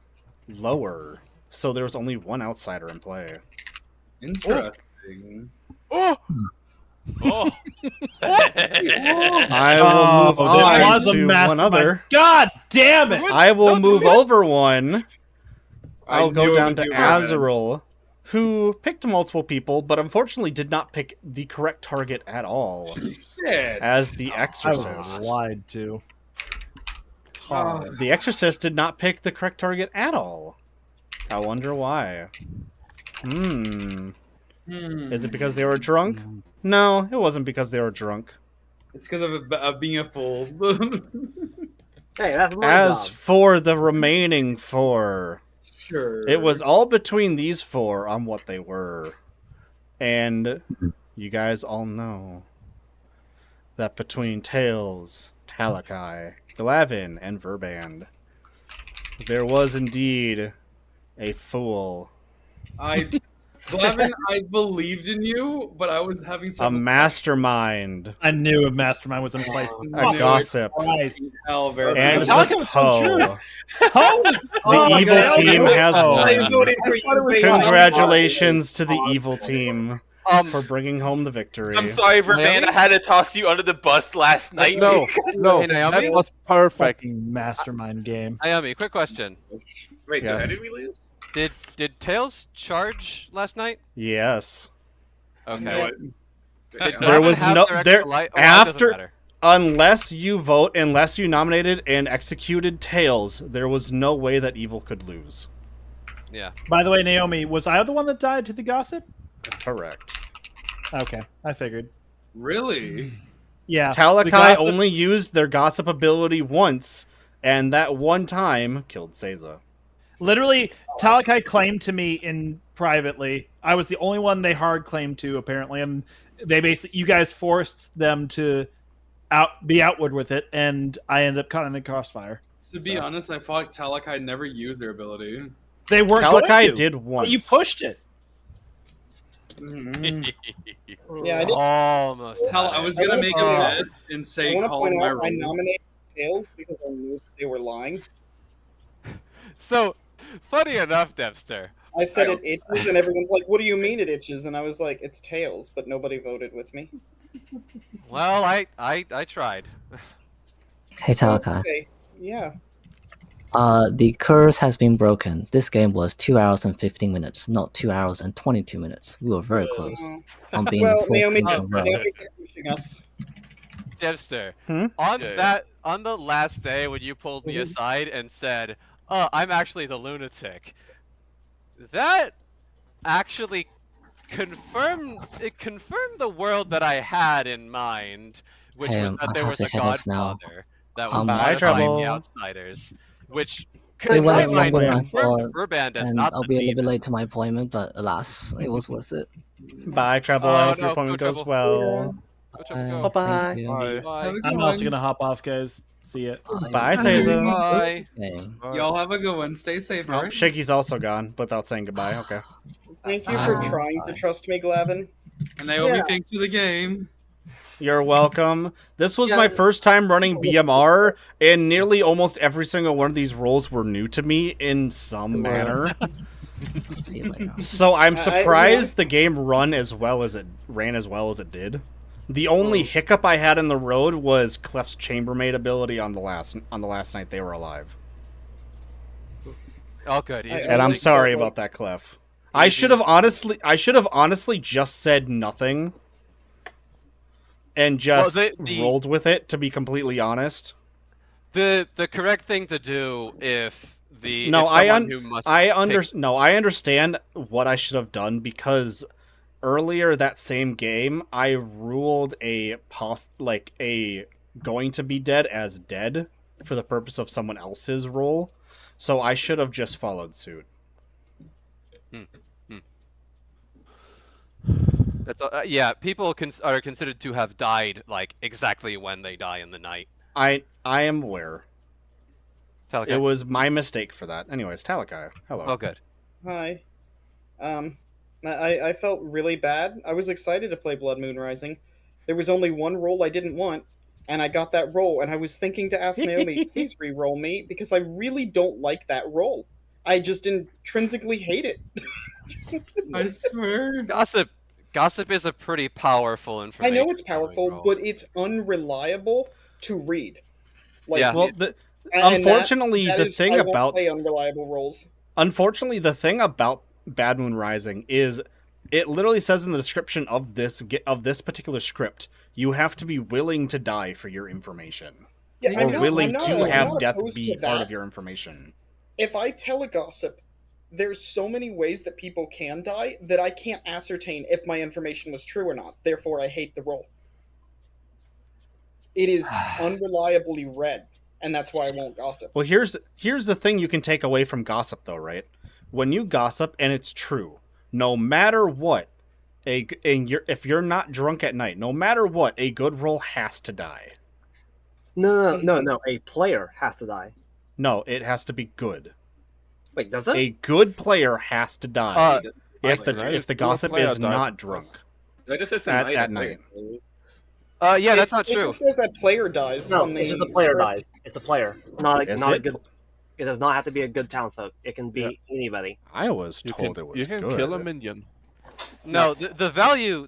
lower, so there was only one outsider in play. Interesting. Oh! Oh. I will move on to one other. God damn it! I will move over one. I'll go down to you, Azrael, who picked multiple people, but unfortunately did not pick the correct target at all. Shit. As the I Exorcist. was lied to. The Exorcist did not pick the correct target at all. I wonder why. Is it because they were drunk? No, it wasn't because they were drunk. It's because of being a fool. Hey, that's my As job. for the remaining four, Sure. it was all between these four on what they were. And you guys all know that between Tails, Talakai, Glavin, and Verband, there was indeed a fool. Glavin, I believed in you, but I was having A some mastermind. I knew a mastermind was in play. A gossip. hell very And much. the Poe. The The evil God. team has I'm won. for you, baby. Congratulations to the evil team for bringing home the victory. I'm sorry, Verban. I had to toss you under the bus last night. No, no, Hey, Naomi? that was perfect. Fucking mastermind game. Naomi, quick question. Wait, so Yes. how did we lose? Did Tails charge last night? Yes. Okay. No, Did There Glavin was have no their there extra light? Oh, well, it doesn't after matter. Unless you nominated and executed Tails, there was no way that evil could lose. Yeah. By the way, Naomi, was I the one that died to the gossip? Correct. Okay, I figured. Really? Yeah. Talakai only used their gossip ability once, and that one time killed Seiza. Literally, Talakai claimed to me in privately. I was the only one they hard claimed to, apparently, and they basically, you guys forced them to be outward with it, and I ended up caught in the crossfire. To be honest, I thought Talakai never used their ability. They weren't Talakai going to. did once. But you pushed it. Yeah, I did. Almost. I was gonna make a bet and say I want to call point my out I role. nominated Tails because I knew they were lying. So, funny enough, Dempster. I said it itches, and everyone's like, "What do you mean it itches?" And I was like, "It's Tails," but nobody voted with me. Well, I tried. Hey, Talakai. Okay, yeah. The curse has been broken. This game was 2 hours and 15 minutes, not 2 hours and 22 minutes. We were very close on being Well, full Naomi, in a row. Naomi kept pushing us. Dempster, on on the last day when you pulled me aside and said, "Oh, I'm actually the lunatic," that actually confirmed the world that I had in mind, which Hey, was that I there have was to a head off now. godfather that was Bye, modifying Trouble. the outsiders, which It in my went mind longer than I confirmed thought, Urband as and not I'll the be a little bit demon. late to my appointment, but alas, it was worth it. Bye, Trouble. Oh, I hope your no, appointment go goes Trouble. well. Bye. Bye-bye. Thank you. Bye. Bye. I'm also going to hop off, guys. See ya. Bye, Seiza. Bye. Y'all have a good one. Stay safe, Oh, alright? Shaky's also gone without saying goodbye. Okay. Thank you for trying to trust me, Glavin. And Naomi, thanks for the game. You're welcome. This was my first time running BMR, and nearly almost every single one of these roles were new to me in some manner. See you later. So I'm surprised the game ran as well as it did. The only hiccup I had in the road was Clef's chambermaid ability on the last night they were alive. Oh, good. And I'm sorry about that, Clef. I should have honestly just said nothing and just rolled with it, to be completely honest. The correct thing to do if I understand what I should have done, because earlier that same game I ruled a going to be dead as dead for the purpose of someone else's role, so I should have just followed suit. That's yeah, people are considered to have died like exactly when they die in the night. I am aware. Talakai. It was my mistake for that. Anyways, Talakai, hello. Oh, good. Hi. I felt really bad. I was excited to play Blood Moon Rising. There was only one role I didn't want, and I got that role, and I was thinking to ask Naomi, please re-roll me, because I really don't like that role. I just intrinsically hate it. I swear. Gossip is a pretty powerful I information. know it's powerful, but it's unreliable to read. Like, Yeah. Well, unfortunately, the thing I won't about play unreliable roles. Unfortunately, the thing about Bad Moon Rising is it literally says in the description of this particular script, you have to be willing to die for your information. Yeah, or willing I'm to not have death opposed be to part that. of your information. If I tell a gossip, there's so many ways that people can die that I can't ascertain if my information was true or not. Therefore, I hate the role. It is unreliably read, and that's why I won't gossip. Well, here's the thing you can take away from gossip, though, right? When you gossip and it's true, no matter what, if you're not drunk at night, no matter what, a good role has to die. No. A player has to die. No, it has to be good. Wait, does it? A good player has to die if the gossip player is dies. not drunk at night. Yeah, that's not It true. just says that player dies. No, on the it's just a player script. dies. It's a player, not Is a it? good. It does not have to be a good townsfolk. It can be anybody. I was You told can, it was you can good. kill a minion. No, the value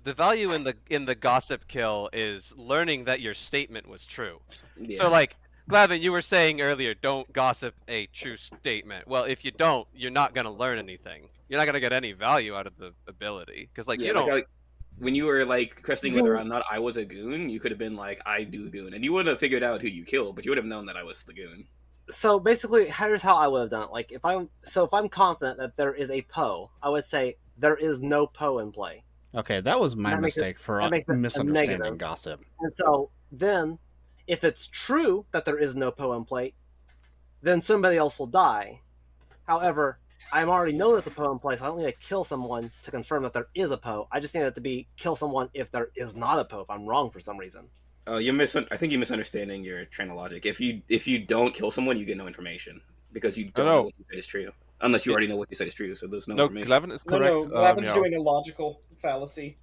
in the gossip kill is learning that your statement was true. Yeah. So like Glavin, you were saying earlier, don't gossip a true statement. Well, if you don't, you're not gonna learn anything. You're not gonna get any value out of the ability because like Yeah, you like, don't. when you were like questioning whether or not I was a goon, you could have been like, I do goon, and you wouldn't have figured out who you killed, but you would have known that I was the goon. So basically, here's how I would have done it. Like if I'm confident that there is a Poe, I would say there is no Poe in play. Okay, that was my mistake for misunderstanding gossip. And so then, if it's true that there is no Poe in play, then somebody else will die. However, I already know there's a Poe in play, so I don't need to kill someone to confirm that there is a Poe. I just need it to be kill someone if there is not a Poe, if I'm wrong for some reason. I think you're misunderstanding your train of logic. If you don't kill someone, you get no information because you don't know what you said is true. Unless you already know what you said is true, so there's no information. Glavin is correct. No, Glavin's doing a logical fallacy.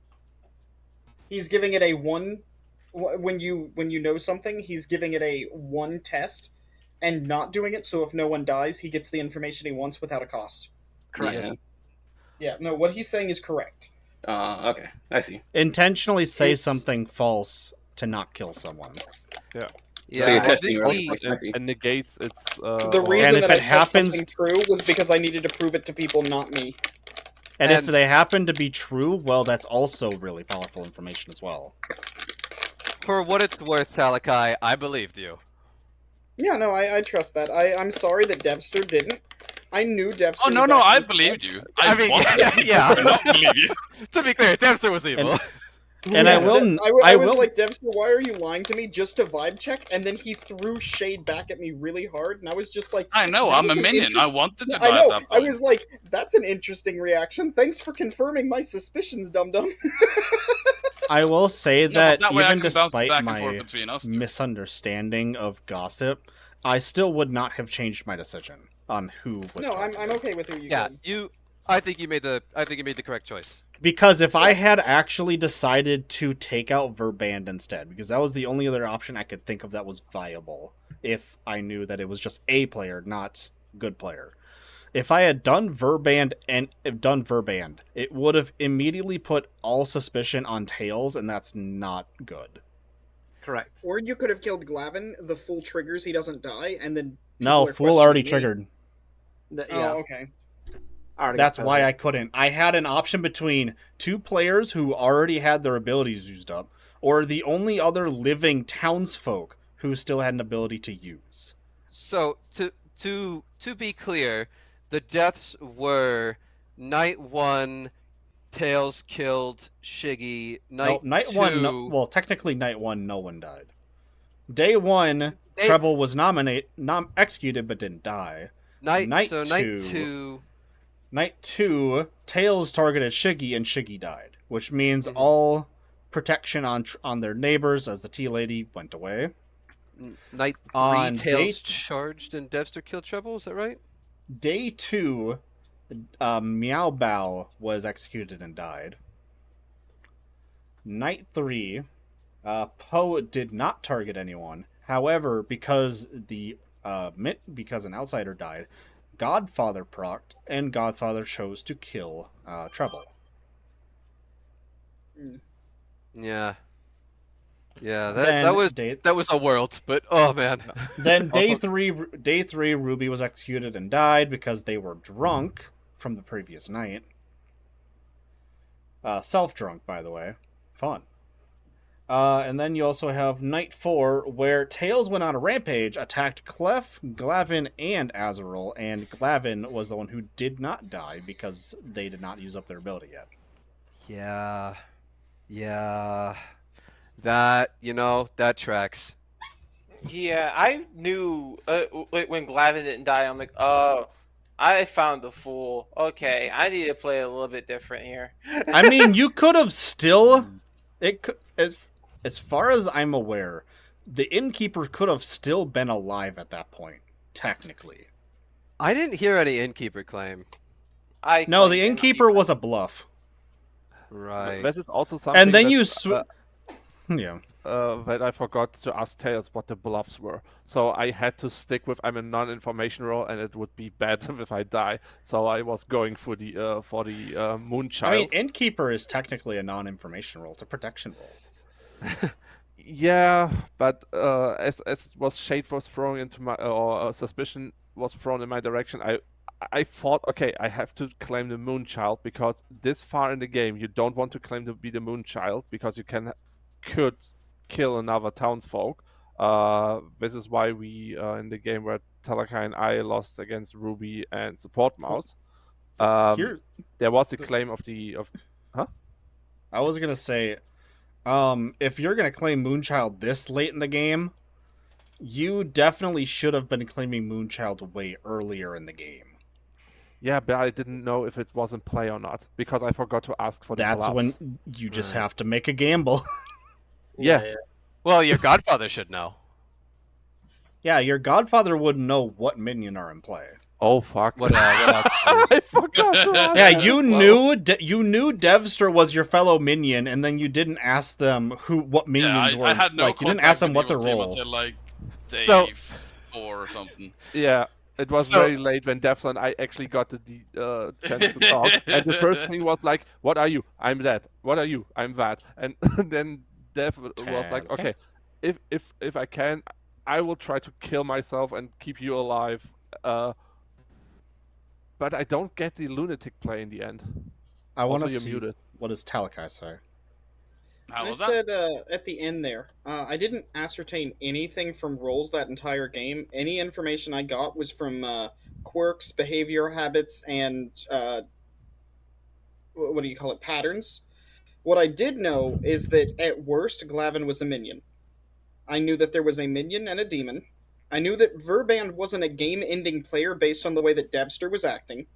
He's giving it a one. When you know something, he's giving it a one test, and not doing it. So if no one dies, he gets the information he wants without a cost. Correct. Yeah. No, what he's saying is correct. Okay, I see. Intentionally say something false to not kill someone. Yeah. Yeah, so and negates its. The reason that I said something true was because I needed to prove it to people, not me. And if they happen to be true, well, that's also really powerful information as well. For what it's worth, Talakai, I believed you. Yeah, no, I trust that. I'm sorry that Devster didn't. I knew Devster. Oh no, I believed you. I mean, I did not believe you. To be clear, Devster was evil. And I was like, Devster, why are you lying to me just to vibe check? And then he threw shade back at me really hard, and I was just like, I know, I'm a minion. I wanted to die I know. at that I point. was like, that's an interesting reaction. Thanks for confirming my suspicions, dum dum. I will say that, that way I even can bounce despite back and my forth between us two. misunderstanding of gossip, I still would not have changed my decision on who was. No, I'm okay with who you. Yeah, killed. I think you made the correct choice. Because if I had actually decided to take out Verband instead, because that was the only other option I could think of that was viable, if I knew that it was just a player, not good player. If I had done Verband, it would have immediately put all suspicion on Tails, and that's not good. Correct. Or you could have killed Glavin, the fool triggers, he doesn't die, and then... No, Fool already triggered. Yeah. Oh, okay. That's why I couldn't. I had an option between two players who already had their abilities used up, or the only other living townsfolk who still had an ability to use. So, to be clear, the deaths were Night 1, Tails killed Shiggy, Night 1, two... well, technically Night 1, no one died. Day 1, Treble was executed but didn't die. Night 2, Tails targeted Shiggy and Shiggy died, which means all protection on their neighbors as the tea lady went away. Night 3, Tails charged and Devster killed Treble, is that right? Day 2, Meow Bao was executed and died. Night 3, Poe did not target anyone. However, because an outsider died, Godfather procced, and Godfather chose to kill Treble. Yeah. Yeah, that was a world, but oh man. Then day three, Ruby was executed and died because they were drunk from the previous night. Self-drunk, by the way. Fun. And then you also have Night 4, where Tails went on a rampage, attacked Clef, Glavin, and Azrael, and Glavin was the one who did not die because they did not use up their ability yet. Yeah. That tracks. Yeah, I knew when Glavin didn't die, I'm like, oh, I found the fool. Okay, I need to play a little bit different here. I mean, you could have still... As far as I'm aware, the innkeeper could have still been alive at that point, technically. I didn't hear any innkeeper claim. No, the innkeeper was a bluff. Right. That is also something. And then that I forgot to ask Tails what the bluffs were. So I had to stick with I'm a non-information role, and it would be bad if I die. So I was going for the Moonchild. I mean, innkeeper is technically a non-information role. It's a protection role. Yeah, but as shade was thrown into my suspicion was thrown in my direction, I thought, okay, I have to claim the Moonchild because this far in the game, you don't want to claim to be the Moonchild because you could kill another townsfolk. This is why we in the game where Talakai and I lost against Ruby and Support Mouse. There was a claim of huh? I was gonna say, if you're gonna claim Moonchild this late in the game, you definitely should have been claiming Moonchild way earlier in the game. Yeah, but I didn't know if it was in play or not because I forgot to ask for the That's bluffs. when you just have to make a gamble. Yeah. Well, your godfather should know. Yeah, your godfather wouldn't know what minion are in play. Oh fuck! What I forgot to ask. Yeah, you knew Devster was your fellow minion, and then you didn't ask them what minions were. I had no like you didn't ask them what contact their with your role. team until like day So- 4 or something. Yeah, it was very late when Devs and I actually got the chance to talk. And the first thing was like, "What are you? I'm that. What are you? I'm that." And then Dev was like, "Okay, if I can, I will try to kill myself and keep you alive." But I don't get the lunatic play in the end. I want to Also, you're see muted. what does Talakai say. I said at the end there, I didn't ascertain anything from roles that entire game. Any information I got was from quirks, behavior habits, and what do you call it, patterns. What I did know is that at worst, Glavin was a minion. I knew that there was a minion and a demon. I knew that Verband wasn't a game-ending player based on the way that Devster was acting,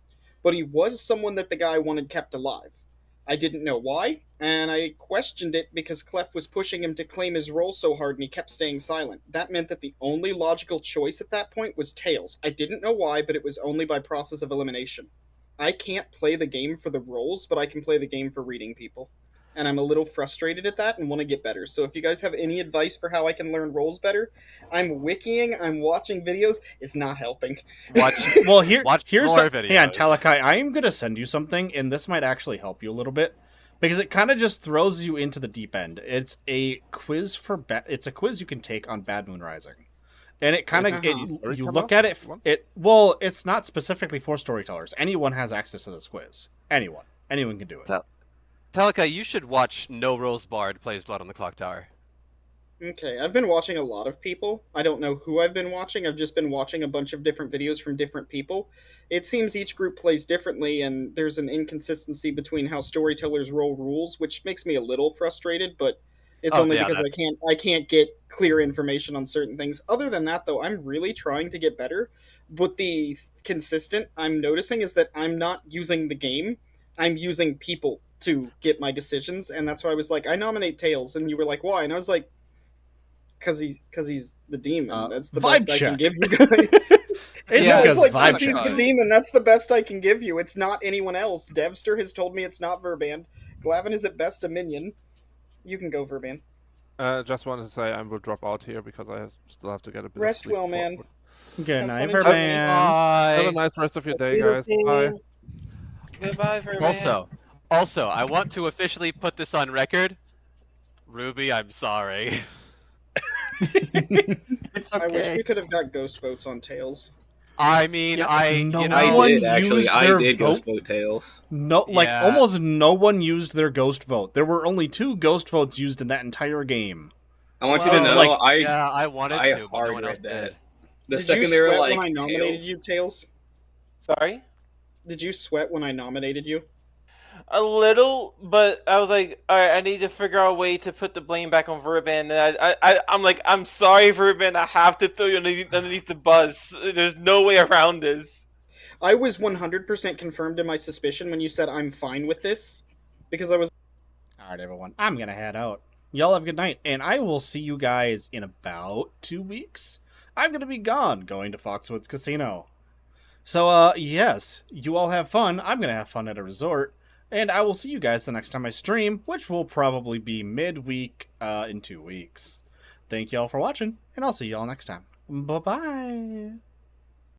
but he was someone that the guy wanted kept alive. I didn't know why, and I questioned it because Clef was pushing him to claim his role so hard and he kept staying silent. That meant that the only logical choice at that point was Tails. I didn't know why, but it was only by process of elimination. I can't play the game for the roles, but I can play the game for reading people. And I'm a little frustrated at that and want to get better. So if you guys have any advice for how I can learn roles better, I'm wikiing, I'm watching videos, it's not helping. Here's more hang on, videos. Talakai, I am gonna send you something, and this might actually help you a little bit. Because it kind of just throws you into the deep end. It's a quiz it's a quiz you can take on Bad Moon Rising. And it kind of you look at it well, it's not specifically for storytellers. Anyone has access to this quiz. Anyone can do it. Talika, you should watch No Rules Bard Plays Blood on the Clocktower. Okay, I've been watching a lot of people. I don't know who I've been watching. I've just been watching a bunch of different videos from different people. It seems each group plays differently, and there's an inconsistency between how storytellers roll rules, which makes me a little frustrated, but it's only because I can't get clear information on certain things. Other than that, though, I'm really trying to get better. But the consistent I'm noticing is that I'm not using the game. I'm using people to get my decisions, and that's why I was like, I nominate Tails, and you were like, why? And I was like, because he's the demon. That's the best I can give you guys. It's like, because he's the demon, that's the best I can give you. It's not anyone else. Devster has told me it's not Verband. Glavin is at best a minion. You can go, Verband. Just wanted to say I will drop out here because I still have to get a bit Rest of sleep. well, man. Good night, fun in Verband. Bye. Have a nice rest of your day, guys. Bye. Goodbye, Verband. Also, I want to officially put this on record. Ruby, I'm sorry. It's okay. I wish we could have got ghost votes on Tails. I mean, I did ghost vote Tails. No, almost no one used their ghost vote. There were only 2 ghost votes used in that entire game. I want you to know, I wanted to, but no one else did. The Did second you they were sweat like, when I nominated Tails? you, Tails? Sorry? Did you sweat when I nominated you? A little, but I was like, all right, I need to figure out a way to put the blame back on Verband. And I'm like, I'm sorry, Verband, I have to throw you underneath the bus. There's no way around this. I was 100% confirmed in my suspicion when you said I'm fine with this, because I was... Alright, everyone, I'm gonna head out. Y'all have a good night, and I will see you guys in about 2 weeks. I'm gonna be gone, going to Foxwoods Casino. So, yes, you all have fun. I'm gonna have fun at a resort. And I will see you guys the next time I stream, which will probably be midweek in 2 weeks. Thank y'all for watching, and I'll see y'all next time. Bye-bye.